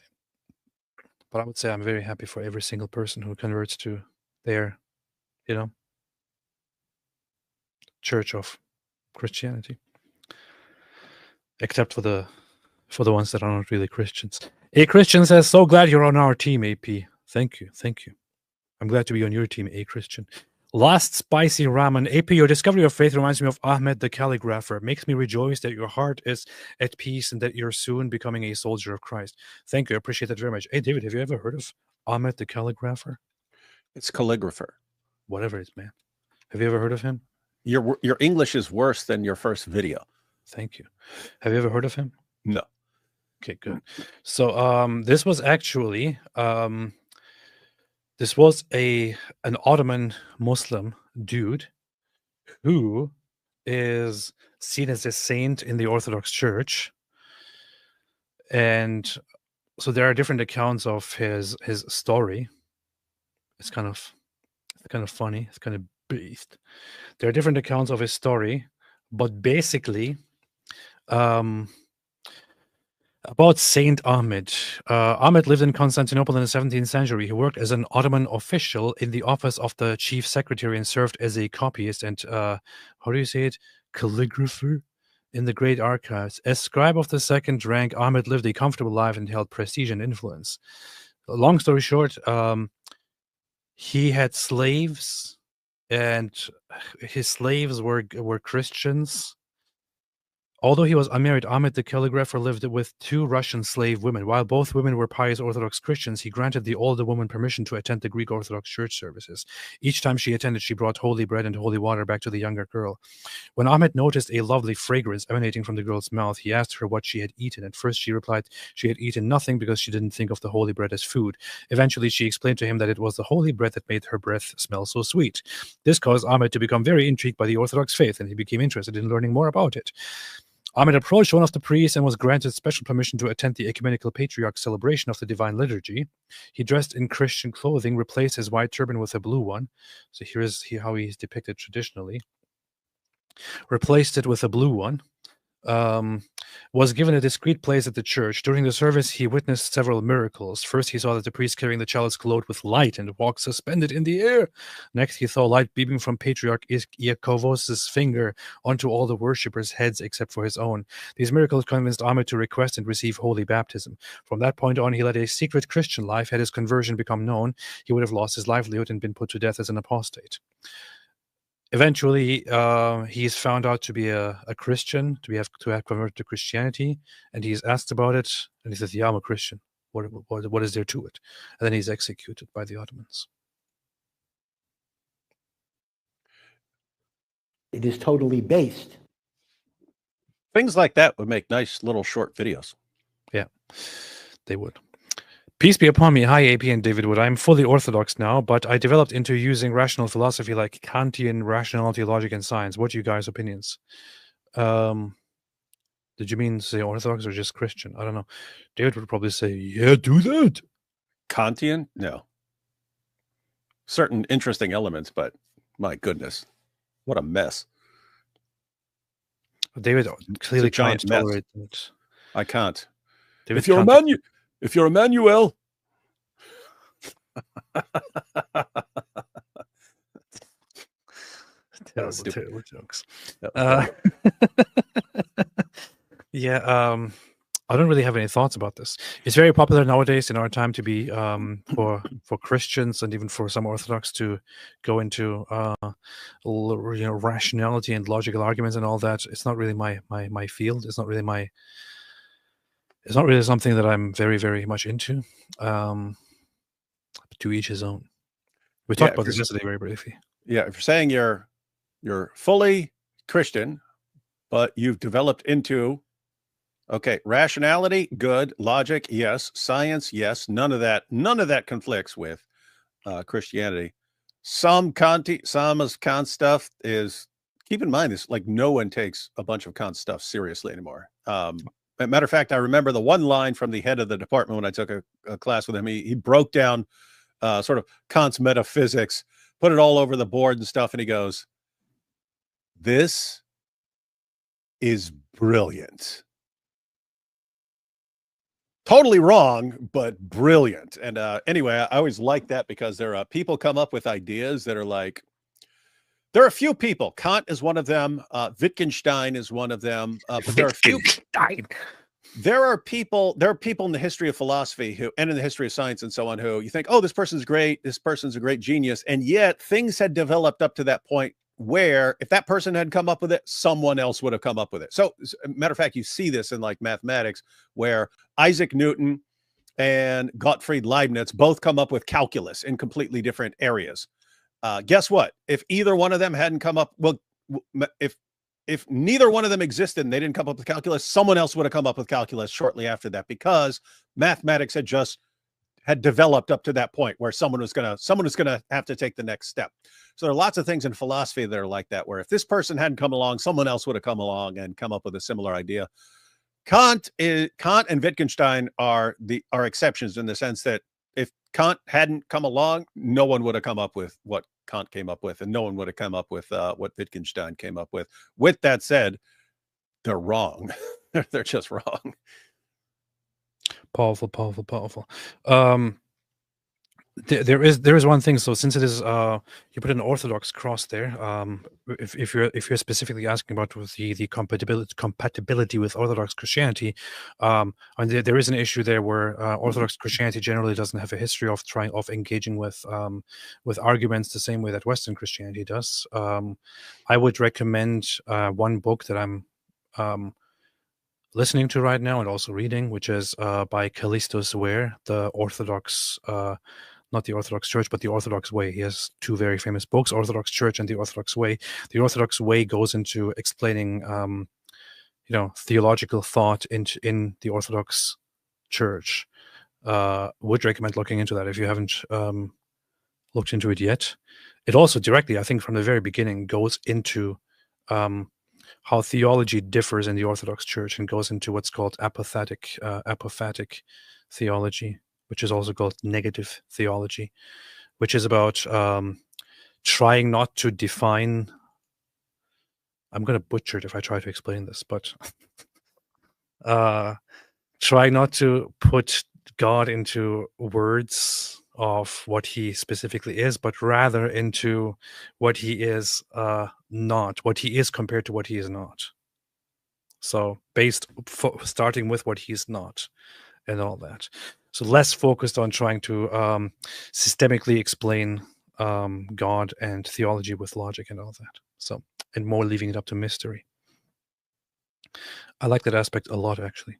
But I would say I'm very happy for every single person who converts to their, church of Christianity. Except for the ones that are not really Christians. A Christian says, so glad you're on our team, AP. Thank you. I'm glad to be on your team, A Christian. Last spicy ramen. AP, your discovery of faith reminds me of Ahmed the calligrapher. Makes me rejoice that your heart is at peace and that you're soon becoming a soldier of Christ. Thank you. I appreciate that very much. Hey, David, have you ever heard of Ahmed the calligrapher? It's calligrapher. Whatever it is, man. Have you ever heard of him? Your English is worse than your first video. Thank you. Have you ever heard of him? No. Okay, good. So this was actually this was an Ottoman Muslim dude who is seen as a saint in the Orthodox Church. And so there are different accounts of his story. It's kind of funny. It's kind of beast. There are different accounts of his story, but basically about Saint Ahmed. Ahmed lived in Constantinople in the 17th century. He worked as an Ottoman official in the office of the chief secretary and served as a copyist and, how do you say it, calligrapher in the great archives. As scribe of the second rank, Ahmed lived a comfortable life and held prestige and influence. Long story short, he had slaves, and his slaves were Christians. Although he was unmarried, Ahmed the calligrapher lived with 2 Russian slave women. While both women were pious Orthodox Christians, he granted the older woman permission to attend the Greek Orthodox Church services. Each time she attended, she brought holy bread and holy water back to the younger girl. When Ahmed noticed a lovely fragrance emanating from the girl's mouth, he asked her what she had eaten. At first, she replied she had eaten nothing because she didn't think of the holy bread as food. Eventually, she explained to him that it was the holy bread that made her breath smell so sweet. This caused Ahmed to become very intrigued by the Orthodox faith, and he became interested in learning more about it. Ahmed approached one of the priests and was granted special permission to attend the ecumenical patriarch celebration of the divine liturgy. He dressed in Christian clothing, replaced his white turban with a blue one. So here's how he's depicted traditionally. Replaced it with a blue one. Was given a discreet place at the church. During the service, he witnessed several miracles. First, he saw that the priest carrying the chalice glowed with light and walked suspended in the air. Next, he saw light beaming from Patriarch Iakovos' finger onto all the worshippers' heads except for his own. These miracles convinced Ahmed to request and receive holy baptism. From that point on, he led a secret Christian life. Had his conversion become known, he would have lost his livelihood and been put to death as an apostate. Eventually, he's found out to be a Christian, to have converted to Christianity, and he's asked about it, and he says, "Yeah, I'm a Christian. What is there to it?" And then he's executed by the Ottomans. It is totally based. Things like that would make nice little short videos. Yeah, they would. Peace be upon me. Hi, AP and David Wood. I'm fully Orthodox now, but I developed into using rational philosophy like Kantian rationality, logic, and science. What are you guys' opinions? Did you mean say Orthodox or just Christian? I don't know. David would probably say, yeah, do that. Kantian? No. Certain interesting elements, but my goodness, what a mess. David clearly can't tolerate it. I can't. David if you're Emmanuel. Terrible jokes. Yeah, I don't really have any thoughts about this. It's very popular nowadays in our time to be for Christians and even for some Orthodox to go into rationality and logical arguments and all that. It's not really my field. It's not really my It's not really something that I'm very, very much into. To each his own. We talked about this yesterday very briefly. Yeah, if you're saying you're fully Christian, but you've developed into, okay, rationality, good, logic, yes, science, yes, none of that conflicts with Christianity. Some of Kant stuff is, keep in mind this, like no one takes a bunch of Kant stuff seriously anymore. Matter of fact, I remember the one line from the head of the department when I took a class with him. He broke down sort of Kant's metaphysics, put it all over the board and stuff, and he goes, "This is brilliant." Totally wrong, but brilliant. And anyway, I always like that because there are people come up with ideas that are like, there are a few people. Kant is one of them. Wittgenstein is one of them. But there are a few. There are people in the history of philosophy who, and in the history of science and so on, who you think, oh, this person's great. This person's a great genius. And yet things had developed up to that point where if that person had come up with it, someone else would have come up with it. So matter of fact, you see this in like mathematics where Isaac Newton and Gottfried Leibniz both come up with calculus in completely different areas. Guess what? If either one of them hadn't come up, well, if neither one of them existed and they didn't come up with calculus, someone else would have come up with calculus shortly after that, because mathematics had developed up to that point where someone was gonna have to take the next step. So there are lots of things in philosophy that are like that, where if this person hadn't come along, someone else would have come along and come up with a similar idea. Kant and Wittgenstein are exceptions in the sense that if Kant hadn't come along, no one would have come up with what Kant came up with, and no one would have come up with what Wittgenstein came up with. With that said, they're wrong. They're just wrong. Powerful. There is one thing. So since it is you put an Orthodox cross there, if you're specifically asking about with the compatibility with Orthodox Christianity, and there is an issue there where Orthodox Christianity generally doesn't have a history of engaging with arguments the same way that Western Christianity does. I would recommend one book that I'm listening to right now and also reading, which is by Callistus Ware, the Orthodox. Not the Orthodox Church, but the Orthodox Way. He has two very famous books, Orthodox Church and the Orthodox Way. The Orthodox Way goes into explaining, theological thought in the Orthodox Church. Would recommend looking into that if you haven't looked into it yet. It also directly, I think, from the very beginning, goes into how theology differs in the Orthodox Church and goes into what's called apophatic theology, which is also called negative theology, which is about trying not to define. I'm going to butcher it if I try to explain this, but try not to put God into words of what he specifically is, but rather into what he is not, what he is compared to what he is not. So starting with what he is not and all that. So less focused on trying to systemically explain God and theology with logic and all that. So, and more leaving it up to mystery. I like that aspect a lot, actually.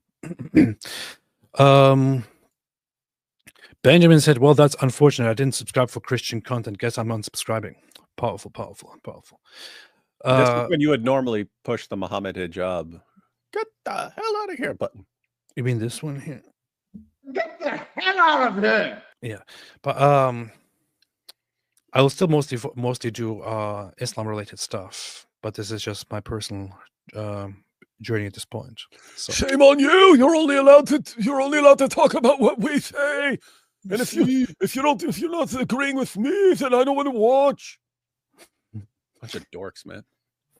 Benjamin said, well, that's unfortunate. I didn't subscribe for Christian content. Guess I'm unsubscribing. Powerful. This is when you would normally push the Muhammad hijab, get the hell out of here button. You mean this one here? Get the hell out of here! Yeah, but I will still mostly do Islam-related stuff. But this is just my personal journey at this point. So. Shame on you! You're only allowed to talk about what we say. And if you're not agreeing with me, then I don't want to watch. Bunch of dorks, man.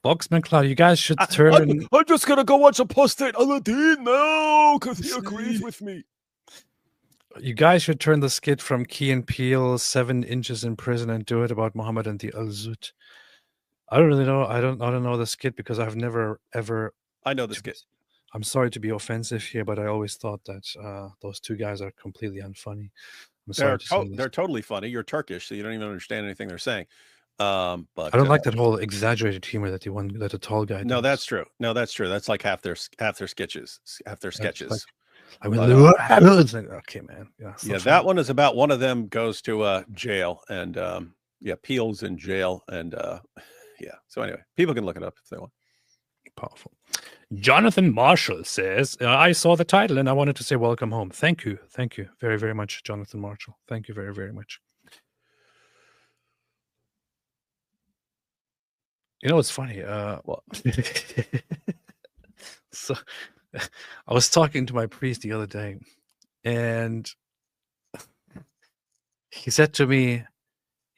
Boxman Cloud, you guys should turn. I'm just gonna go watch Apostate Aladdin now because he agrees with me. You guys should turn the skit from Key and Peele, 7 Inches in Prison, and do it about Muhammad and the Al-Zut. I don't really know. I don't know the skit because I've never ever. I know the skit. I'm sorry to be offensive here, but I always thought that those two guys are completely unfunny. They're totally funny. You're Turkish, so you don't even understand anything they're saying. But I don't like that whole exaggerated humor that the tall guy. No, that's true. That's like half their sketches. Like It's like, okay, man. Yeah, that one is about one of them goes to jail and Peel's in jail and yeah. So anyway, people can look it up if they want. Powerful. Jonathan Marshall says, I saw the title and I wanted to say welcome home. Thank you. Thank you very, very much, Jonathan Marshall. Thank you very, very much. You know, it's funny. What? So I was talking to my priest the other day and he said to me,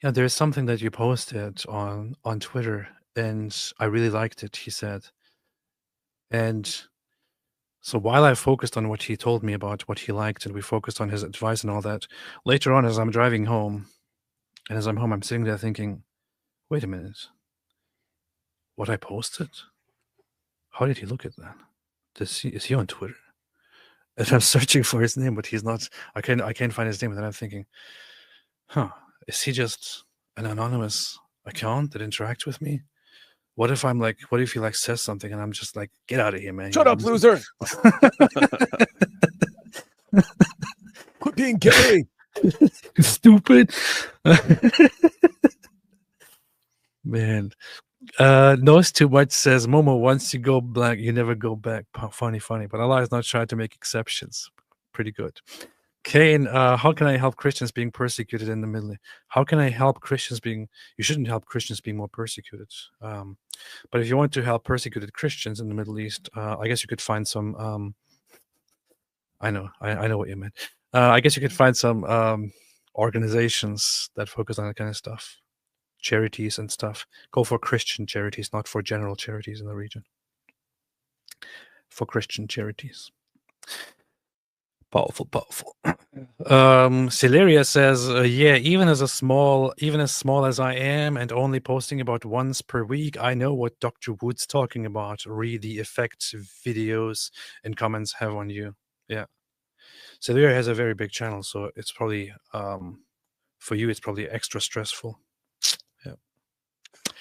yeah, there's something that you posted on Twitter and I really liked it, he said. And so while I focused on what he told me about what he liked and we focused on his advice and all that, later on as I'm driving home and as I'm home, I'm sitting there thinking, wait a minute, what I posted? How did he look at that? Is he on Twitter? And I'm searching for his name, but he's not. I can't find his name. And then I'm thinking, is he just an anonymous account that interacts with me? What if he like says something and I'm just like, get out of here, man. Shut up, loser. Quit being gay. Stupid. Man. Knows too much says, Momo, once you go black, you never go back. Funny. But Allah is not trying to make exceptions. Pretty good. Kane, how can I help Christians being persecuted in the Middle East? How can I help Christians being... You shouldn't help Christians being more persecuted. But if you want to help persecuted Christians in the Middle East, I guess you could find some... I know what you meant. I guess you could find some organizations that focus on that kind of stuff. Charities and stuff. Go for Christian charities, not for general charities in the region. For Christian charities. Powerful. Celeria says, yeah, even as small as I am and only posting about once per week, I know what Dr. Wood's talking about. Read the effects videos and comments have on you. Yeah. Celeria has a very big channel, so it's probably for you it's probably extra stressful. Yeah.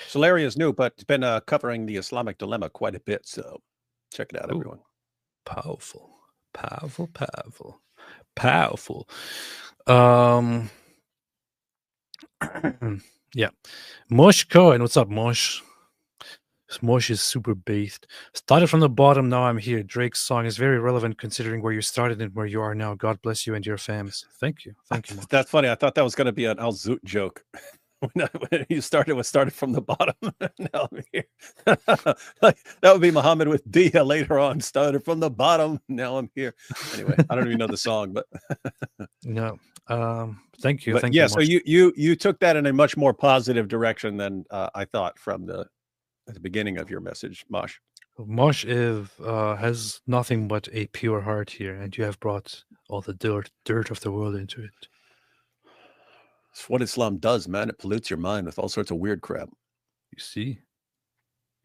Celeria is new, but it's been covering the Islamic dilemma quite a bit, so check it out, everyone. Powerful. Yeah. Mosh Cohen, what's up, Mosh? Mosh is super based. Started from the bottom, now I'm here. Drake's song is very relevant considering where you started and where you are now. God bless you and your fams. Thank you. Mosh. That's funny. I thought that was going to be an Al Zoot joke. When you started from the bottom. Now I'm here. Like, that would be Muhammad with Dia later on. Started from the bottom. Now I'm here. Anyway, I don't even know the song, but no. Thank you. But thank yeah, you. So you took that in a much more positive direction than I thought from at the beginning of your message, Mosh. Mosh has nothing but a pure heart here, and you have brought all the dirt of the world into it. It's what Islam does, man. It pollutes your mind with all sorts of weird crap. You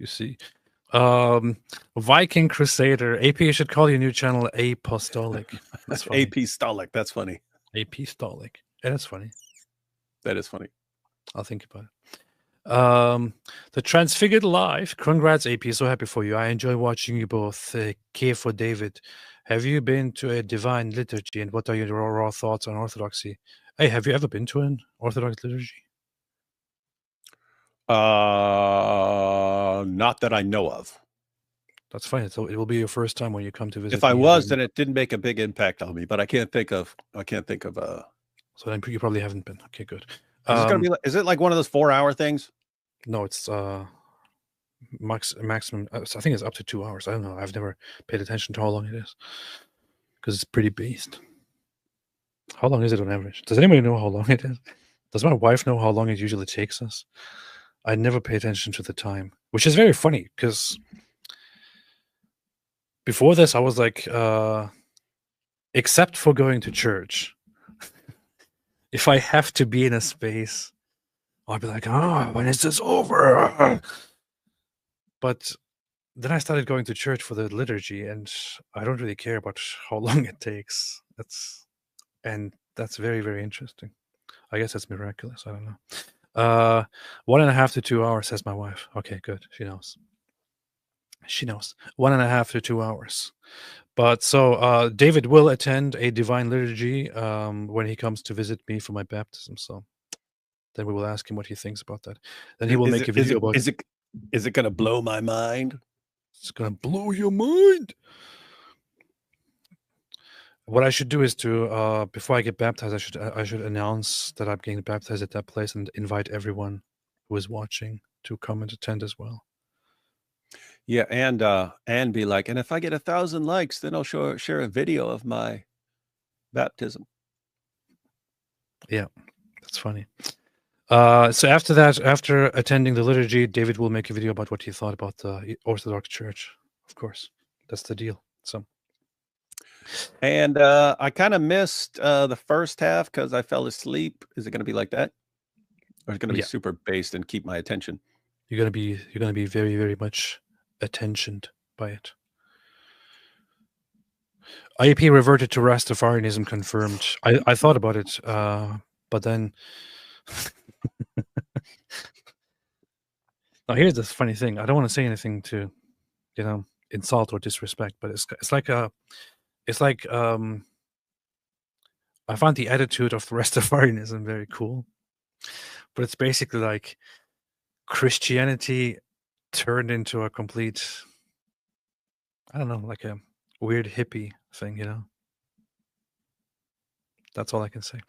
see. Viking Crusader. AP, you should call your new channel Apostolic. That's funny. Apostolic. That's funny. Apostolic. Yeah, that's funny. That is funny. I'll think about it. The Transfigured Life. Congrats, AP. So happy for you. I enjoy watching you both. K for David. Have you been to a divine liturgy, and what are your raw thoughts on Orthodoxy? Hey, have you ever been to an Orthodox liturgy? Not that I know of. That's fine. So it will be your first time when you come to visit. If I was, then it didn't make a big impact on me. But I can't think of. So then you probably haven't been. Okay, good. Is it like one of those 4-hour things? No, it's maximum. I think it's up to 2 hours. I don't know. I've never paid attention to how long it is because it's pretty based. How long is it on average? Does anybody know how long it is? Does my wife know how long it usually takes us? I never pay attention to the time, which is very funny because before this, I was like, except for going to church, if I have to be in a space, I'll be like, when is this over? But then I started going to church for the liturgy, and I don't really care about how long it takes. That's very, very interesting. I guess that's miraculous. I don't know. 1.5 to 2 hours, says my wife. Okay, good. She knows. She knows 1.5 to 2 hours. But so David will attend a divine liturgy when he comes to visit me for my baptism. So then we will ask him what he thinks about that. Then he will make a video about it. Is it going to blow my mind? It's going to blow your mind. What I should do is to before I get baptized, I should announce that I'm getting baptized at that place and invite everyone who is watching to come and attend as well. Yeah, and be like, and if I get 1,000 likes, then I'll share a video of my baptism. Yeah, that's funny. So after that, after attending the liturgy, David will make a video about what he thought about the Orthodox Church. Of course, that's the deal. So, and I kind of missed the first half because I fell asleep. Is it going to be like that, or is it going to be super based and keep my attention? You're gonna be very, very much attentioned by it. IEP reverted to Rastafarianism confirmed. I thought about it, but then. Now here's the funny thing. I don't want to say anything to, insult or disrespect, but it's like I found the attitude of Rastafarianism very cool, but it's basically like Christianity turned into a complete, I don't know, like a weird hippie thing, That's all I can say.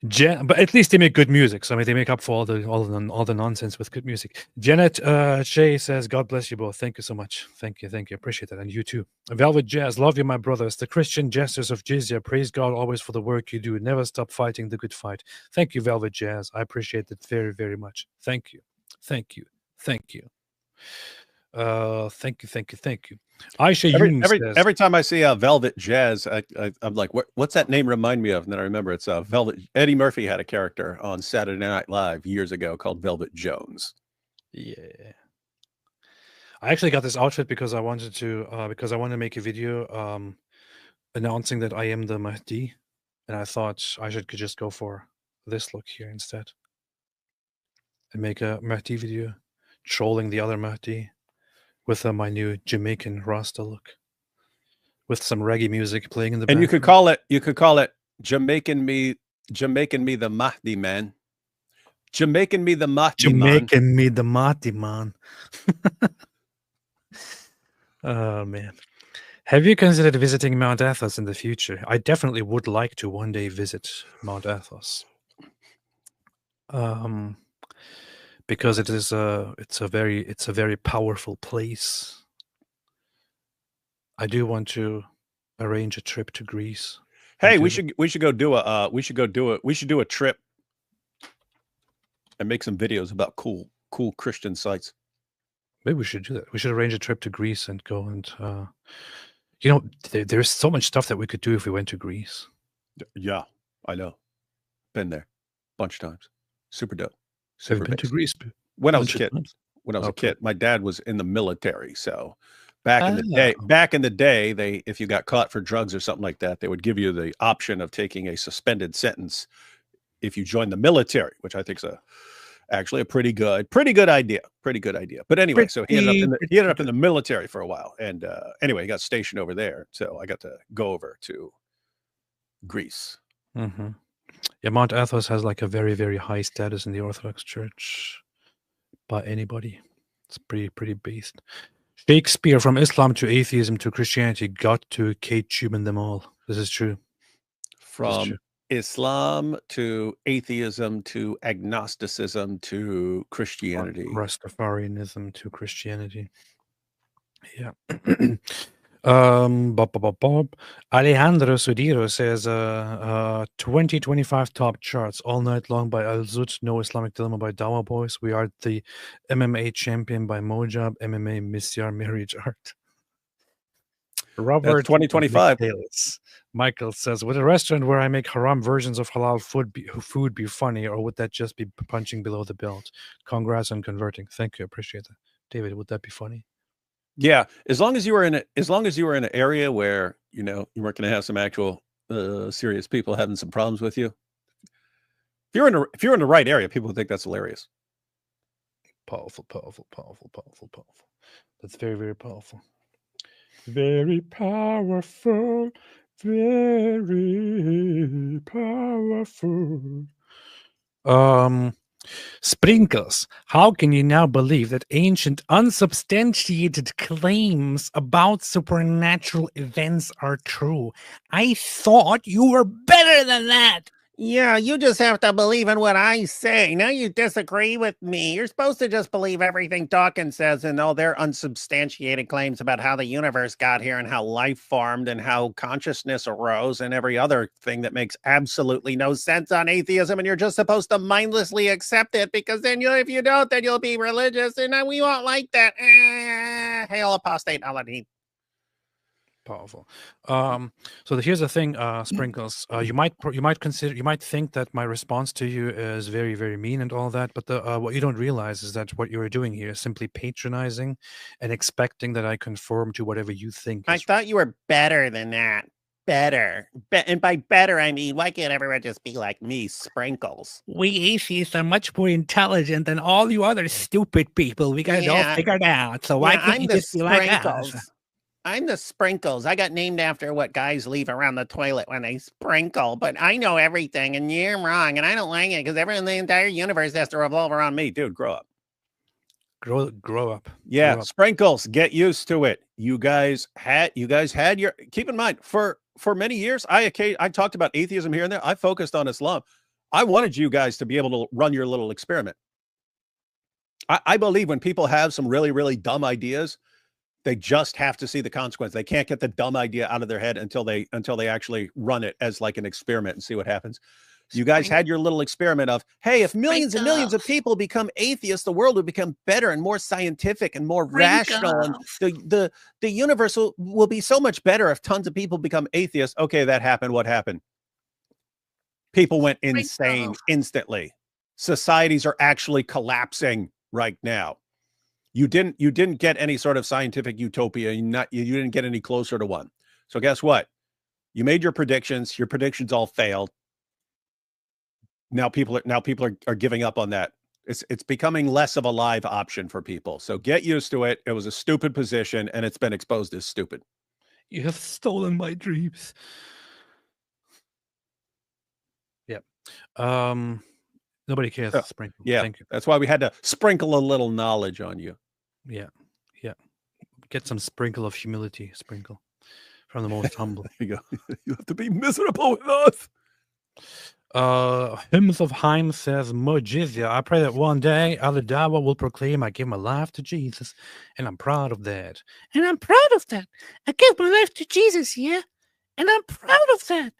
But at least they make good music. So I mean, they make up for all the nonsense with good music. Janet Shay says, "God bless you both. Thank you so much. Thank you. Appreciate that, and you too." Velvet Jazz, love you, my brothers. The Christian jesters of Jizya, praise God always for the work you do. Never stop fighting the good fight. Thank you, Velvet Jazz. I appreciate it very, very much. Thank you. Thank you. Thank you. Thank you. Aisha every time I see Velvet Jazz, I'm like, what's that name remind me of? And then I remember it's Velvet. Eddie Murphy had a character on Saturday Night Live years ago called Velvet Jones. Yeah, I actually got this outfit because I wanted to make a video announcing that I am the Mahdi, and I thought I could just go for this look here instead and make a Mahdi video trolling the other Mahdi with my new Jamaican Rasta look, with some reggae music playing in the background. And you could call it Jamaican me the Mahdi man. Jamaican me the Mahdi man. Jamaican me the Mahdi man. Oh man. Have you considered visiting Mount Athos in the future? I definitely would like to one day visit Mount Athos. Because it's a very powerful place. I do want to arrange a trip to Greece. Hey, we should do a trip and make some videos about cool Christian sites. Maybe we should do that. We should arrange a trip to Greece and go and there's so much stuff that we could do if we went to Greece. Yeah, I know. Been there a bunch of times. Super dope. Have you been to Greece? When I was a kid, my dad was in the military. So back in the day, if you got caught for drugs or something like that, they would give you the option of taking a suspended sentence if you joined the military, which I think is actually a pretty good idea. But anyway, so he ended up in the military for a while, and anyway, he got stationed over there. So I got to go over to Greece. Mm-hmm. Yeah, Mount Athos has like a very, very high status in the Orthodox Church by anybody. It's pretty based. Shakespeare, from Islam to atheism to Christianity, got to K-tube them all. This is true. From Islam to atheism to agnosticism to Christianity. Rastafarianism to Christianity. Yeah. Alejandro Sudiro says 2025 top charts all night long by Al Zut, No Islamic Dilemma by Dawa Boys, We Are the MMA Champion by Mojab, MMA Misyar Marriage Art. Robert 2025. Michael says, would a restaurant where I make haram versions of halal food be funny, or would that just be punching below the belt? Congrats on converting. Thank you. Appreciate that. David, would that be funny? Yeah, as long as you were in an area where you weren't going to have some actual serious people having some problems with you. If you're in the right area, people would think that's hilarious. Powerful. That's very, very powerful. Very powerful. Very powerful. Sprinkles, how can you now believe that ancient, unsubstantiated claims about supernatural events are true? I thought you were better than that. Yeah, you just have to believe in what I say. Now you disagree with me. You're supposed to just believe everything Dawkins says and all their unsubstantiated claims about how the universe got here and how life formed and how consciousness arose and every other thing that makes absolutely no sense on atheism. And you're just supposed to mindlessly accept it because then if you don't, then you'll be religious and we won't like that. Hail apostate Aladdin. Powerful. So here's the thing, Sprinkles. You might think that my response to you is very, very mean and all that, but what you don't realize is that what you're doing here is simply patronizing and expecting that I conform to whatever you think. I thought you were better than that. Better. And by better, I mean, why can't everyone just be like me, Sprinkles? We atheists are much more intelligent than all you other stupid people. We got it all figured out. So why can't you just be like us? I'm the Sprinkles. I got named after what guys leave around the toilet when they sprinkle, but I know everything and you're wrong and I don't like it because everyone in the entire universe has to revolve around me. Dude, grow up. Grow up. Yeah, grow up. Sprinkles, get used to it. You guys had your, keep in mind, for many years, I talked about atheism here and there. I focused on Islam. I wanted you guys to be able to run your little experiment. I believe when people have some really, really dumb ideas, they just have to see the consequence. They can't get the dumb idea out of their head until they actually run it as like an experiment and see what happens. You guys had your little experiment of, hey, if millions and millions of people become atheists, the world would become better and more scientific and more rational. And the universe will be so much better if tons of people become atheists. Okay, that happened. What happened? People went insane instantly. Societies are actually collapsing right now. You didn't get any sort of scientific utopia. You didn't get any closer to one. So guess what? You made your predictions. Your predictions all failed. Now people are giving up on that. It's becoming less of a live option for people. So get used to it. It was a stupid position, and it's been exposed as stupid. You have stolen my dreams. Yep. Nobody cares. Sprinkle. Yeah. Thank you. That's why we had to sprinkle a little knowledge on you. Yeah. Get some sprinkle of humility, Sprinkle, from the most humble. There you go. You have to be miserable with us. Hymns of Haim says, Mojizia, I pray that one day Ali Dawa will proclaim I give my life to Jesus, and I'm proud of that. And I'm proud of that. I give my life to Jesus, yeah? And I'm proud of that.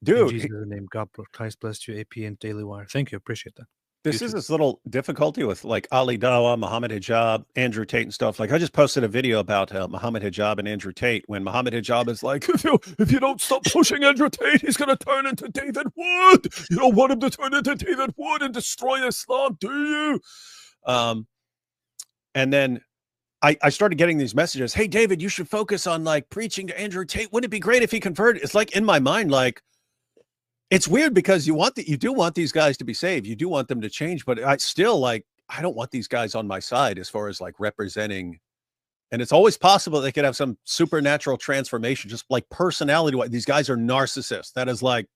Dude. In Jesus' name, God Christ bless you, AP and Daily Wire. Thank you. Appreciate that. This is this little difficulty with like Ali Dawa, Muhammad Hijab, Andrew Tate and stuff. Like I just posted a video about Muhammad Hijab and Andrew Tate when Muhammad Hijab is like, if you don't stop pushing Andrew Tate, he's going to turn into David Wood. You don't want him to turn into David Wood and destroy Islam, do you? And then I started getting these messages. Hey, David, you should focus on like preaching to Andrew Tate. Wouldn't it be great if he converted? It's like in my mind, like, it's weird because you do want these guys to be saved. You do want them to change, but I still I don't want these guys on my side as far as like representing. And it's always possible they could have some supernatural transformation, just like personality. These guys are narcissists. That is like,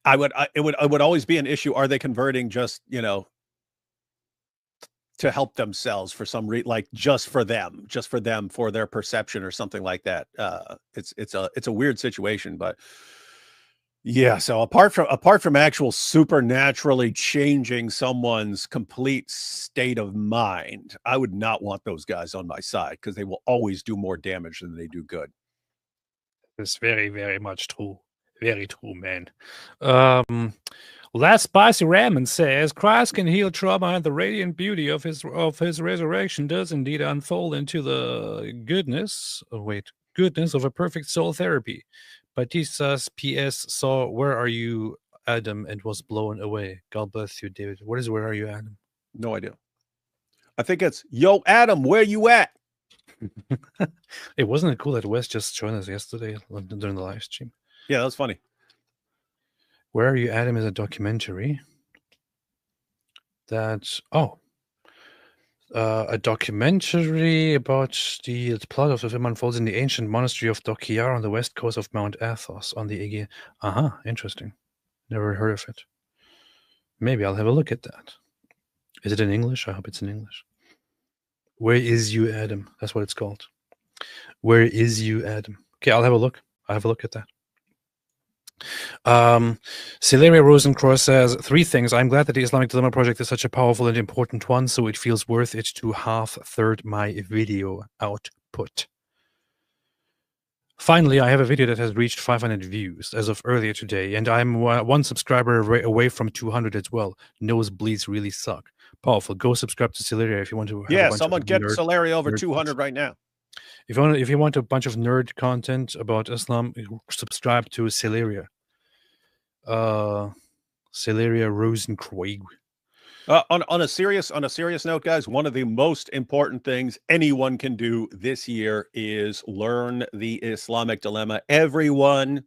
it would always be an issue. Are they converting just, to help themselves for some reason, like just for them, for their perception or something like that? It's a weird situation, but yeah. So apart from actual supernaturally changing someone's complete state of mind, I would not want those guys on my side because they will always do more damage than they do good. It's very, very much true. Very true, man. Last Spicy Ramen says Christ can heal trauma, and the radiant beauty of his resurrection does indeed unfold into the goodness of a perfect soul therapy. Batista's P.S. saw Where Are You, Adam, and was blown away. God bless you, David. What is Where Are You, Adam? No idea. I think it's Yo, Adam, where you at? It wasn't cool that Wes just joined us yesterday during the live stream. Yeah, that's funny. Where Are You, Adam is a documentary. that a documentary about the plot of the film unfolds in the ancient monastery of Dokiar on the west coast of Mount Athos on the Aegean. Interesting. Never heard of it. Maybe I'll have a look at that. Is it in English? I hope it's in English. Where is you, Adam? That's what it's called. Where is you, Adam? Okay, I'll have a look. I'll have a look at that. Celeria Rosencross says 3 things. I'm glad that the Islamic Dilemma Project is such a powerful and important one, so it feels worth it to half-third my video output. Finally, I have a video that has reached 500 views as of earlier today, and I'm 1 subscriber away from 200 as well. Nosebleeds really suck. Powerful. Go subscribe to Celeria if you want to. Have someone get Celeria over 200 right now. If you want a bunch of nerd content about Islam, subscribe to Celeria. Celeria Rosencroix. On a serious note, guys, one of the most important things anyone can do this year is learn the Islamic Dilemma. Everyone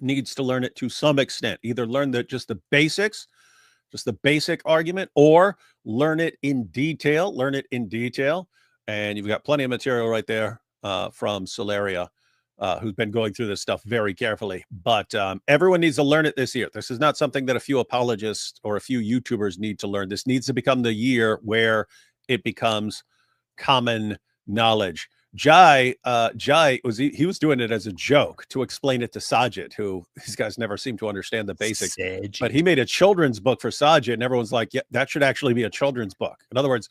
needs to learn it to some extent. Either learn just the basics, just the basic argument, or learn it in detail. And you've got plenty of material right there from Celeria, who's been going through this stuff very carefully. But everyone needs to learn it this year. This is not something that a few apologists or a few YouTubers need to learn. This needs to become the year where it becomes common knowledge. Jai was doing it as a joke to explain it to Sajid, who these guys never seem to understand the basics. Sajid. But he made a children's book for Sajid, and everyone's like, yeah, that should actually be a children's book. In other words,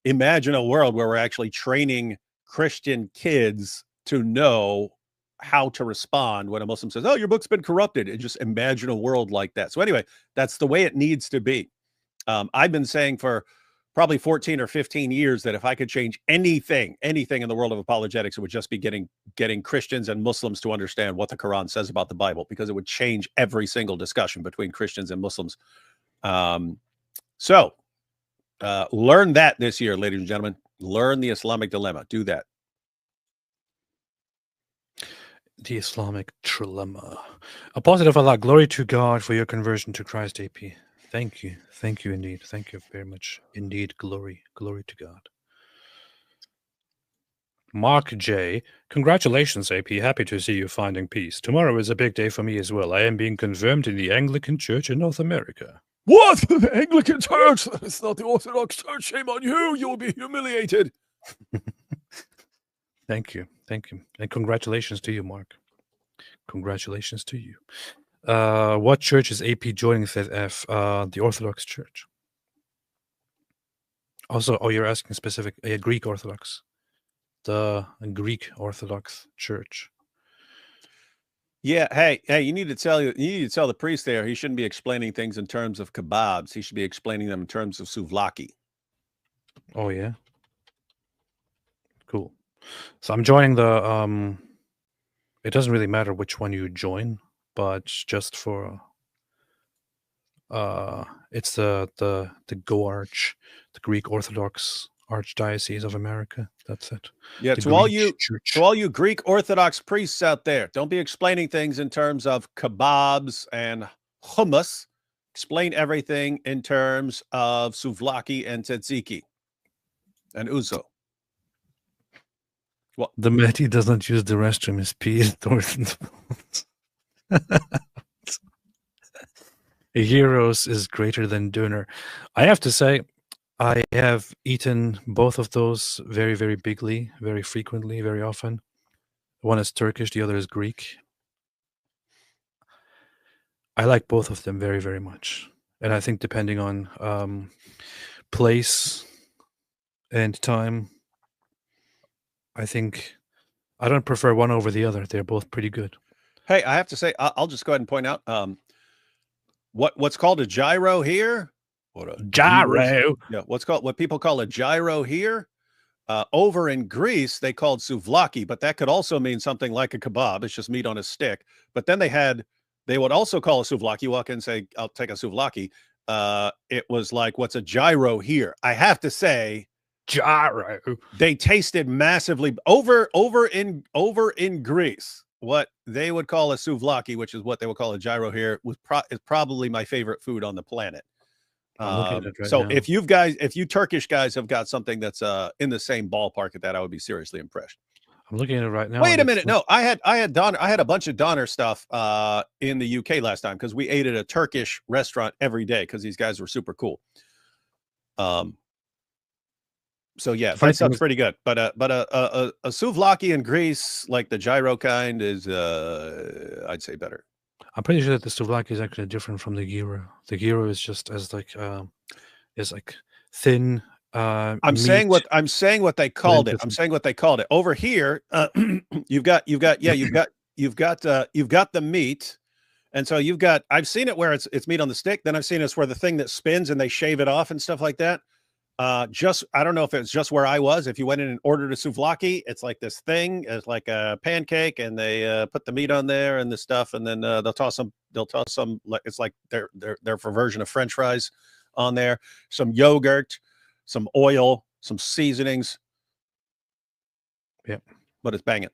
imagine a world where we're actually training Christian kids to know how to respond when a Muslim says, oh, your book's been corrupted. And just imagine a world like that. So anyway, that's the way it needs to be. I've been saying for probably 14 or 15 years that if I could change anything in the world of apologetics, it would just be getting Christians and Muslims to understand what the Quran says about the Bible, because it would change every single discussion between Christians and Muslims. So learn that this year, ladies and gentlemen. Learn the Islamic Dilemma. Do that. The Islamic Trilemma. A positive Allah. Glory to God for your conversion to Christ, AP. Thank you. Thank you indeed. Thank you very much. Indeed, glory. Glory to God. Mark J. Congratulations, AP. Happy to see you finding peace. Tomorrow is a big day for me as well. I am being confirmed in the Anglican Church in North America. What? The Anglican Church? It's not the Orthodox Church. Shame on you. You'll be humiliated. Thank you. Thank you. And congratulations to you, Mark. Congratulations to you. What church is AP joining, says F? The Orthodox Church. Also, you're asking specific, Greek Orthodox. The Greek Orthodox Church. Yeah, hey, you need to tell the priest there he shouldn't be explaining things in terms of kebabs. He should be explaining them in terms of souvlaki. Oh yeah. Cool. So I'm joining the it doesn't really matter which one you join, but just for it's the GOARCH, the Greek Orthodox Archdiocese of America. That's it. Yeah, to all you Greek Orthodox priests out there, don't be explaining things in terms of kebabs and hummus. Explain everything in terms of souvlaki and tzatziki and ouzo. What? The Mahdi does not use the restroom. His pee is Heroes is greater than Döner. I have to say, I have eaten both of those very, very bigly, very frequently, very often. One is Turkish, the other is Greek. I like both of them very, very much. And I think depending on place and time, I think I don't prefer one over the other. They're both pretty good. Hey, I have to say, I'll just go ahead and point out what's called a gyro here. Gyro. Yeah, what people call a gyro here. Over in Greece, they called souvlaki, but that could also mean something like a kebab. It's just meat on a stick. But then they would also call a souvlaki. You walk in and say, I'll take a souvlaki. It was like, what's a gyro here? I have to say, gyro. They tasted massively over in Greece. What they would call a souvlaki, which is what they would call a gyro here, is probably my favorite food on the planet. I'm looking at it right so now. if you Turkish guys have got something that's in the same ballpark at that, I would be seriously impressed. I'm looking at it right now. Wait a minute. No, I had a bunch of Donner stuff in the UK last time because we ate at a Turkish restaurant every day because these guys were super cool. So yeah, that stuff's pretty good. But a souvlaki in Greece, like the gyro kind, is I'd say better. I'm pretty sure that the souvlaki is actually different from the gyro. The gyro is just as like thin. I'm saying what they called it. I'm saying what they called it. Over here, you've got the meat, and so I've seen it where it's meat on the stick. Then I've seen it's where the thing that spins and they shave it off and stuff like that. I don't know if it's just where I was. If you went in and ordered a souvlaki, it's like this thing. It's like a pancake, and they put the meat on there and the stuff, and then they'll toss some. It's like their version of French fries on there. Some yogurt, some oil, some seasonings. Yeah, but it's banging.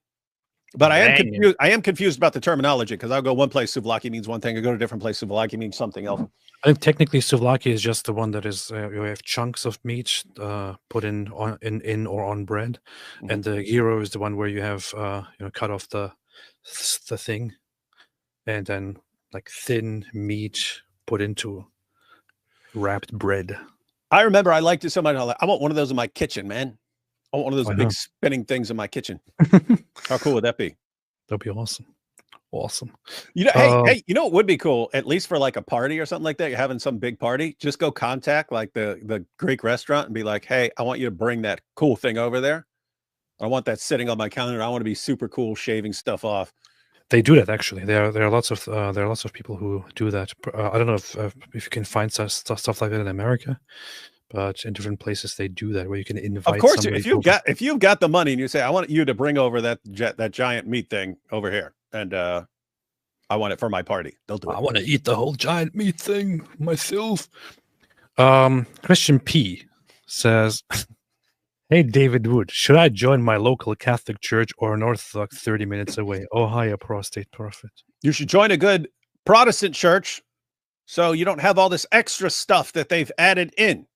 But I am confused about the terminology because I'll go one place souvlaki means one thing, I go to a different place souvlaki means something else. I think technically souvlaki is just the one that is you have chunks of meat put in or on bread, and the gyro is the one where you have cut off the thing, and then like thin meat put into wrapped bread. I remember I liked it so much. I want one of those in my kitchen, man. I want one of those big spinning things in my kitchen. How cool would that be? That'd be awesome. Awesome. Hey, you know what would be cool? At least for like a party or something like that, you're having some big party, just go contact like the Greek restaurant and be like, hey, I want you to bring that cool thing over there. I want that sitting on my counter. I want to be super cool shaving stuff off. They do that actually. There are lots of people who do that. I don't know if you can find stuff like that in America, but in different places they do that where you can invite. Of course, if you've got the money and you say, I want you to bring over that giant meat thing over here, and I want it for my party, they'll do it. I want to eat the whole giant meat thing myself. Christian P says, hey, David Wood, should I join my local Catholic church or an Orthodox 30 minutes away? Oh, hi, Apostate Prophet. You should join a good Protestant church so you don't have all this extra stuff that they've added in.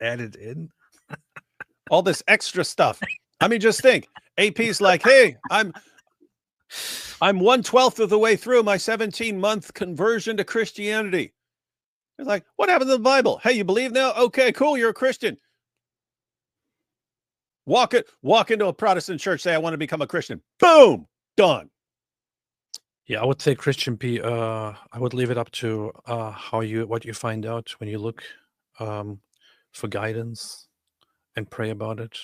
Added in? All this extra stuff. I mean, just think. AP's like, hey, I'm 1/12 of the way through my 17-month conversion to Christianity. It's like, what happened to the Bible? Hey, you believe now? Okay, cool. You're a Christian. Walk into a Protestant church, say, I want to become a Christian. Boom, done. Yeah, I would say Christian P. I would leave it up to what you find out when you look for guidance and pray about it.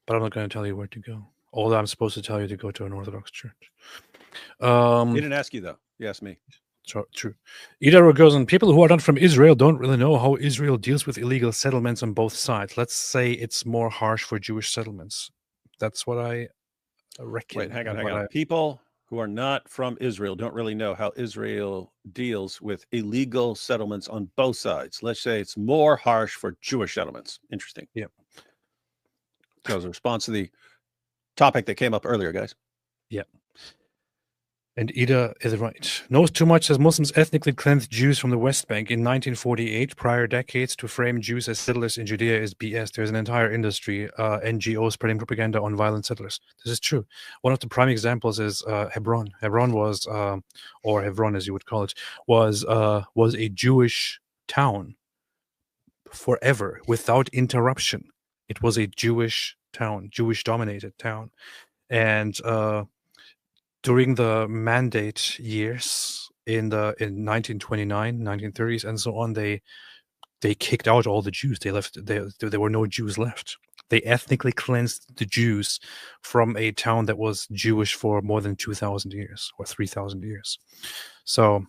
But I'm not going to tell you where to go. Although I'm supposed to tell you to go to an Orthodox church. He didn't ask you though. You asked me. True. Ida Rogozin, people who are not from Israel don't really know how Israel deals with illegal settlements on both sides. Let's say it's more harsh for Jewish settlements. That's what I reckon. Wait, hang on. People who are not from Israel don't really know how Israel deals with illegal settlements on both sides. Let's say it's more harsh for Jewish settlements. Interesting. Yeah. That was a response to the topic that came up earlier, guys. Yeah. And Ida is right. Knows too much as Muslims ethnically cleansed Jews from the West Bank in 1948. Prior decades to frame Jews as settlers in Judea is BS. There's an entire industry, NGOs spreading propaganda on violent settlers. This is true. One of the prime examples is Hebron. Hebron was, or Hebron as you would call it, was a Jewish town forever without interruption. It was a Jewish town, Jewish-dominated town, and during the Mandate years in 1929, 1930s, and so on, they kicked out all the Jews. They left. There were no Jews left. They ethnically cleansed the Jews from a town that was Jewish for more than 2,000 years or 3,000 years. So,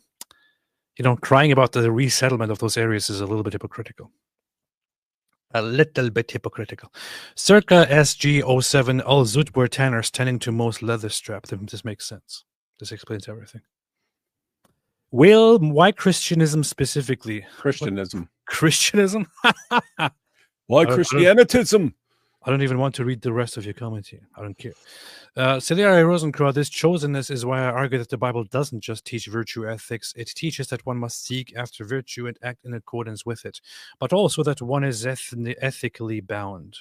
crying about the resettlement of those areas is a little bit hypocritical. A little bit hypocritical. Circa SG07, all Zut were tanners tending to most leather strap. This makes sense. This explains everything. Why Christianism specifically? Christianism. Christianism? Why Christianitism? I don't even want to read the rest of your comment here. I don't care. Celia Rosenkraut, this chosenness is why I argue that the Bible doesn't just teach virtue ethics. It teaches that one must seek after virtue and act in accordance with it, but also that one is ethically bound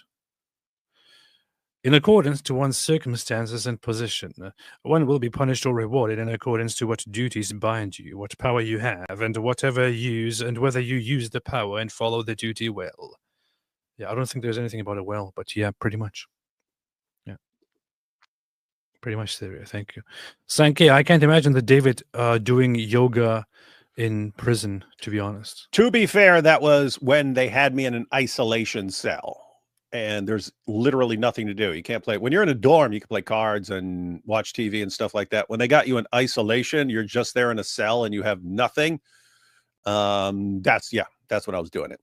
in accordance to one's circumstances and position. One will be punished or rewarded in accordance to what duties bind you, what power you have, and whatever use, and whether you use the power and follow the duty well. Yeah, I don't think there's anything about it well, but yeah, pretty much. Yeah. Pretty much, Syria. Thank you. Sankey, I can't imagine that David doing yoga in prison, to be honest. To be fair, that was when they had me in an isolation cell. And there's literally nothing to do. You can't play. When you're in a dorm, you can play cards and watch TV and stuff like that. When they got you in isolation, you're just there in a cell and you have nothing. That's when I was doing it.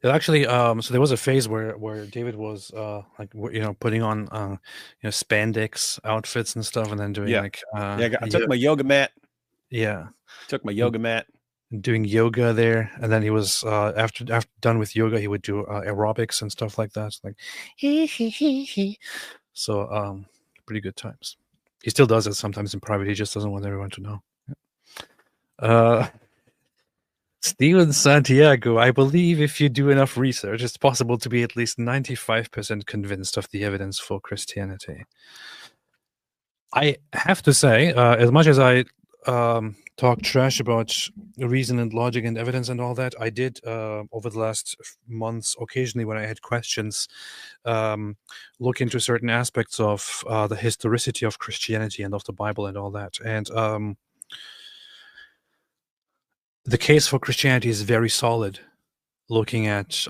Actually, so there was a phase where David was putting on spandex outfits and stuff, and then doing I took my yoga mat. Yeah, took my yoga mat. Doing yoga there, and then he was after done with yoga, he would do aerobics and stuff like that. Like so, pretty good times. He still does it sometimes in private. He just doesn't want everyone to know. Steven Santiago, I believe if you do enough research, it's possible to be at least 95% convinced of the evidence for Christianity. I have to say, as much as I talk trash about reason and logic and evidence and all that, I did over the last months, occasionally when I had questions, look into certain aspects of the historicity of Christianity and of the Bible and all that. And the case for Christianity is very solid, looking at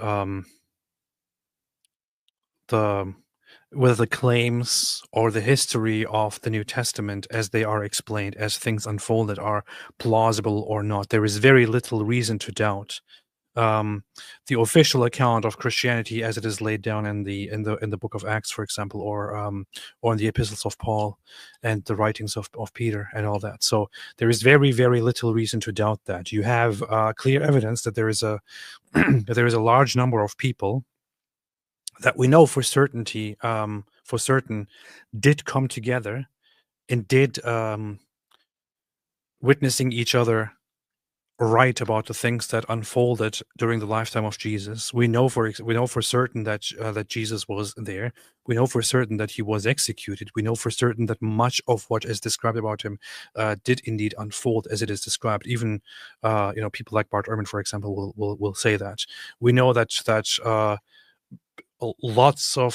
whether the claims or the history of the New Testament as they are explained, as things unfolded, are plausible or not. There is very little reason to doubt the official account of Christianity as it is laid down in the book of Acts, for example, or in the epistles of Paul and the writings of Peter and all that. So there is very, very little reason to doubt that. You have clear evidence that there is a that there is a large number of people that we know for certain did come together and did witnessing each other write about the things that unfolded during the lifetime of Jesus. We know for certain that that Jesus was there. We know for certain that he was executed. We know for certain that much of what is described about him did indeed unfold as it is described. Even people like Bart Ehrman, for example, will say that. We know that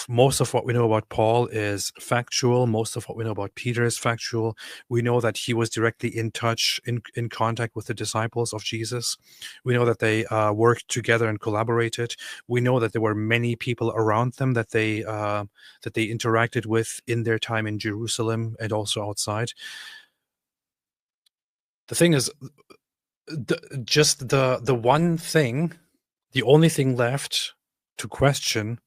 most of what we know about Paul is factual. Most of what we know about Peter is factual. We know that he was directly in touch, in contact with the disciples of Jesus. We know that they worked together and collaborated. We know that there were many people around them that they interacted with in their time in Jerusalem and also outside. The thing is, the only thing left to question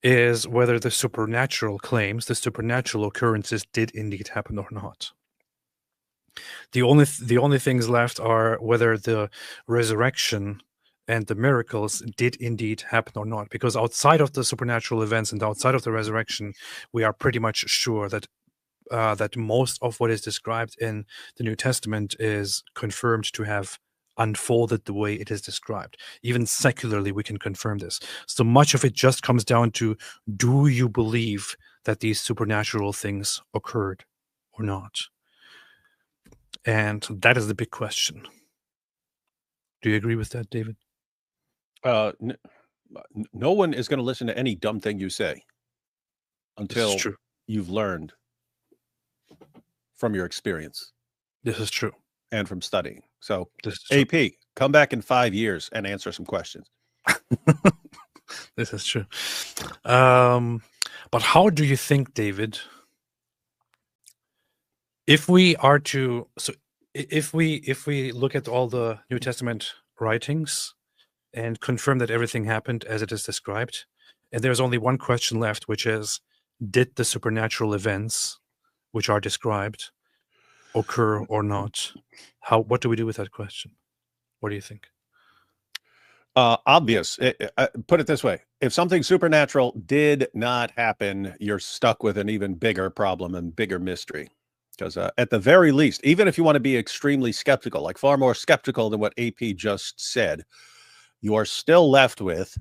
is whether the supernatural claims, the supernatural occurrences did indeed happen or not. The only things left are whether the resurrection and the miracles did indeed happen or not. Because outside of the supernatural events and outside of the resurrection, we are pretty much sure that that most of what is described in the New Testament is confirmed to have unfolded the way it is described. Even secularly, we can confirm this. So much of it just comes down to, do you believe that these supernatural things occurred or not? And that is the big question. Do you agree with that, David? No one is going to listen to any dumb thing you say until you've learned from your experience. This is true. And from studying. So, AP, come back in 5 years and answer some questions. This is true. But how do you think, David, if we look at all the New Testament writings and confirm that everything happened as it is described, and there's only one question left, which is, did the supernatural events which are described occur or not? What do we do with that question? What do you think? Obvious. Put it this way. If something supernatural did not happen, you're stuck with an even bigger problem and bigger mystery. Because at the very least, even if you want to be extremely skeptical, like far more skeptical than what AP just said, you are still left with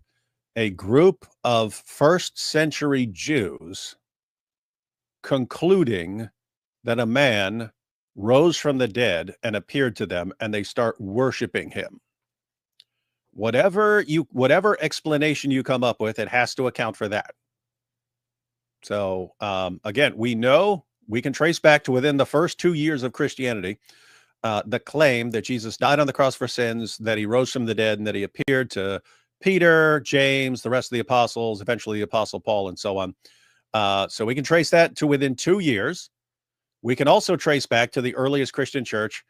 a group of first century Jews concluding that a man rose from the dead and appeared to them, and they start worshiping him. Whatever explanation you come up with, it has to account for that. So again, we know we can trace back to within the first 2 years of Christianity the claim that Jesus died on the cross for sins, that he rose from the dead, and that he appeared to Peter, James, the rest of the apostles, eventually the apostle Paul, and so on. So we can trace that to within 2 years. We can also trace back to the earliest Christian church,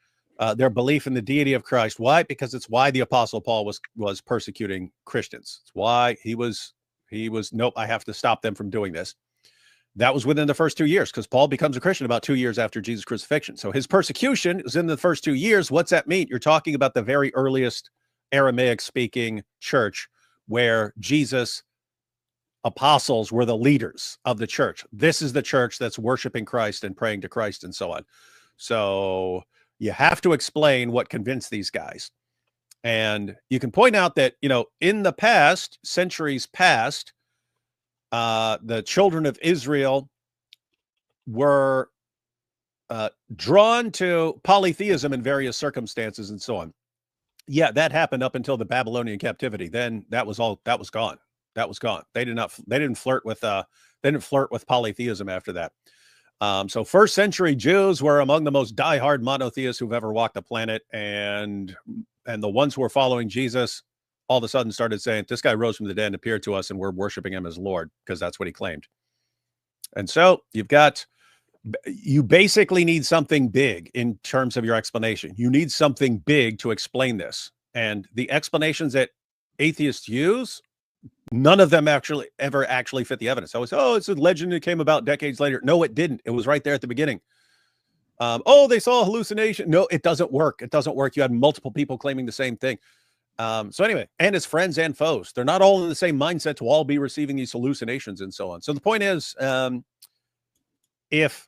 their belief in the deity of Christ. Why? Because it's why the apostle Paul was persecuting Christians. It's why he was, nope, I have to stop them from doing this. That was within the first 2 years, because Paul becomes a Christian about 2 years after Jesus' crucifixion. So his persecution is in the first 2 years. What's that mean? You're talking about the very earliest Aramaic-speaking church where Jesus' apostles were the leaders of the church. This is the church that's worshiping Christ and praying to Christ and so on. So you have to explain what convinced these guys. And you can point out that, in the past, centuries past, the children of Israel were drawn to polytheism in various circumstances and so on. Yeah, that happened up until the Babylonian captivity. Then that was gone. That was gone. They didn't flirt with polytheism after that. So first century Jews were among the most diehard monotheists who've ever walked the planet, and the ones who were following Jesus all of a sudden started saying, this guy rose from the dead and appeared to us, and we're worshiping him as Lord, because that's what he claimed. And so you basically need something big in terms of your explanation. You need something big to explain this. And the explanations that atheists use, none of them ever actually fit the evidence. I was, it's a legend that came about decades later. No, it didn't. It was right there at the beginning. They saw a hallucination. No, it doesn't work. It doesn't work. You had multiple people claiming the same thing. So anyway, and his friends and foes, they're not all in the same mindset to all be receiving these hallucinations and so on. So the point is, if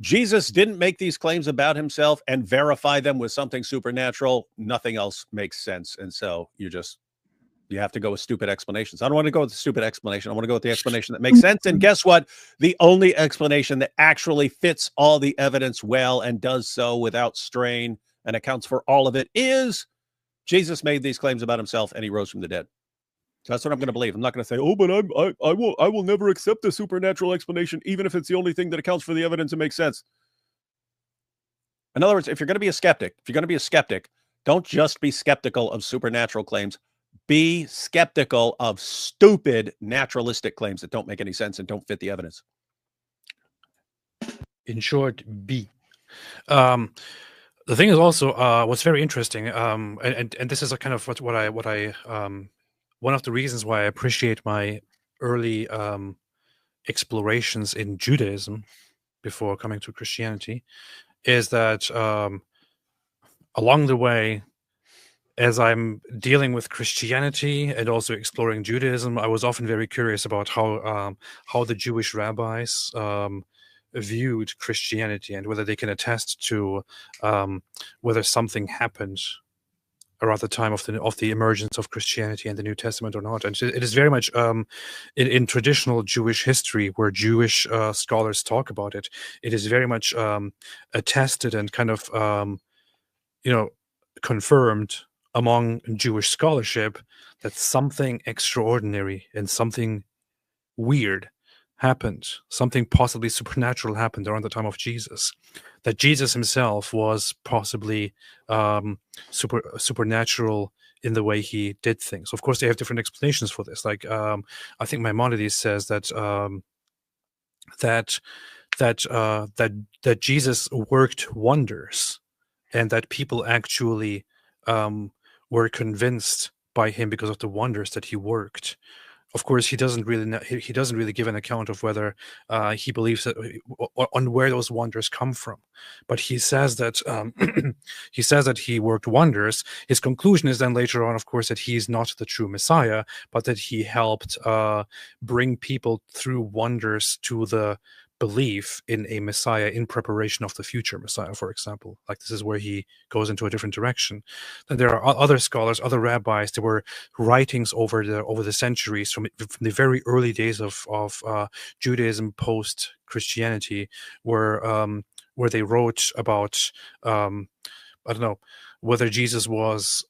Jesus didn't make these claims about himself and verify them with something supernatural, nothing else makes sense. And so you have to go with stupid explanations. I don't want to go with the stupid explanation. I want to go with the explanation that makes sense. And guess what? The only explanation that actually fits all the evidence well and does so without strain and accounts for all of it is Jesus made these claims about himself and he rose from the dead. So that's what I'm going to believe. I'm not going to say, but I will never accept the supernatural explanation, even if it's the only thing that accounts for the evidence and makes sense. In other words, if you're going to be a skeptic, don't just be skeptical of supernatural claims. Be skeptical of stupid naturalistic claims that don't make any sense and don't fit the evidence. In short, be. The thing is also what's very interesting, and this is a kind of what I one of the reasons why I appreciate my early explorations in Judaism before coming to Christianity, is that along the way, as I'm dealing with Christianity and also exploring Judaism, I was often very curious about how the Jewish rabbis viewed Christianity and whether they can attest to whether something happened around the time of the emergence of Christianity and the New Testament or not. And it is very much in traditional Jewish history where Jewish scholars talk about it. It is very much attested and kind of confirmed among Jewish scholarship that something extraordinary and something weird happened, something possibly supernatural happened around the time of Jesus, that Jesus himself was possibly supernatural in the way he did things. Of course, they have different explanations for this. Like I think Maimonides says that that Jesus worked wonders, and that people actually were convinced by him because of the wonders that he worked. of course, he doesn't really he doesn't really give an account of whether he believes that on where those wonders come from. But he says that he says that he worked wonders. His conclusion is then later on, of course, that he's not the true Messiah, but that he helped bring people through wonders to the belief in a Messiah in preparation of the future Messiah, for example. Like, this is where he goes into a different direction. Then there are other scholars, other rabbis. There were writings over the centuries from the very early days of Judaism post Christianity, where they wrote about I don't know whether Jesus was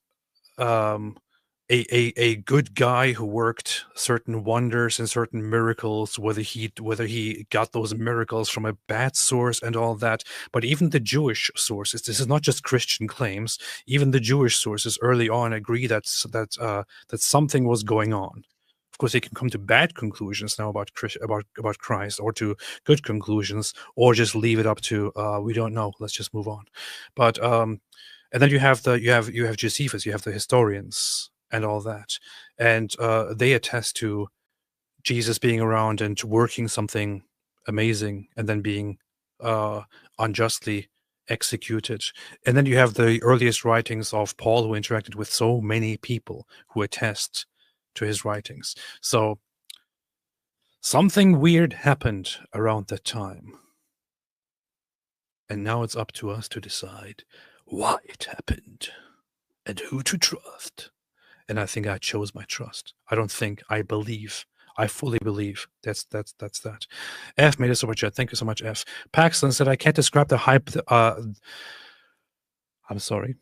a good guy who worked certain wonders and certain miracles, whether he got those miracles from a bad source and all that. But even the Jewish sources, this is not just Christian claims, even the Jewish sources early on agree that something was going on. Of course, they can come to bad conclusions now about Christ, or to good conclusions, or just leave it up to we don't know, let's just move on. But and then you have Josephus, you have the historians and all that, and they attest to Jesus being around and working something amazing, and then being unjustly executed. And then you have the earliest writings of Paul, who interacted with so many people, who attest to his writings. So something weird happened around that time, and now it's up to us to decide why it happened and who to trust. And I think I chose my trust. I don't think, I believe. I fully believe that's that. F made a super chat. Thank you so much, F. Paxton said, I can't describe the hype. I'm sorry.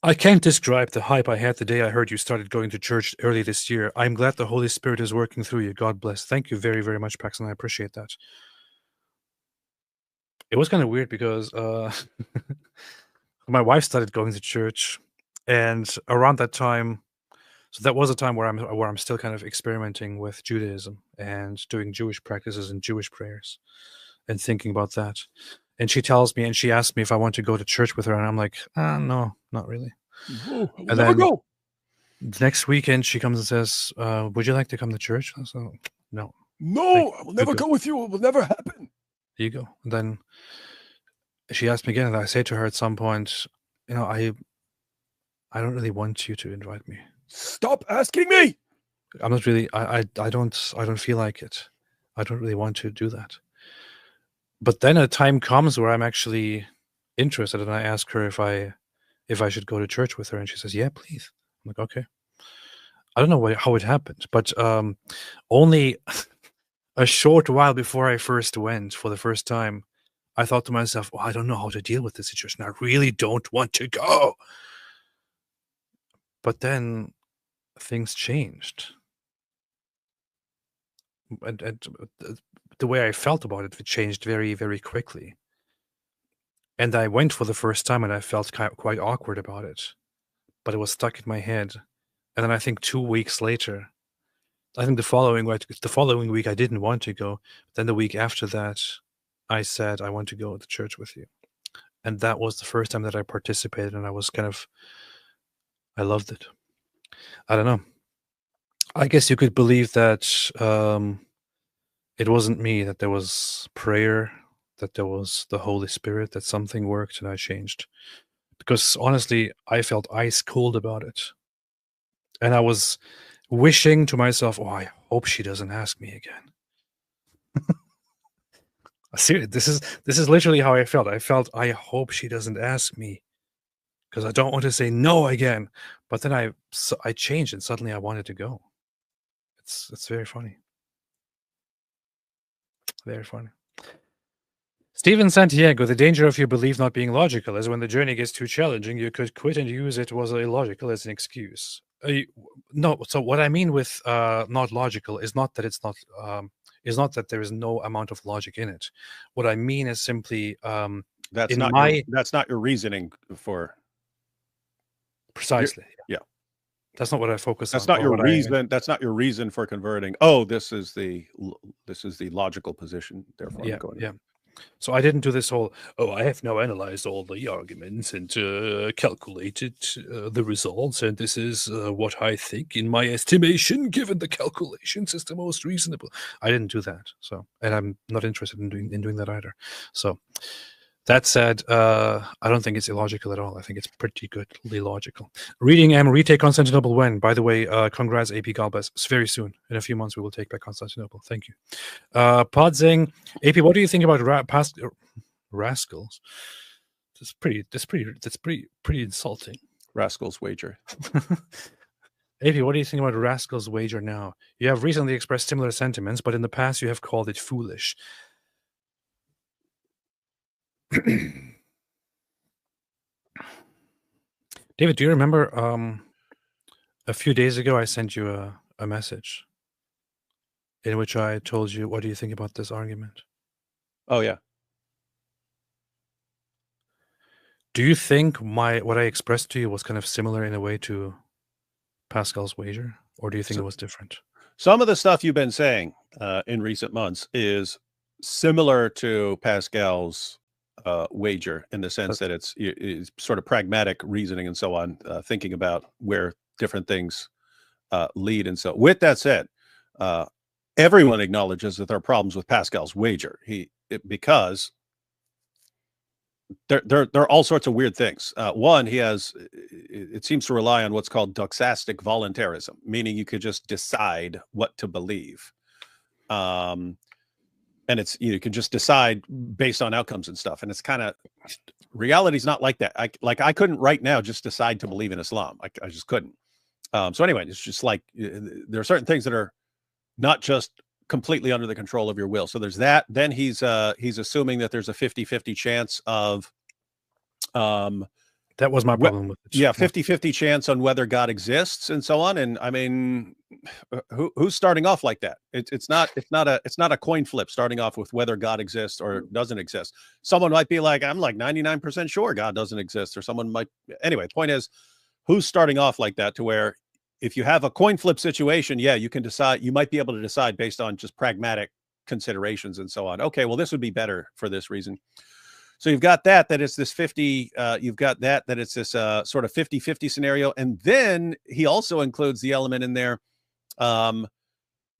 I can't describe the hype I had the day I heard you started going to church early this year. I'm glad the Holy Spirit is working through you. God bless. Thank you very, very much, Paxton. I appreciate that. It was kind of weird because my wife started going to church, and around that time, so that was a time where I'm still kind of experimenting with Judaism and doing Jewish practices and Jewish prayers and thinking about that. And she tells me, and she asked me if I want to go to church with her, and I'm like, no, not really. Oh, I will And never then go. the next weekend, she comes and says, would you like to come to church? I said, no. No, I will never go with you. It will never happen. There you go. And then she asked me again, and I say to her at some point, I don't really want you to invite me. Stop asking me. I'm not really. I don't feel like it. I don't really want to do that. But then a time comes where I'm actually interested, and I ask her if I should go to church with her, and she says, "Yeah, please." I'm like, okay. I don't know how it happened, but only a short while before I first went for the first time, I thought to myself, I don't know how to deal with this situation. I really don't want to go. But then things changed. And the way I felt about it changed very, very quickly. And I went for the first time, and I felt quite awkward about it. But it was stuck in my head. And then I think 2 weeks later, I think the following week I didn't want to go. Then the week after that, I said, I want to go to church with you. And that was the first time that I participated, and I was I loved it. I don't know. I guess you could believe that it wasn't me, that there was prayer, that there was the Holy Spirit, that something worked and I changed. Because honestly, I felt ice cold about it. And I was wishing to myself, I hope she doesn't ask me again. Seriously, this is literally how I felt. I felt, I hope she doesn't ask me, because I don't want to say no again. But then I changed, and suddenly I wanted to go. It's very funny. Very funny. Steven Santiago, the danger of your belief not being logical is when the journey gets too challenging, you could quit and use it was illogical as an excuse. No, so what I mean with not logical is not that it's not that there is no amount of logic in it. What I mean is simply that's not your reasoning for precisely. Yeah. That's not what I focus that's on. Not your reason. That's not your reason for converting. Oh, this is the logical position. Therefore, I'm going. Yeah. So I didn't do this whole, oh, I have now analyzed all the arguments and calculated the results, and this is what I think, in my estimation, given the calculations, is the most reasonable. I didn't do that. So, and I'm not interested in doing that either. So, that said, I don't think it's illogical at all. I think it's pretty goodly logical. Reading M, retake Constantinople when? By the way, congrats, AP Galbas. It's very soon. In a few months, we will take back Constantinople. Thank you. Podzing, AP, what do you think about rascals? That's pretty insulting. Rascals wager. AP, what do you think about Rascals wager now? You have recently expressed similar sentiments, but in the past you have called it foolish. David, do you remember a few days ago I sent you a message in which I told you, what do you think about this argument? Oh, yeah. Do you think what I expressed to you was kind of similar in a way to Pascal's wager, or do you think it was different? Some of the stuff you've been saying in recent months is similar to Pascal's wager, in the sense that it's sort of pragmatic reasoning and so on, thinking about where different things lead. And so with that said, everyone acknowledges that there are problems with Pascal's wager, because there are all sorts of weird things. One, it seems to rely on what's called doxastic voluntarism, meaning you could just decide what to believe. And you can just decide based on outcomes and stuff. And it's kind of, reality's not like that. I couldn't right now just decide to believe in Islam. I just couldn't. So anyway, it's just like, there are certain things that are not just completely under the control of your will. So there's that. Then he's assuming that there's a 50-50 chance of, that was my problem with it. Yeah, 50-50 chance on whether God exists and so on. And I mean, who's starting off like that? It's not a coin flip starting off with whether God exists or doesn't exist. Someone might be like, I'm like 99% sure God doesn't exist, or someone might. Anyway, the point is, who's starting off like that, to where if you have a coin flip situation, yeah, you can decide, you might be able to decide based on just pragmatic considerations and so on. Okay, well, this would be better for this reason. So you've got that it's this 50, you've got that it's this sort of 50-50 scenario. And then he also includes the element in there, so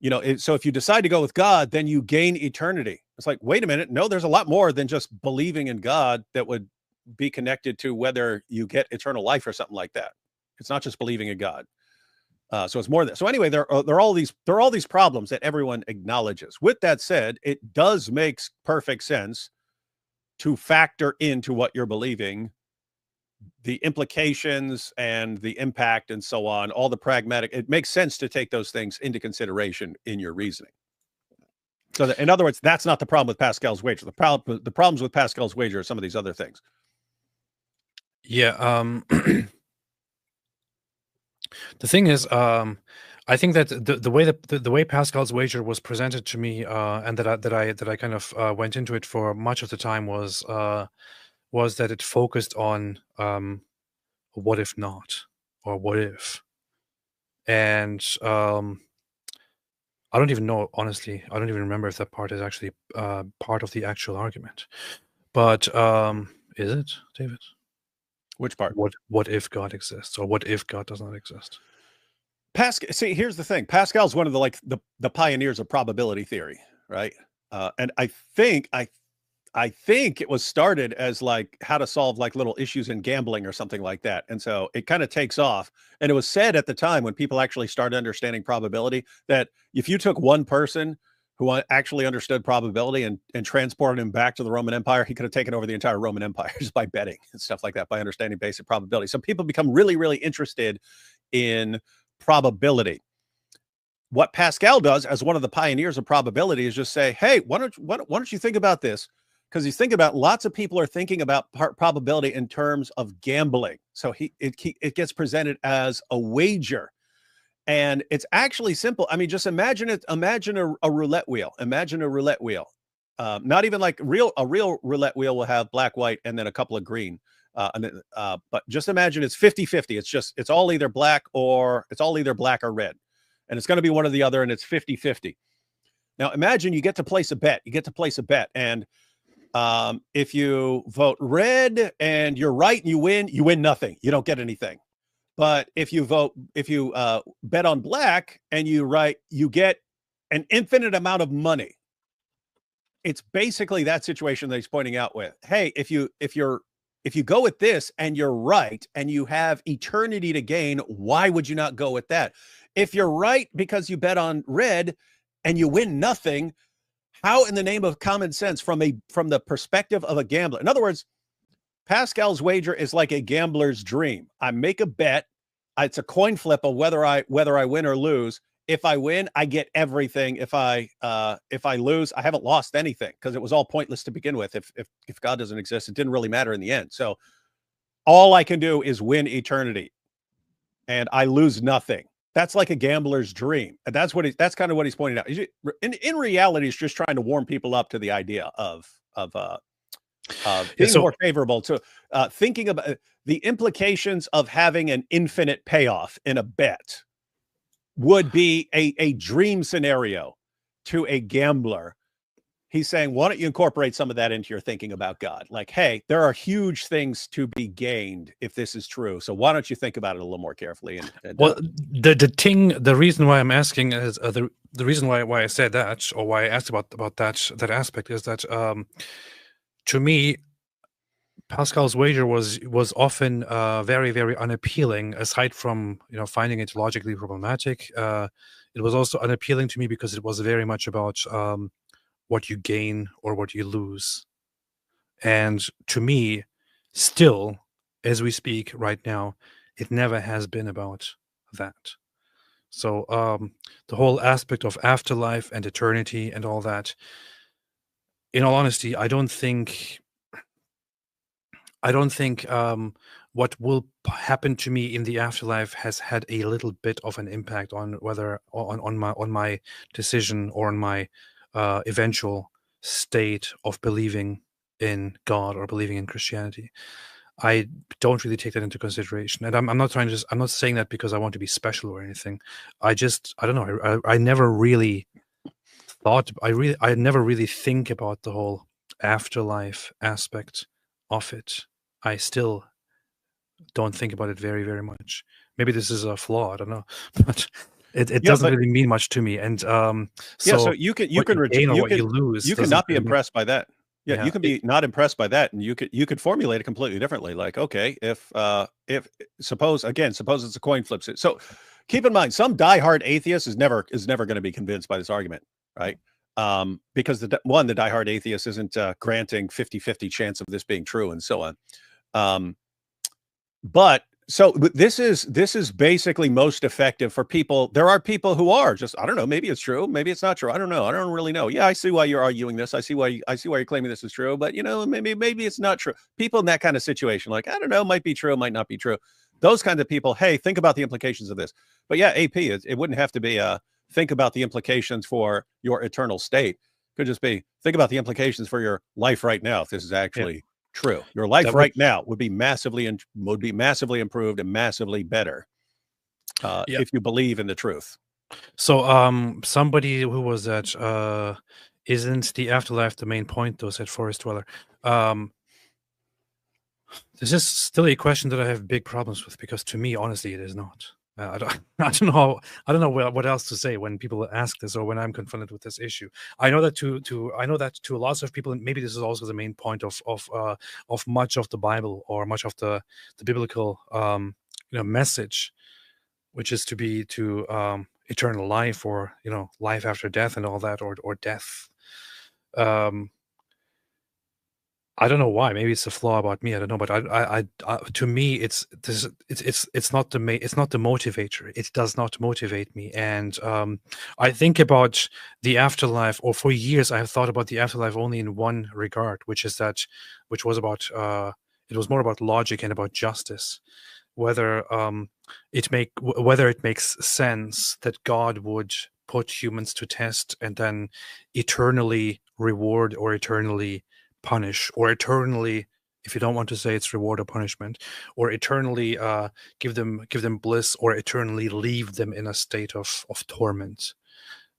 if you decide to go with God, then you gain eternity. It's like, wait a minute, no, there's a lot more than just believing in God that would be connected to whether you get eternal life or something like that. It's not just believing in God. So it's more than that. So anyway, there are all these problems that everyone acknowledges. With that said, it does make perfect sense to factor into what you're believing, the implications and the impact and so on, all the pragmatic. It makes sense to take those things into consideration in your reasoning. So in other words, that's not the problem with Pascal's wager. The problems with Pascal's wager are some of these other things. Yeah. The thing is, I think that the way Pascal's wager was presented to me, and that I kind of went into it for much of the time, was that it focused on what if not, or what if, and I don't even know, honestly. I don't even remember if that part is actually part of the actual argument. But is it, David? Which part? What if God exists, or what if God does not exist? See, here's the thing. Pascal's one of the pioneers of probability theory, right? And I think it was started as like how to solve like little issues in gambling or something like that. And so it kind of takes off. And it was said at the time, when people actually started understanding probability, that if you took one person who actually understood probability and transported him back to the Roman Empire, he could have taken over the entire Roman Empire just by betting and stuff like that, by understanding basic probability. So people become really, really interested in probability. What Pascal does as one of the pioneers of probability is just say, hey, why don't you think about this? Because he's thinking about, lots of people are thinking about probability in terms of gambling. So it gets presented as a wager. And it's actually simple. I mean, just imagine it. Imagine a roulette wheel. Imagine a roulette wheel. Not even like a real roulette wheel will have black, white, and then a couple of green. But just imagine it's 50-50. It's all either black or red. And it's going to be one or the other, and it's 50-50. Now imagine you get to place a bet. And If you vote red and you're right and you win nothing. You don't get anything. But if you bet on black and you get an infinite amount of money. It's basically that situation that he's pointing out with, hey, if you go with this and you're right and you have eternity to gain, why would you not go with that? If you're right because you bet on red and you win nothing, how in the name of common sense from the perspective of a gambler? In other words, Pascal's wager is like a gambler's dream. I make a bet. It's a coin flip of whether I win or lose. If I win, I get everything. If I lose, I haven't lost anything because it was all pointless to begin with. If God doesn't exist, it didn't really matter in the end. So all I can do is win eternity, and I lose nothing. That's like a gambler's dream, and that's kind of what he's pointing out. In reality, he's just trying to warm people up to the idea of being more favorable to thinking about the implications of having an infinite payoff in a bet. Would be a dream scenario to a gambler. He's saying, why don't you incorporate some of that into your thinking about God? Like, hey, there are huge things to be gained if this is true. So why don't you think about it a little more carefully? Well, the reason why I'm asking is the reason why I said that, or why I asked about that aspect is that to me, Pascal's wager was often very, very unappealing. Aside from finding it logically problematic, it was also unappealing to me because it was very much about what you gain or what you lose. And to me, still, as we speak right now, it never has been about that. So the whole aspect of afterlife and eternity and all that, in all honesty, I don't think what will happen to me in the afterlife has had a little bit of an impact on whether on my decision or on my eventual state of believing in God or believing in Christianity. I don't really take that into consideration, and I'm not saying that because I want to be special or anything. I don't know. I never really thought. I never really think about the whole afterlife aspect of it. I still don't think about it very, very much. Maybe this is a flaw. I don't know, but it doesn't really mean much to me. And so you can lose. You cannot be impressed by that. Yeah, you can be not impressed by that, and you could formulate it completely differently. Like, okay, if suppose it's a coin flip. So keep in mind, some diehard atheist is never going to be convinced by this argument, right? Because the diehard atheist isn't granting 50-50 chance of this being true and so on. But this is basically most effective for people. There are people who are just, I don't know, maybe it's true, maybe it's not true. I don't know. I don't really know. Yeah, I see why you're arguing this. I see why you're claiming this is true, but maybe it's not true. People in that kind of situation, like, I don't know, might be true, might not be true. Those kinds of people, hey, think about the implications of this. But yeah, AP, it wouldn't have to be think about the implications for your eternal state. Could just be think about the implications for your life right now. If this is actually true, your life right now would be massively improved and massively better if you believe in the truth. So somebody who was that isn't the afterlife the main point, though, said Forest Dweller. This is still a question that I have big problems with, because to me, honestly, it is not. I don't know what else to say when people ask this or when I'm confronted with this issue. I know that to lots of people, and maybe this is also the main point of much of the Bible or much of the biblical message, which is to eternal life, or life after death and all that, or death. I don't know why. Maybe it's a flaw about me. I don't know, but I to me, it's not the motivator. It does not motivate me. And I think about the afterlife, or for years I have thought about the afterlife only in one regard, which was about it was more about logic and about justice, whether it makes sense that God would put humans to test and then eternally reward or eternally punish, or eternally, if you don't want to say it's reward or punishment, or eternally give them bliss, or eternally leave them in a state of torment.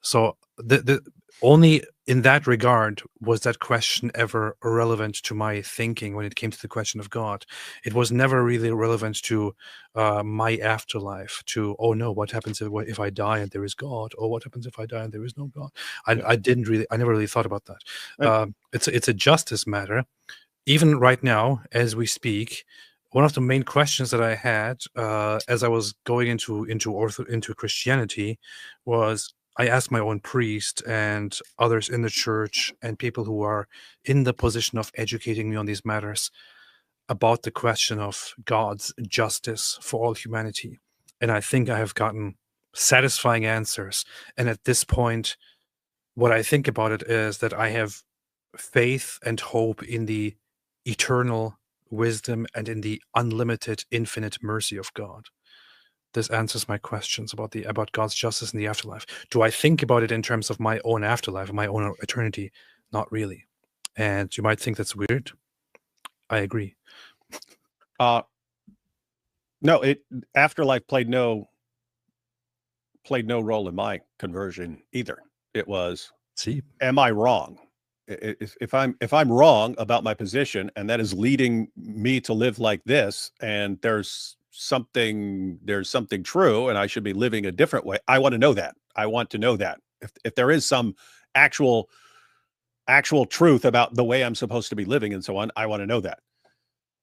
So the only in that regard, was that question ever relevant to my thinking when it came to the question of God? It was never really relevant to my afterlife, to, oh no, what happens if I die and there is God? Or what happens if I die and there is no God? I never really thought about that. It's a justice matter. Even right now, as we speak, one of the main questions that I had as I was going into Christianity was, I asked my own priest and others in the church and people who are in the position of educating me on these matters about the question of God's justice for all humanity. And I think I have gotten satisfying answers. And at this point, what I think about it is that I have faith and hope in the eternal wisdom and in the unlimited, infinite mercy of God. This answers my questions about God's justice in the afterlife. Do I think about it in terms of my own afterlife, my own eternity? Not really. And you might think that's weird. I agree. No, afterlife played no role in my conversion either. It was, am I wrong? If I'm wrong about my position, and that is leading me to live like this, and there's something true, and I should be living a different way, I want to know that. I want to know that if there is some actual truth about the way I'm supposed to be living and so on, I want to know that.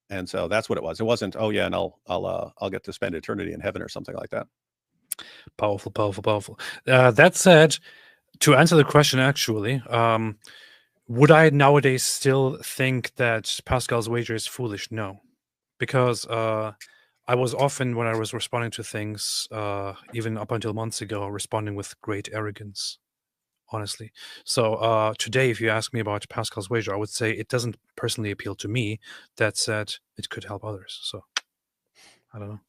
And so that's what it was. It wasn't, oh yeah, and I'll get to spend eternity in heaven or something like that. Powerful. That said, to answer the question, actually, would I nowadays still think that Pascal's wager is foolish? No, because I was often, when I was responding to things, even up until months ago, responding with great arrogance, honestly. So today, if you ask me about Pascal's wager, I would say it doesn't personally appeal to me. That said, it could help others. So I don't know.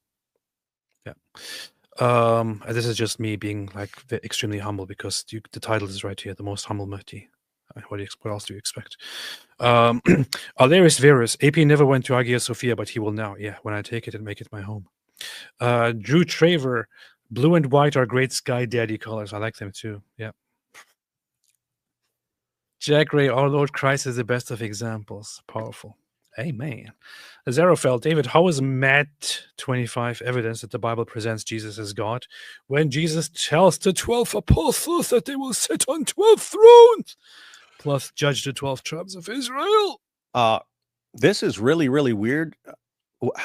Yeah. This is just me being like extremely humble, because the title is right here, the most humble Mahdi. What else do you expect? Alerius Verus, AP never went to Hagia Sophia, but he will now. Yeah, when I take it and make it my home. Drew Traver, blue and white are great Sky Daddy colors. I like them too. Yeah. Jack Ray, our Lord Christ is the best of examples. Powerful. Amen. Zerofel, David, how is Matt 25 evidence that the Bible presents Jesus as God when Jesus tells the 12 apostles that they will sit on 12 thrones, plus judge the 12 tribes of Israel? This is really, really weird.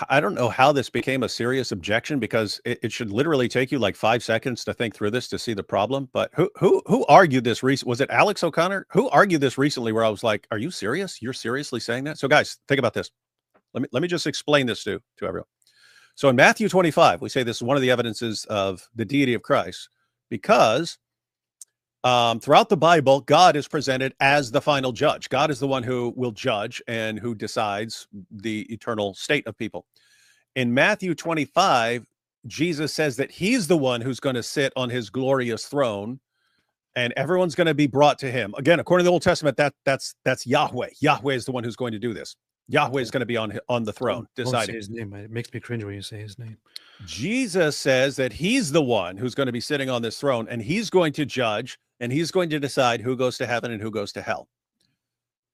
I don't know how this became a serious objection, because it should literally take you like 5 seconds to think through this to see the problem. But who argued this recently? Was it Alex O'Connor? Who argued this recently where I was like, are you serious? You're seriously saying that? So guys, think about this. Let me just explain this to everyone. So in Matthew 25, we say this is one of the evidences of the deity of Christ, because throughout the Bible, God is presented as the final judge. God is the one who will judge and who decides the eternal state of people. In Matthew 25, Jesus says that he's the one who's going to sit on his glorious throne, and everyone's going to be brought to him. Again, according to the Old Testament, that's Yahweh. Yahweh is the one who's going to do this. Yahweh is going to be on the throne, deciding his name. It makes me cringe when you say his name. Jesus says that he's the one who's going to be sitting on this throne, and he's going to judge, and he's going to decide who goes to heaven and who goes to hell.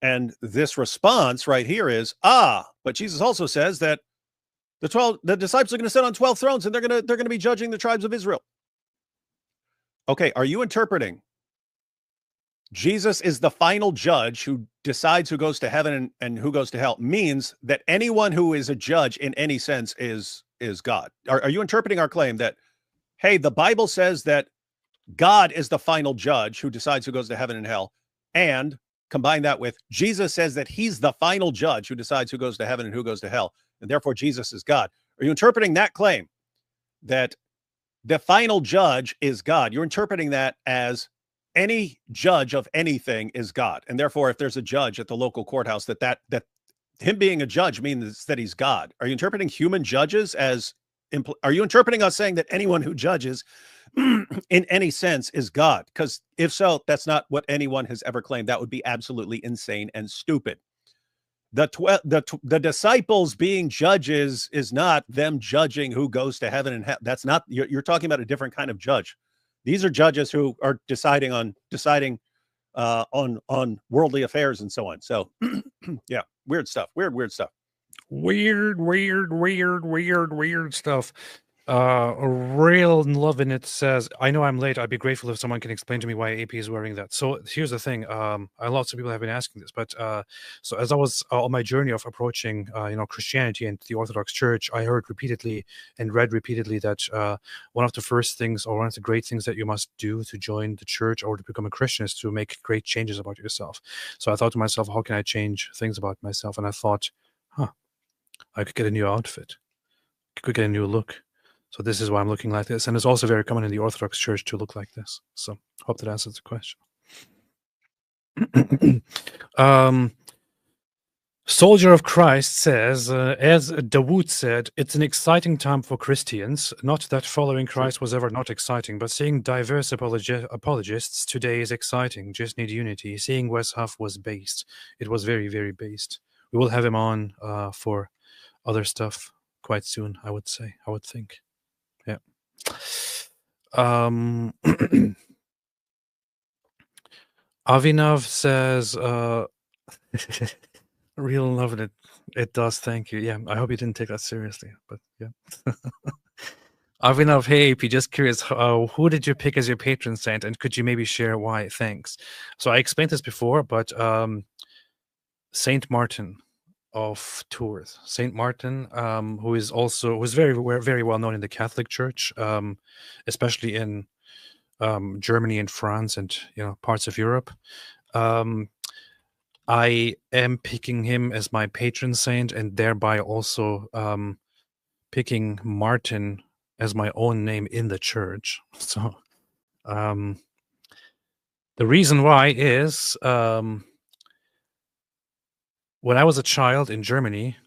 And this response right here is, but Jesus also says that the disciples are going to sit on 12 thrones, and they're going to be judging the tribes of Israel. Okay, are you interpreting Jesus is the final judge who decides who goes to heaven and who goes to hell, means that anyone who is a judge in any sense is God? Are you interpreting our claim that, hey, the Bible says that God is the final judge who decides who goes to heaven and hell, and combine that with Jesus says that he's the final judge who decides who goes to heaven and who goes to hell, and therefore Jesus is God? Are you interpreting that claim that the final judge is God? You're interpreting that as any judge of anything is God, and therefore if there's a judge at the local courthouse, that him being a judge means that he's God. Are you interpreting human judges as are you interpreting us saying that anyone who judges in any sense is God? Because if so, that's not what anyone has ever claimed. That would be absolutely insane and stupid. The disciples being judges is not them judging who goes to heaven and hell. That's not, you're talking about a different kind of judge. These are judges who are deciding on worldly affairs and so on. So yeah, weird stuff. Weird stuff. Weird stuff. Real loving it says, I know I'm late. I'd be grateful if someone can explain to me why AP is wearing that. So here's the thing. Lots of people have been asking this, but so as I was on my journey of approaching, Christianity and the Orthodox Church, I heard repeatedly and read repeatedly that one of the first things or one of the great things that you must do to join the church or to become a Christian is to make great changes about yourself. So I thought to myself, how can I change things about myself? And I thought, I could get a new outfit. I could get a new look. So this is why I'm looking like this. And it's also very common in the Orthodox Church to look like this. So hope that answers the question. Soldier of Christ says, as Dawood said, it's an exciting time for Christians. Not that following Christ was ever not exciting, but seeing diverse apologists today is exciting. Just need unity. Seeing Wes Huff was based. It was very, very based. We will have him on for other stuff quite soon, I would think. Yeah. Avinav says, real loving it. It does, thank you. Yeah, I hope you didn't take that seriously, but yeah. Avinav, hey AP, just curious, who did you pick as your patron saint, and could you maybe share why? Thanks. So I explained this before, but Saint Martin of Tours. Saint Martin, who's very, very well known in the Catholic Church, especially in Germany and France and parts of Europe. I am picking him as my patron saint, and thereby also picking Martin as my own name in the church. So the reason why is when I was a child in Germany,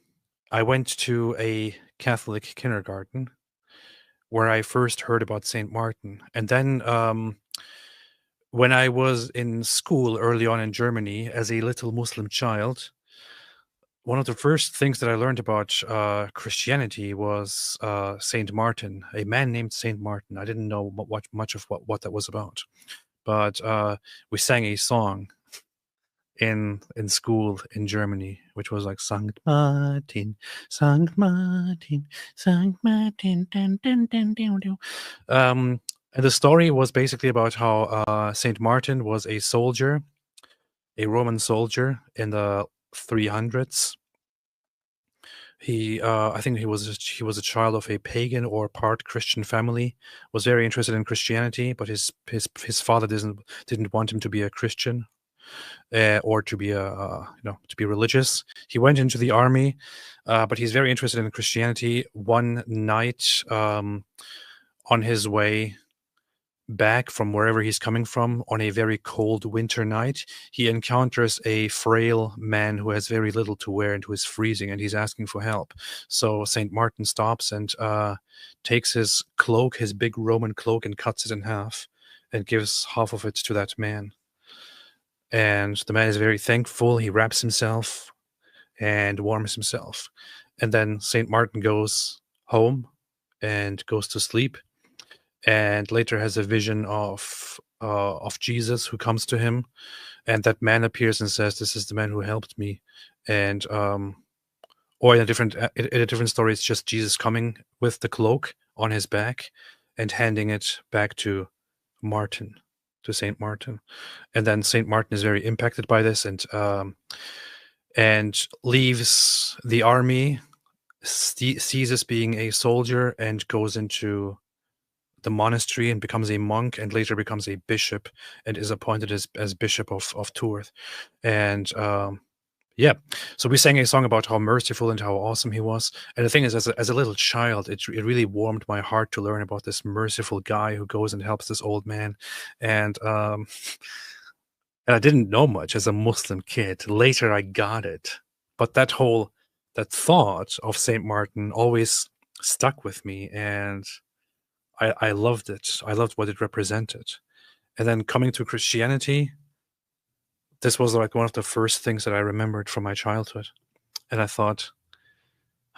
I went to a Catholic kindergarten where I first heard about St. Martin. And then when I was in school early on in Germany as a little Muslim child, one of the first things that I learned about Christianity was St. Martin, a man named St. Martin. I didn't know much of what that was about. But we sang a song in school in Germany, which was like Sankt Martin, Sankt Martin, Sankt Martin, dun, dun, dun, dun, dun. And the story was basically about how Saint Martin was a soldier, a Roman soldier in the 300s. I think he was a child of a pagan or part Christian family. Was very interested in Christianity, but his father didn't want him to be a Christian. Or to be to be religious. He went into the army, but he's very interested in Christianity. One night, on his way back from wherever he's coming from, on a very cold winter night, he encounters a frail man who has very little to wear and who is freezing, and he's asking for help. So Saint Martin stops and takes his cloak, his big Roman cloak, and cuts it in half and gives half of it to that man. And the man is very thankful. He wraps himself and warms himself. And then St. Martin goes home and goes to sleep, and later has a vision of Jesus who comes to him. And that man appears and says, "This is the man who helped me." And or in a different story, it's just Jesus coming with the cloak on his back and handing it back to Martin. To Saint Martin, and then Saint Martin is very impacted by this and leaves the army, ceases being a soldier, and goes into the monastery and becomes a monk, and later becomes a bishop and is appointed as Bishop of Tours. And yeah, so we sang a song about how merciful and how awesome he was. And the thing is, as a little child, it really warmed my heart to learn about this merciful guy who goes and helps this old man. And I didn't know much as a Muslim kid. Later, I got it. But that thought of Saint Martin always stuck with me, and I loved it. I loved what it represented. And then coming to Christianity, this was like one of the first things that I remembered from my childhood. And I thought,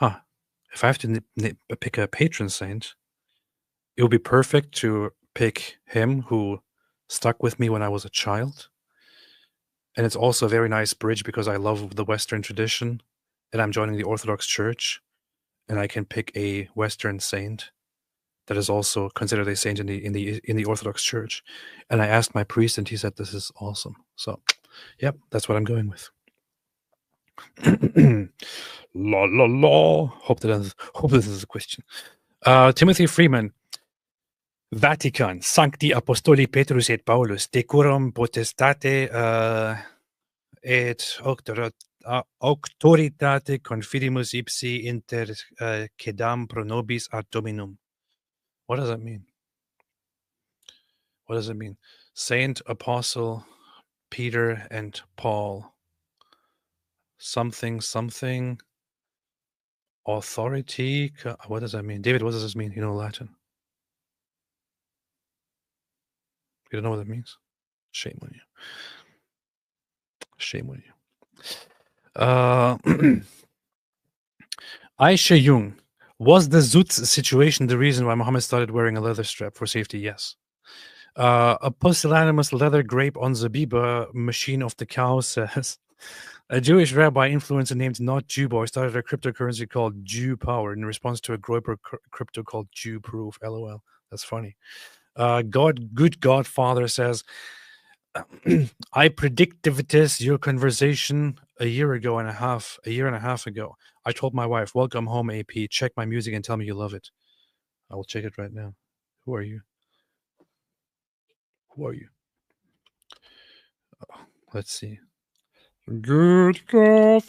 if I have to pick a patron saint, it would be perfect to pick him who stuck with me when I was a child, And it's also a very nice bridge because I love the Western tradition, and I'm joining the Orthodox Church, and I can pick a Western saint that is also considered a saint in the Orthodox Church. And I asked my priest, and he said this is awesome. So, yep, that's what I'm going with. La la la. Hope this is a question. Timothy Freeman. Vatican, Sancti Apostoli Petrus et Paulus, decorum potestate et auctoritate confidimus ipsi inter cedam pro nobis ad Dominum. What does that mean? What does it mean? Saint, Apostle, Peter, and Paul. Something, authority. What does that mean? David, what does this mean? You know Latin. You don't know what that means? Shame on you. Shame on you. Aisha Jung. Was the Zutz situation the reason why Muhammad started wearing a leather strap for safety? Yes. A pusillanimous leather grape on Zabiba machine of the cow says, a Jewish rabbi influencer named Not Jew Boy started a cryptocurrency called Jew Power in response to a Groyper crypto called Jew Proof. LOL. That's funny. Good Godfather says, I predictivitis your conversation a year and a half ago. I told my wife, welcome home, AP. Check my music and tell me you love it. I will check it right now. Who are you? Who are you? Oh, let's see. Good Godfather.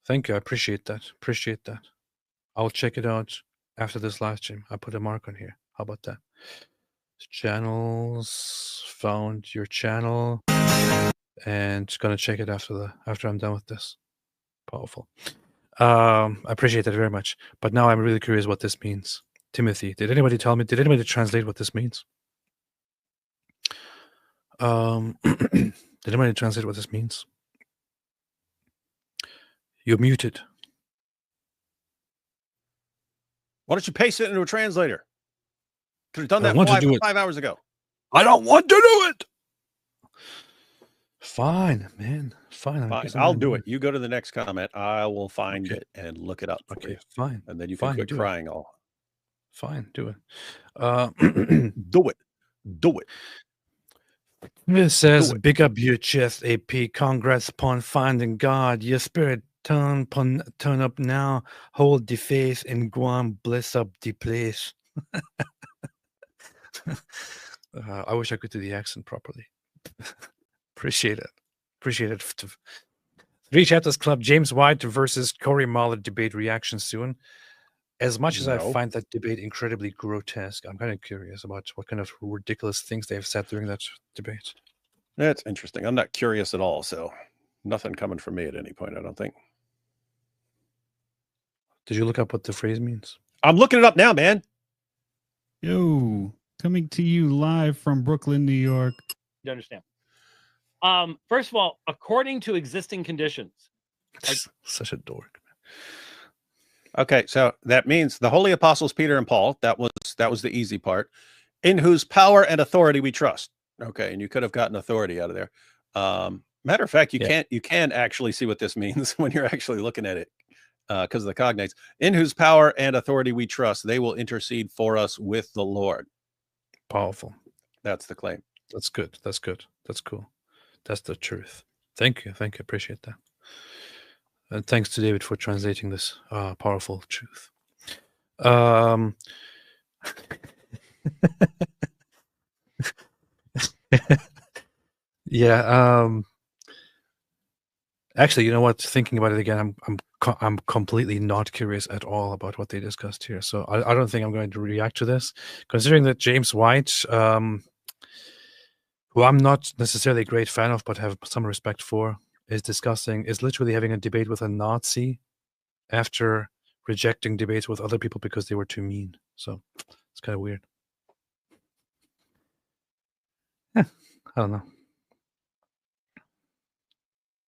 Thank you. I appreciate that. I'll check it out after this live stream. I put a mark on here. How about that? Channels, found your channel, and gonna check it after I'm done with this. Powerful. I appreciate that very much. But now I'm really curious what this means. Timothy, did anybody translate what this means? Did anybody translate what this means? You're muted. Why don't you paste it into a translator? Could have done that 5 hours ago. I don't want to do it. Fine, man. Fine. I'll do it. You go to the next comment. I will find it and look it up. Okay, fine. And then you can quit crying all. Fine, do it. Do it. This says, big up your chest, AP. Congrats upon finding God. Your spirit turn up now. Hold the faith in Guam. Bless up the place. I wish I could do the accent properly. Appreciate it. 3 Chapters Club, James White versus Corey Mahler debate reaction soon. As much as I find that debate incredibly grotesque, I'm kind of curious about what kind of ridiculous things they've said during that debate. That's interesting. I'm not curious at all, so nothing coming from me at any point, I don't think. Did you look up what the phrase means? I'm looking it up now, man. Yo, coming to you live from Brooklyn, New York. You understand? First of all, according to existing conditions. Such a dork. Okay, so that means the holy apostles Peter and Paul, that was the easy part, in whose power and authority we trust. Okay, and you could have gotten authority out of there. Matter of fact, you can actually see what this means when you're actually looking at it, because of the cognates. In whose power and authority we trust, they will intercede for us with the Lord. Powerful. That's the claim. That's good. That's cool. That's the truth. Thank you. Appreciate that. And thanks to David for translating this powerful truth. Actually, you know what? Thinking about it again, I'm completely not curious at all about what they discussed here. So I don't think I'm going to react to this, considering that James White, who I'm not necessarily a great fan of, but have some respect for, is literally having a debate with a Nazi after rejecting debates with other people because they were too mean. So it's kind of weird. I don't know.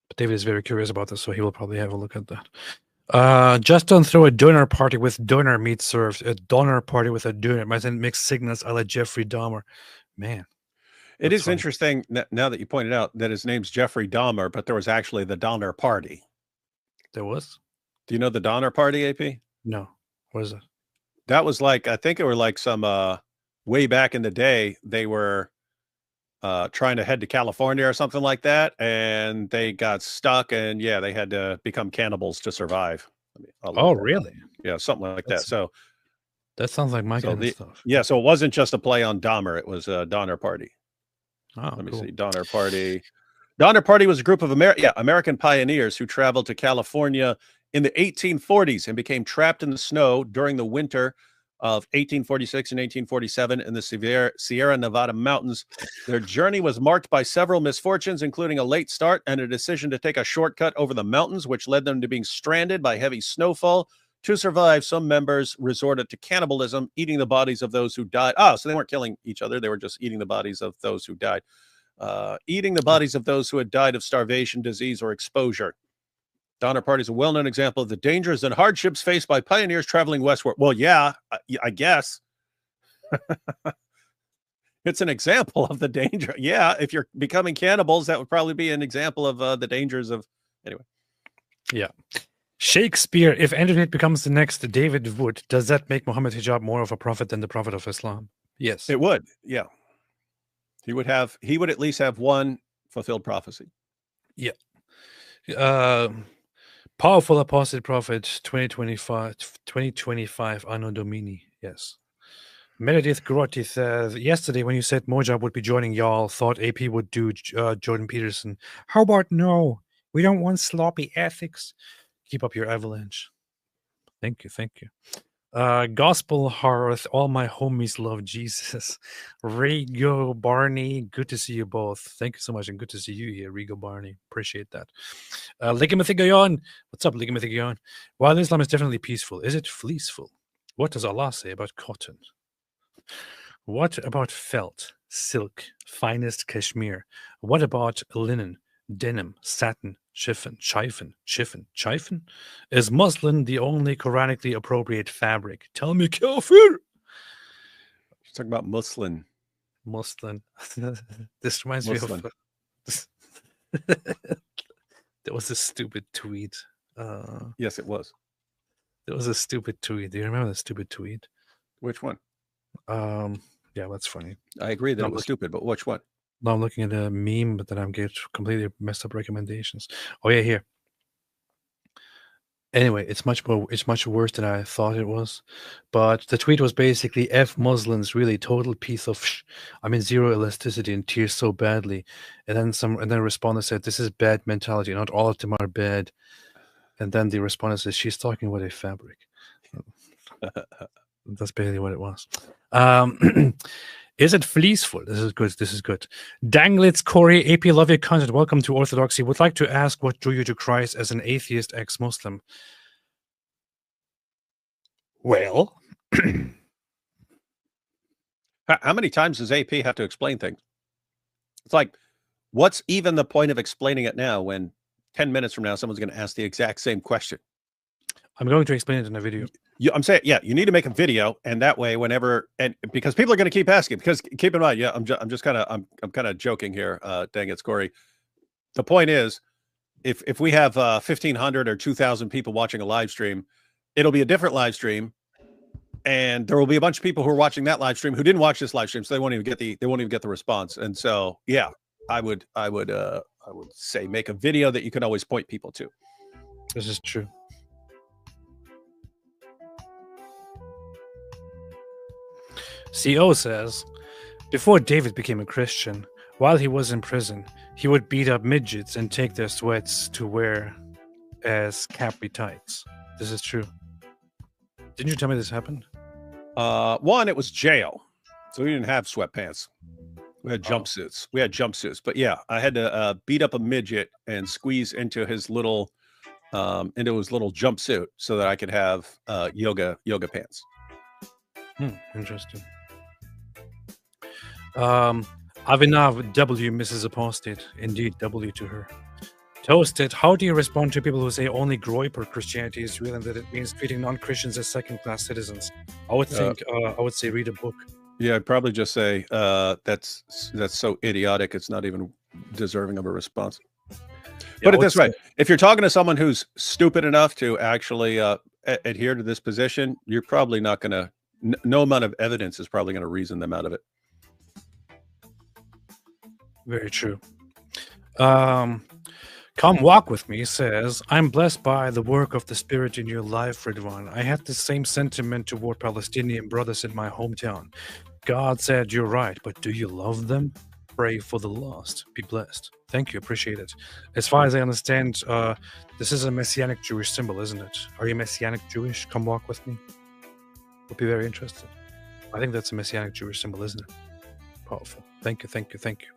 But David is very curious about this, so he will probably have a look at that. Just don't throw a donor party with donor meat served. A donor party with a donor. Might send mixed signals a la Jeffrey Dahmer. Man. It is interesting now that you pointed out that his name's Jeffrey Dahmer, but there was actually the Donner Party. There was? Do you know the Donner Party, AP? No. What is it? That was like, I think it were like some way back in the day, they were trying to head to California or something like that, and they got stuck, and yeah, they had to become cannibals to survive. Oh, really? Yeah, something like that. So that sounds like my kind of stuff. Yeah, so it wasn't just a play on Dahmer, it was a Donner Party. Oh, let me see. Donner Party. Donner Party was a group of American pioneers who traveled to California in the 1840s and became trapped in the snow during the winter of 1846 and 1847 in the Sierra Nevada mountains. Their journey was marked by several misfortunes, including a late start and a decision to take a shortcut over the mountains, which led them to being stranded by heavy snowfall. To survive, some members resorted to cannibalism, eating the bodies of those who died. Oh, so they weren't killing each other. They were just eating the bodies of those who died. Eating the bodies of those who had died of starvation, disease, or exposure. Donner Party is a well-known example of the dangers and hardships faced by pioneers traveling westward. Well, yeah, I guess. It's an example of the danger. Yeah, if you're becoming cannibals, that would probably be an example of the dangers of... Anyway. Yeah. Shakespeare, if Internet becomes the next David Wood, does that make Muhammad Hijab more of a prophet than the prophet of Islam? Yes. It would, yeah. He would at least have one fulfilled prophecy. Yeah. Powerful apostate prophet 2025 Anno Domini. Yes. Meredith Grotti says, yesterday when you said Mojab would be joining y'all, thought AP would do Jordan Peterson. How about no? We don't want sloppy ethics. Keep up your avalanche. Thank you. Thank you. Gospel Hearth, all my homies love Jesus. Rigo Barney, good to see you both. Thank you so much, and good to see you here, Rigo Barney. Appreciate that. Ligamathigayon, what's up, Ligamathigayon? While Islam is definitely peaceful, is it fleeceful? What does Allah say about cotton? What about felt, silk, finest cashmere? What about linen, denim, satin, chiffon? Is muslin the only Quranically appropriate fabric? Tell me, kafir. You're talking about muslin. Muslin. This reminds me of... There was a stupid tweet. Yes, it was. There was a stupid tweet. Do you remember the stupid tweet? Which one? Yeah, that's funny. I agree that it was stupid, but which one? Now I'm looking at a meme, but then I'm getting completely messed up recommendations. Oh yeah, here. Anyway, it's much worse than I thought it was. But the tweet was basically F Muslims, really total piece of zero elasticity and tears so badly. And then a responder said, this is bad mentality, not all of them are bad. And then the responder says, she's talking about a fabric. That's basically what it was. Is it fleeceful? This is good. This is good. Danglitz, Corey, AP, love your content. Welcome to Orthodoxy. Would like to ask what drew you to Christ as an atheist ex-Muslim? Well, how many times does AP have to explain things? It's like, what's even the point of explaining it now when 10 minutes from now someone's going to ask the exact same question? I'm going to explain it in a video. I'm saying, yeah, you need to make a video, and that way, whenever, and because people are going to keep asking, because keep in mind, yeah, I'm kind of joking here. Dang it, Corey. The point is, if we have 1,500 or 2,000 people watching a live stream, it'll be a different live stream, and there will be a bunch of people who are watching that live stream who didn't watch this live stream, so they won't even get the response. And so, yeah, I would say make a video that you can always point people to. This is true. CO says, before David became a Christian, while he was in prison, he would beat up midgets and take their sweats to wear as capri tights. This is true. Didn't you tell me this happened? One, it was jail, so we didn't have sweatpants. We had jumpsuits. But yeah, I had to beat up a midget and squeeze into his little jumpsuit so that I could have yoga pants. Interesting. Avinav W, Mrs. Apostate. Indeed, W to her. Toasted, how do you respond to people who say only Groiper Christianity is real and that it means treating non-Christians as second-class citizens? I would think, I would say read a book. Yeah, I'd probably just say that's so idiotic. It's not even deserving of a response. Put it this way: if you're talking to someone who's stupid enough to actually adhere to this position, you're probably not going to. No amount of evidence is probably going to reason them out of it. Very true. Come Walk With Me says, I'm blessed by the work of the Spirit in your life, Ridwan. I had the same sentiment toward Palestinian brothers in my hometown. God said, you're right, but do you love them? Pray for the lost. Be blessed. Thank you. Appreciate it. As far as I understand, this is a Messianic Jewish symbol, isn't it? Are you Messianic Jewish? Come walk with me. Would be very interested. I think that's a Messianic Jewish symbol, isn't it? Powerful. Thank you. Thank you. Thank you.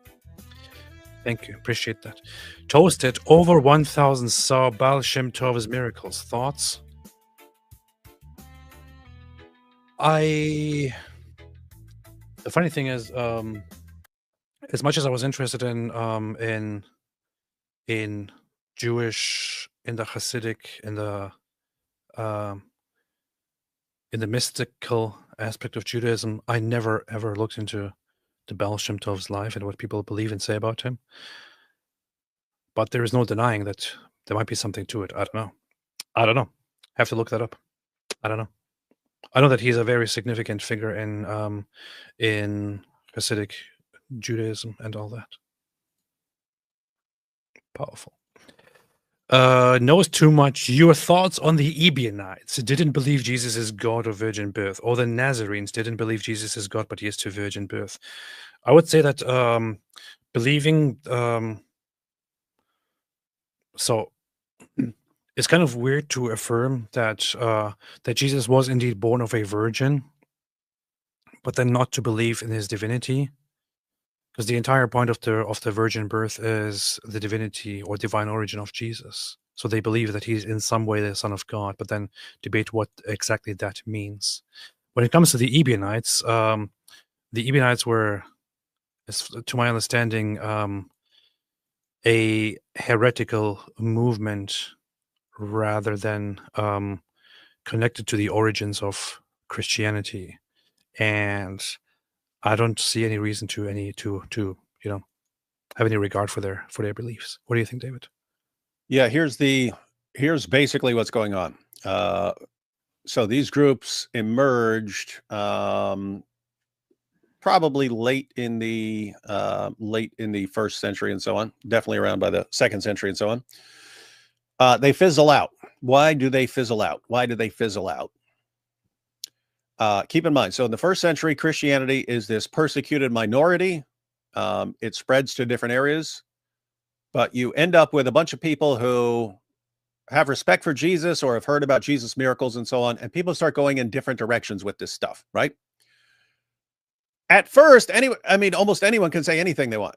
Thank you. Appreciate that. Toasted over 1,000 saw Baal Shem Tov's miracles. Thoughts? The funny thing is, as much as I was interested in Jewish, in the Hasidic, in the mystical aspect of Judaism, I never ever looked into the Baal Shem Tov's life and what people believe and say about him. But there is no denying that there might be something to it. I don't know. Have to look that up. I don't know. I know that he's a very significant figure in Hasidic Judaism and all that. Powerful. Knows too much. Your thoughts on the Ebionites didn't believe Jesus is God or virgin birth, or the Nazarenes didn't believe Jesus is God, but he is to virgin birth. I would say that believing so it's kind of weird to affirm that that Jesus was indeed born of a virgin, but then not to believe in his divinity. Because the entire point of the virgin birth is the divinity or divine origin of Jesus. So they believe that he's in some way the Son of God, but then debate what exactly that means. When it comes to the Ebionites were, to my understanding, a heretical movement rather than connected to the origins of Christianity. And I don't see any reason to have any regard for their beliefs. What do you think, David? Yeah, here's basically what's going on. So these groups emerged probably late in the first century and so on. Definitely around by the second century and so on. They fizzle out. Why do they fizzle out? Why do they fizzle out? Keep in mind, so in the first century, Christianity is this persecuted minority. It spreads to different areas, but you end up with a bunch of people who have respect for Jesus or have heard about Jesus' miracles and so on, and people start going in different directions with this stuff, right? At first, almost anyone can say anything they want.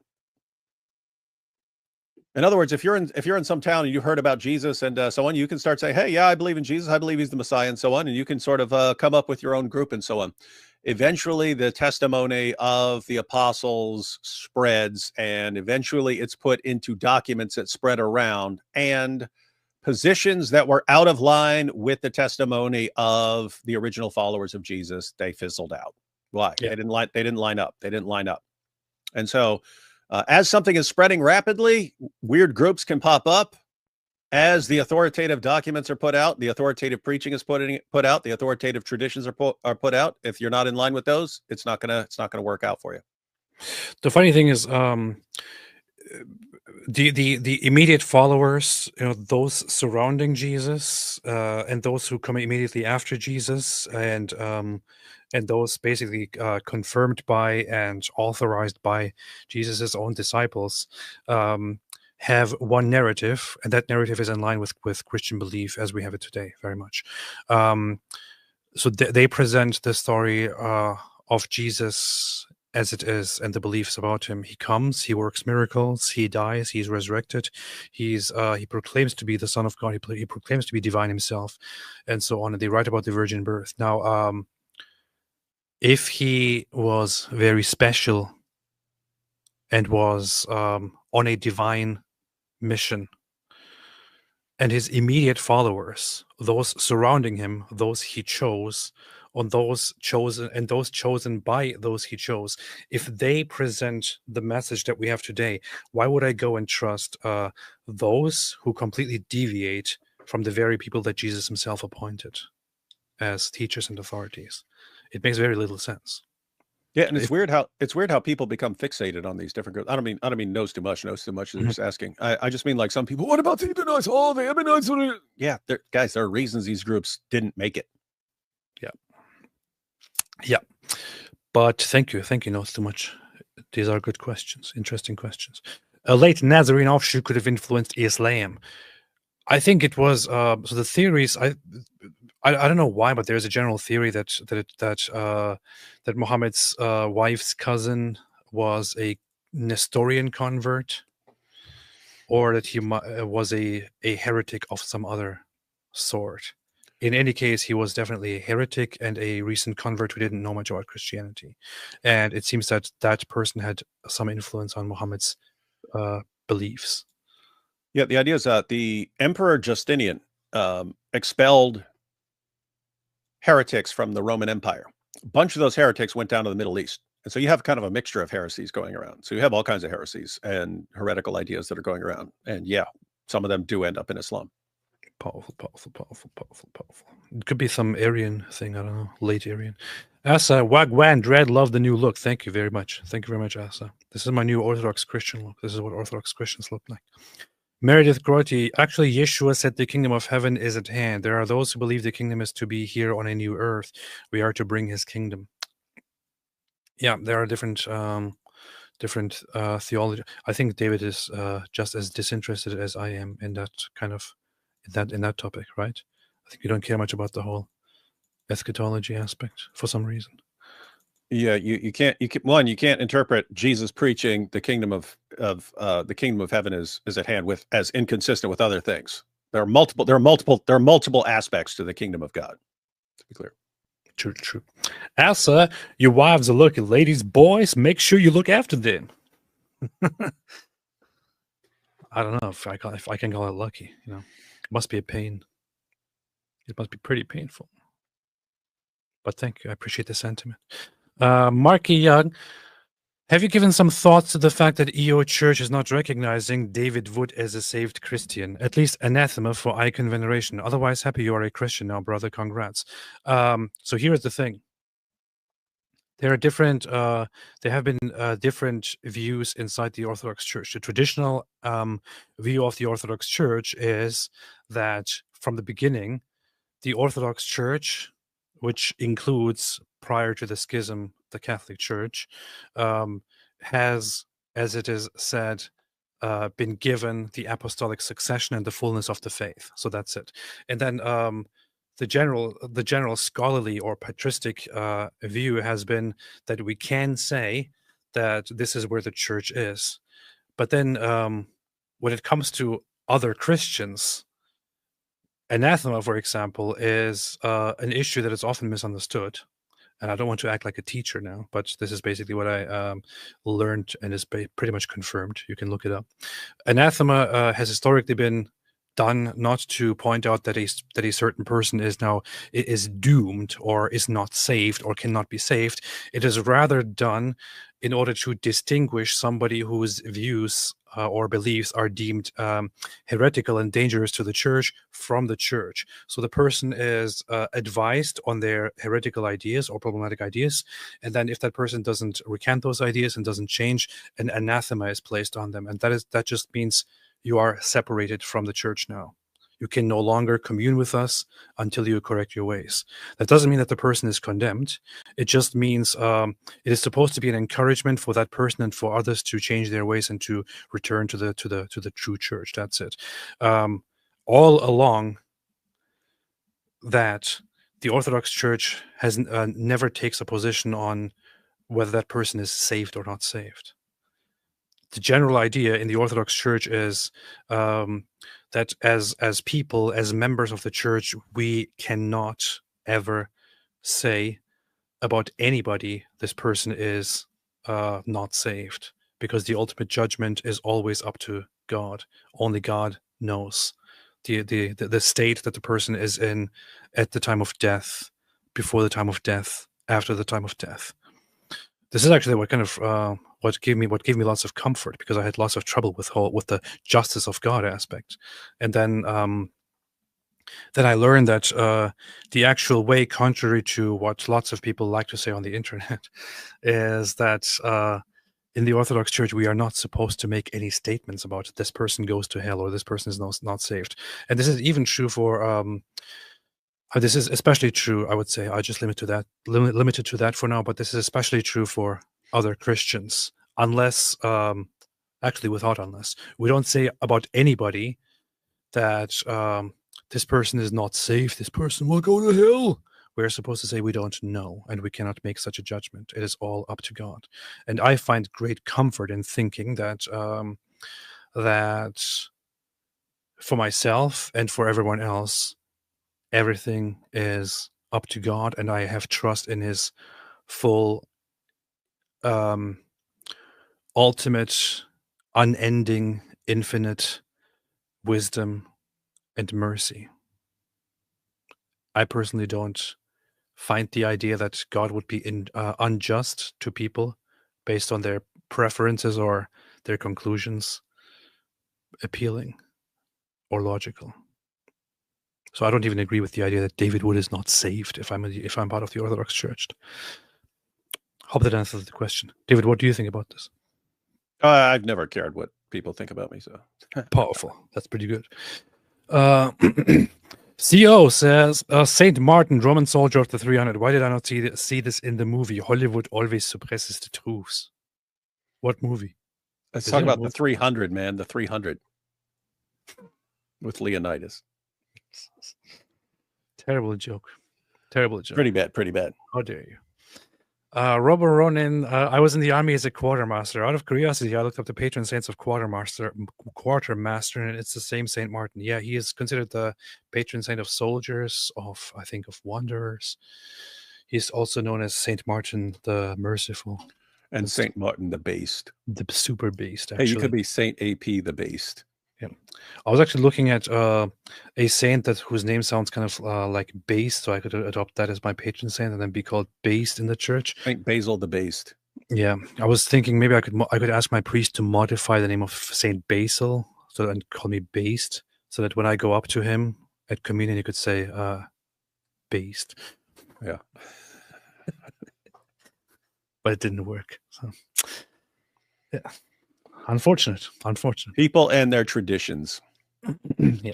In other words, if you're in some town and you heard about Jesus and so on, you can start saying, hey, yeah, I believe in Jesus. I believe he's the Messiah and so on. And you can sort of come up with your own group and so on. Eventually, the testimony of the apostles spreads, and eventually it's put into documents that spread around, and positions that were out of line with the testimony of the original followers of Jesus, they fizzled out. Why? Yeah. They didn't line up. They didn't line up. And so as something is spreading rapidly, weird groups can pop up. As the authoritative documents are put out, the authoritative preaching is put out, the authoritative traditions are put out. If you're not in line with those, it's not gonna work out for you. The funny thing is, the immediate followers, those surrounding Jesus, and those who come immediately after Jesus, and those basically confirmed by and authorized by Jesus's own disciples, have one narrative, and that narrative is in line with Christian belief as we have it today, very much. So they present the story of Jesus as it is, and the beliefs about him. He comes, he works miracles, he dies, he's resurrected, he proclaims to be the Son of God, he proclaims to be divine himself, and so on. And they write about the virgin birth. Now, if he was very special and was on a divine mission, and his immediate followers, those surrounding him, those he chose, on those chosen and those chosen by those he chose. If they present the message that we have today, why would I go and trust those who completely deviate from the very people that Jesus himself appointed as teachers and authorities? It makes very little sense. Yeah, and it's weird how people become fixated on these different groups. I don't mean knows too much. They're just asking. I just mean like some people. What about the Ebionites? Oh, the Ebionites are. Yeah, guys, there are reasons these groups didn't make it. Yeah. But thank you, knows too much. These are good questions, interesting questions. A late Nazarene offshoot could have influenced Islam. I think it was so the theories. I don't know why, but there's a general theory that Muhammad's wife's cousin was a Nestorian convert, or that he was a heretic of some other sort. In any case, he was definitely a heretic and a recent convert who didn't know much about Christianity, and it seems that that person had some influence on Muhammad's beliefs. Yeah, the idea is that the Emperor Justinian expelled heretics from the Roman Empire. A bunch of those heretics went down to the Middle East. And so you have kind of a mixture of heresies going around. So you have all kinds of heresies and heretical ideas that are going around. And yeah, some of them do end up in Islam. Powerful. It could be some Aryan thing. I don't know. Late Aryan. Asa, Wagwan, Dread, love the new look. Thank you very much. Thank you very much, Asa. This is my new Orthodox Christian look. This is what Orthodox Christians look like. Meredith Grotti, actually, Yeshua said the kingdom of heaven is at hand. There are those who believe the kingdom is to be here on a new earth. We are to bring his kingdom. Yeah, there are different theology. I think David is just as disinterested as I am in that kind of in that topic, right? I think you don't care much about the whole eschatology aspect for some reason. Yeah, you can't interpret Jesus preaching the kingdom of heaven is at hand with as inconsistent with other things. There are multiple aspects to the kingdom of God. To be clear. True. Asa, your wives are looking. Ladies, boys, make sure you look after them. I don't know if I can call it lucky. You know, it must be a pain. It must be pretty painful. But thank you. I appreciate the sentiment. Marky Young, have you given some thoughts to the fact that EO Church is not recognizing David Wood as a saved Christian? At least anathema for icon veneration. Otherwise, happy you are a Christian now, brother. Congrats. So here's the thing. There are different. There have been different views inside the Orthodox Church. The traditional view of the Orthodox Church is that from the beginning, the Orthodox Church, which includes, prior to the schism, the Catholic Church, has, as it is said, been given the apostolic succession and the fullness of the faith. So that's it. And then the general scholarly or patristic view has been that we can say that this is where the church is. But then when it comes to other Christians, anathema, for example, is an issue that is often misunderstood. And I don't want to act like a teacher now, but this is basically what I learned and is pretty much confirmed. You can look it up. Anathema has historically been done not to point out that a certain person is doomed or is not saved or cannot be saved. It is rather done in order to distinguish somebody whose views or beliefs are deemed heretical and dangerous to the church from the church. So the person is advised on their heretical ideas or problematic ideas, and then if that person doesn't recant those ideas and doesn't change, an anathema is placed on them, and that just means you are separated from the church now. You can no longer commune with us until you correct your ways. That doesn't mean that the person is condemned. It just means it is supposed to be an encouragement for that person and for others to change their ways and to return to the true church. That's it. All along that, the Orthodox Church has never takes a position on whether that person is saved or not saved. The general idea in the Orthodox Church is that as people, as members of the church, we cannot ever say about anybody this person is not saved, because the ultimate judgment is always up to God. Only God knows the state that the person is in at the time of death, before the time of death, after the time of death. This is actually what kind of what gave me lots of comfort, because I had lots of trouble with the justice of God aspect, and then I learned that the actual way, contrary to what lots of people like to say on the internet, is that in the Orthodox Church we are not supposed to make any statements about this person goes to hell or this person is not saved, and this is even true for. This is especially true, I would say. I just limited to that for now, but this is especially true for other Christians, unless, actually without unless. We don't say about anybody that this person is not safe, this person will go to hell. We're supposed to say we don't know, and we cannot make such a judgment. It is all up to God. And I find great comfort in thinking that that for myself and for everyone else, everything is up to God, and I have trust in his full, ultimate, unending, infinite wisdom and mercy. I personally don't find the idea that God would be unjust to people based on their preferences or their conclusions appealing or logical. So I don't even agree with the idea that David Wood is not saved if I'm part of the Orthodox Church. Hope that answers the question. David, what do you think about this? I've never cared what people think about me. So powerful. That's pretty good. CO says, Saint Martin, Roman soldier of the 300. Why did I not see this in the movie? Hollywood always suppresses the truths. What movie? Let's talk about the 300, man. The 300 with Leonidas. Terrible joke. Terrible joke. Pretty bad. Pretty bad. How dare you? Robert Ronin, I was in the army as a quartermaster. Out of curiosity, I looked up the patron saints of quartermaster, and it's the same Saint Martin. Yeah, he is considered the patron saint of soldiers, of wanderers. He's also known as Saint Martin the Merciful. And Saint Martin the Based. The super based, actually. Hey, you could be Saint AP the Based. Yeah, I was actually looking at a saint whose name sounds kind of like based, so I could adopt that as my patron saint and then be called based in the church. Saint Basil the Based. Yeah, I was thinking maybe I could ask my priest to modify the name of Saint Basil and call me based, so that when I go up to him at communion, he could say based. Yeah, but it didn't work. So yeah. Unfortunate. People and their traditions. Yeah.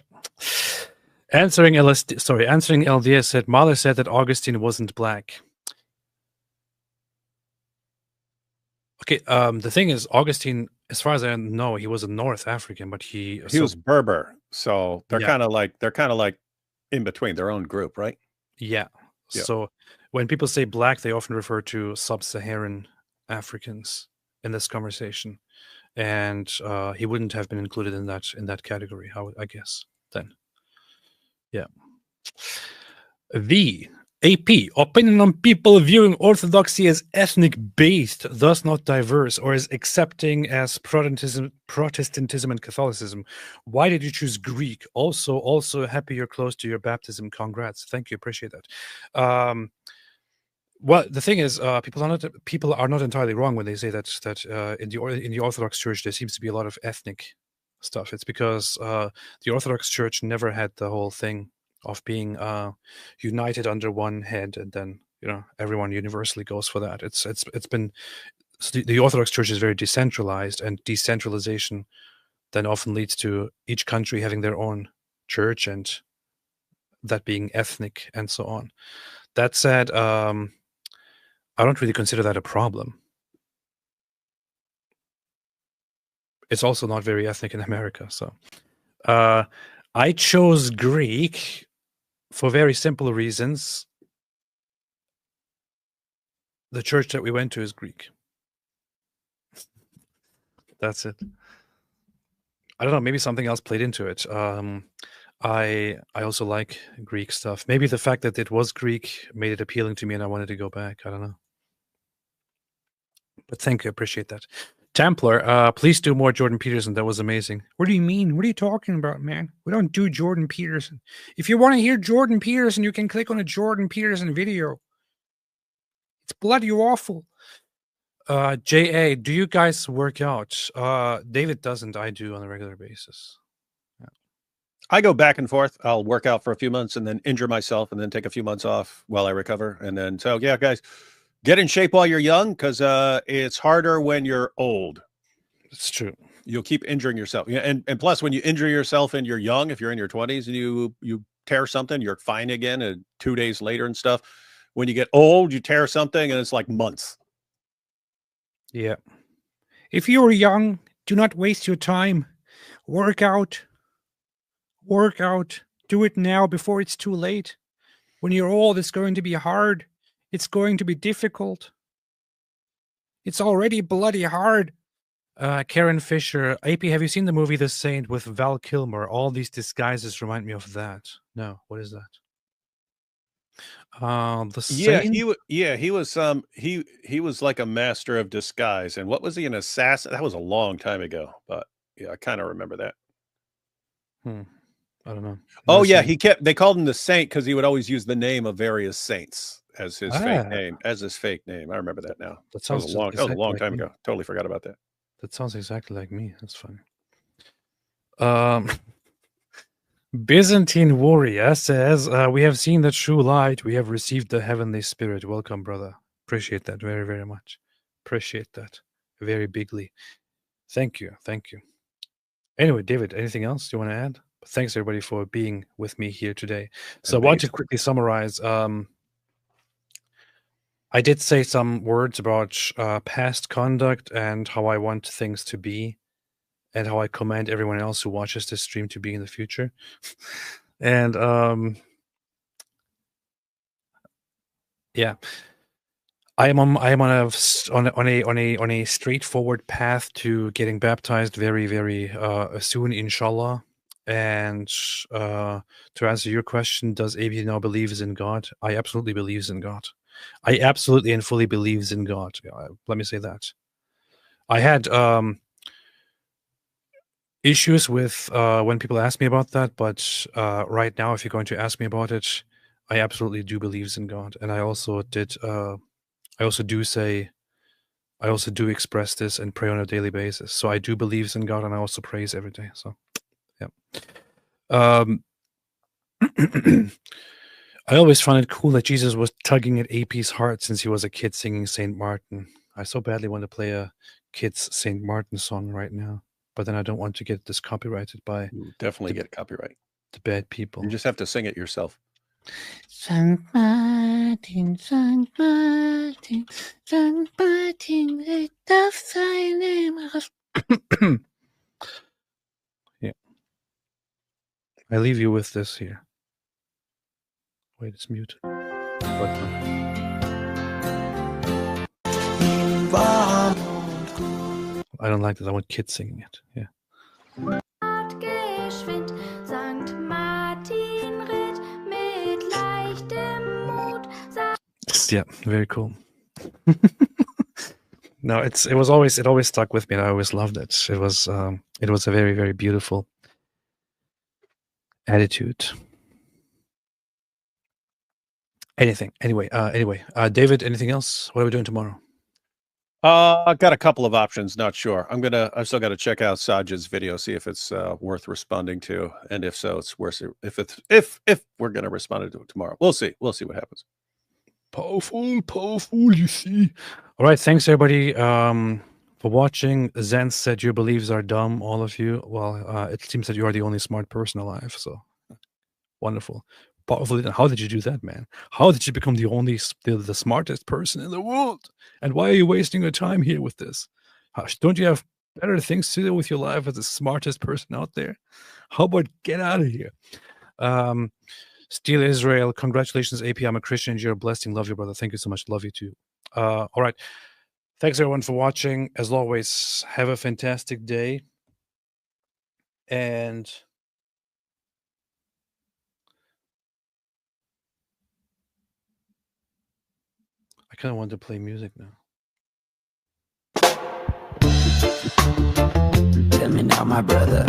Answering LDS said, Mahler said that Augustine wasn't black. Okay, the thing is, Augustine, as far as I know, he was a North African, but he was Berber, so they're kind of like in between, their own group, right? Yeah. So when people say black, they often refer to sub-Saharan Africans in this conversation. And he wouldn't have been included in that category, I guess, then. Yeah. The AP, opinion on people viewing Orthodoxy as ethnic-based, thus not diverse, or as accepting as Protestantism and Catholicism. Why did you choose Greek? Also happy you're close to your baptism. Congrats. Thank you. Appreciate that. Well, the thing is, people are not entirely wrong when they say that in the Orthodox Church there seems to be a lot of ethnic stuff. It's because the Orthodox Church never had the whole thing of being united under one head, and then everyone universally goes for that. It's been the Orthodox Church is very decentralized, and decentralization then often leads to each country having their own church, and that being ethnic and so on. That said, I don't really consider that a problem. It's also not very ethnic in America. So I chose Greek for very simple reasons. The church that we went to is Greek. That's it. I don't know, maybe something else played into it. I also like Greek stuff. Maybe the fact that it was Greek made it appealing to me and I wanted to go back. I don't know. But thank you. Appreciate that. Templar, please do more Jordan Peterson. That was amazing. What do you mean? What are you talking about, man? We don't do Jordan Peterson. If you want to hear Jordan Peterson, you can click on a Jordan Peterson video. It's bloody awful. JA, do you guys work out? David doesn't. I do on a regular basis. I go back and forth. I'll work out for a few months and then injure myself and then take a few months off while I recover. And then, so yeah, guys, get in shape while you're young, because it's harder when you're old. It's true. You'll keep injuring yourself. Yeah, and plus, when you injure yourself and you're young, if you're in your 20s and you tear something, you're fine again, and 2 days later and stuff. When you get old, you tear something and it's like months. Yeah. If you are young, do not waste your time. Work out. Work out. Do it now before it's too late. When you're old, it's going to be hard. It's going to be difficult. It's already bloody hard. Karen Fisher, AP, have you seen the movie The Saint with Val Kilmer? All these disguises remind me of that. No, what is that? The Saint? He was like a master of disguise. And what was he, an assassin? That was a long time ago, but yeah, I kind of remember that. I don't know. Oh yeah, they called him the Saint because he would always use the name of various saints as his fake name. I remember that now. That was a long time ago. Totally forgot about that. That sounds exactly like me. That's funny. Byzantine Warrior says, we have seen the true light. We have received the heavenly spirit. Welcome, brother. Appreciate that very, very much. Appreciate that very bigly. Thank you. Thank you. Anyway, David, anything else you want to add? Thanks, everybody, for being with me here today. So I want to quickly summarize. I did say some words about past conduct and how I want things to be, and how I command everyone else who watches this stream to be in the future. And yeah, I am on a straightforward path to getting baptized very, very soon, inshallah. And to answer your question, does AB now believes in God? I absolutely believes in God. I absolutely and fully believes in God. Let me say that. I had issues with when people ask me about that, but right now, if you're going to ask me about it, I absolutely do believes in God, and I also did. I also do express this and pray on a daily basis. So I do believes in God, and I also praise every day. So, yeah. I always found it cool that Jesus was tugging at AP's heart since he was a kid singing St. Martin. I so badly want to play a kid's St. Martin song right now, but then I don't want to get this copyrighted by... You definitely get copyright. The bad people. You just have to sing it yourself. St. Martin, St. Martin, St. Martin, let thy name... Yeah. I leave you with this here. Wait, it's mute. I don't like this. I want kids singing it. Yeah. Yeah, very cool. No, it always stuck with me, and I always loved it. It was a very, very beautiful attitude. Anyway, David, anything else? What are we doing tomorrow? I've got a couple of options. Not sure. I've still got to check out Sajid's video, see if it's worth responding to, and if so, it's worth it. If we're gonna respond to it tomorrow, we'll see. We'll see what happens. Powerful, you see. All right, thanks everybody for watching. Zen said your beliefs are dumb, all of you. Well, it seems that you are the only smart person alive, so wonderful. Powerful. How did you do that, man? How did you become the smartest person in the world? And why are you wasting your time here with this? Don't you have better things to do with your life as the smartest person out there? How about get out of here? Steel Israel, congratulations, AP. I'm a Christian. You're a blessing. Love you, brother. Thank you so much. Love you too. All right. Thanks everyone for watching. As always, have a fantastic day. And I kind of want to play music now. Tell me now, my brother,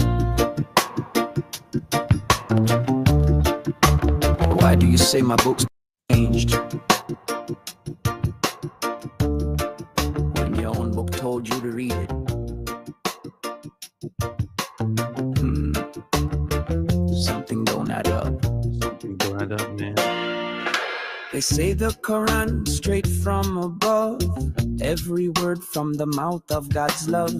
why do you say my book's changed when your own book told you to read it? Something don't add up. Something don't add up, man. They say the Quran straight from above, every word from the mouth of God's love.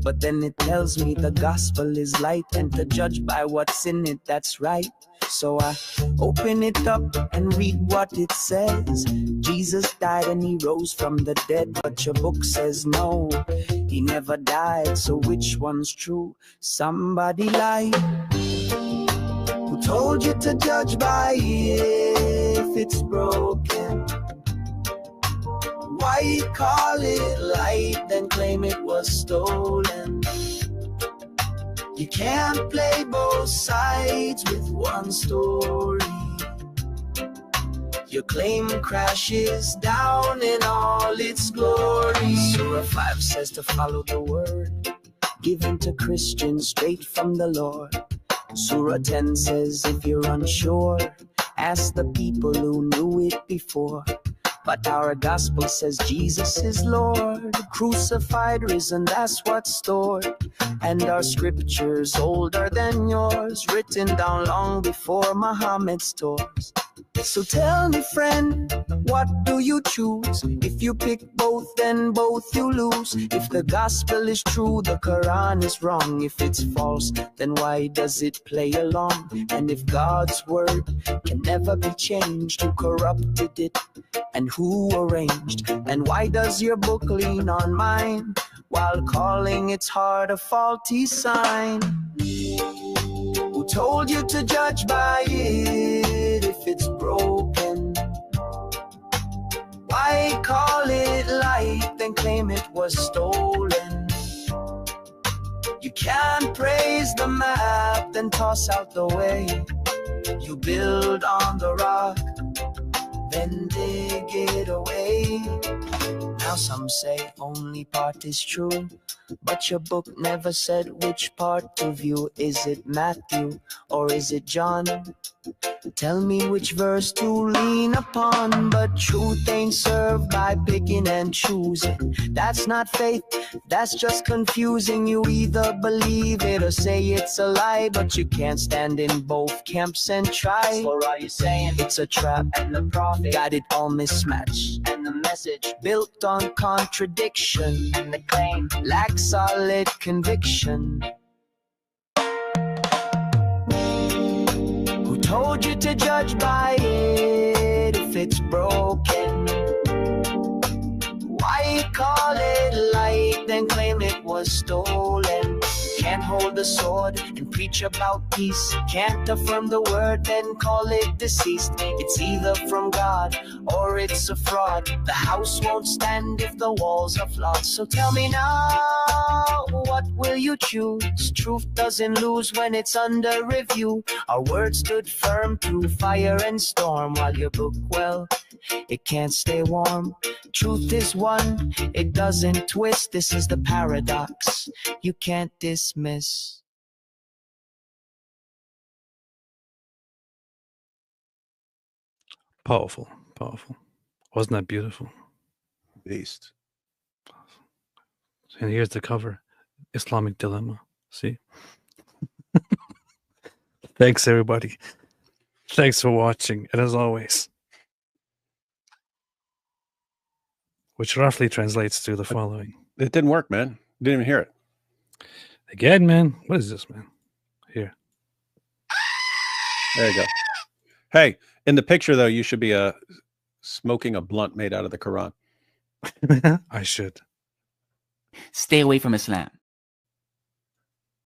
But then it tells me the gospel is light, and to judge by what's in it, that's right. So I open it up and read what it says. Jesus died and he rose from the dead, but your book says no, he never died. So which one's true? Somebody lied. Who told you to judge by if it's broken? Why call it light then claim it was stolen? You can't play both sides with one story. Your claim crashes down in all its glory. Surah 5 says to follow the word given to Christians straight from the Lord. Surah 10 says if you're unsure, ask the people who knew it before. But our gospel says Jesus is Lord, crucified, risen, that's what's stored. And our scriptures older than yours, written down long before Muhammad's tours. So tell me, friend, what do you choose? If you pick both, then both you lose. If the gospel is true, the Quran is wrong. If it's false, then why does it play along? And if God's word can never be changed, who corrupted it and who arranged? And why does your book lean on mine while calling its heart a faulty sign? Who told you to judge by it if it's broken? Why call it light then claim it was stolen? You can't praise the map then toss out the way. You build on the rock, then dig it away. Now some say only part is true, but your book never said which part to view. Is it Matthew or is it John? Tell me which verse to lean upon. But truth ain't served by picking and choosing. That's not faith, that's just confusing. You either believe it or say it's a lie, but you can't stand in both camps and try. What are you saying? It's a trap, And the prophet got it all mismatched. and the message Built on contradiction, and the claim lack solid conviction. Who told you to judge by it if it's broken? Why call it light then claim it was stolen? Can't hold the sword and preach about peace. Can't affirm the word then call it deceased. It's either from God or it's a fraud. The house won't stand if the walls are flawed. So tell me now, what will you choose? Truth doesn't lose when it's under review. Our word stood firm through fire and storm, while your book, well, it can't stay warm. Truth is one, it doesn't twist. This is the paradox you can't dismiss. Powerful, powerful. Wasn't that beautiful? Beast. And here's the cover, Islamic Dilemma. See? Thanks, everybody. Thanks for watching. And as always, which roughly translates to the following. It didn't work, man. Didn't even hear it. Again, man. What is this, man? Here. There you go. Hey, in the picture, though, you should be smoking a blunt made out of the Quran. I should. Stay away from Islam.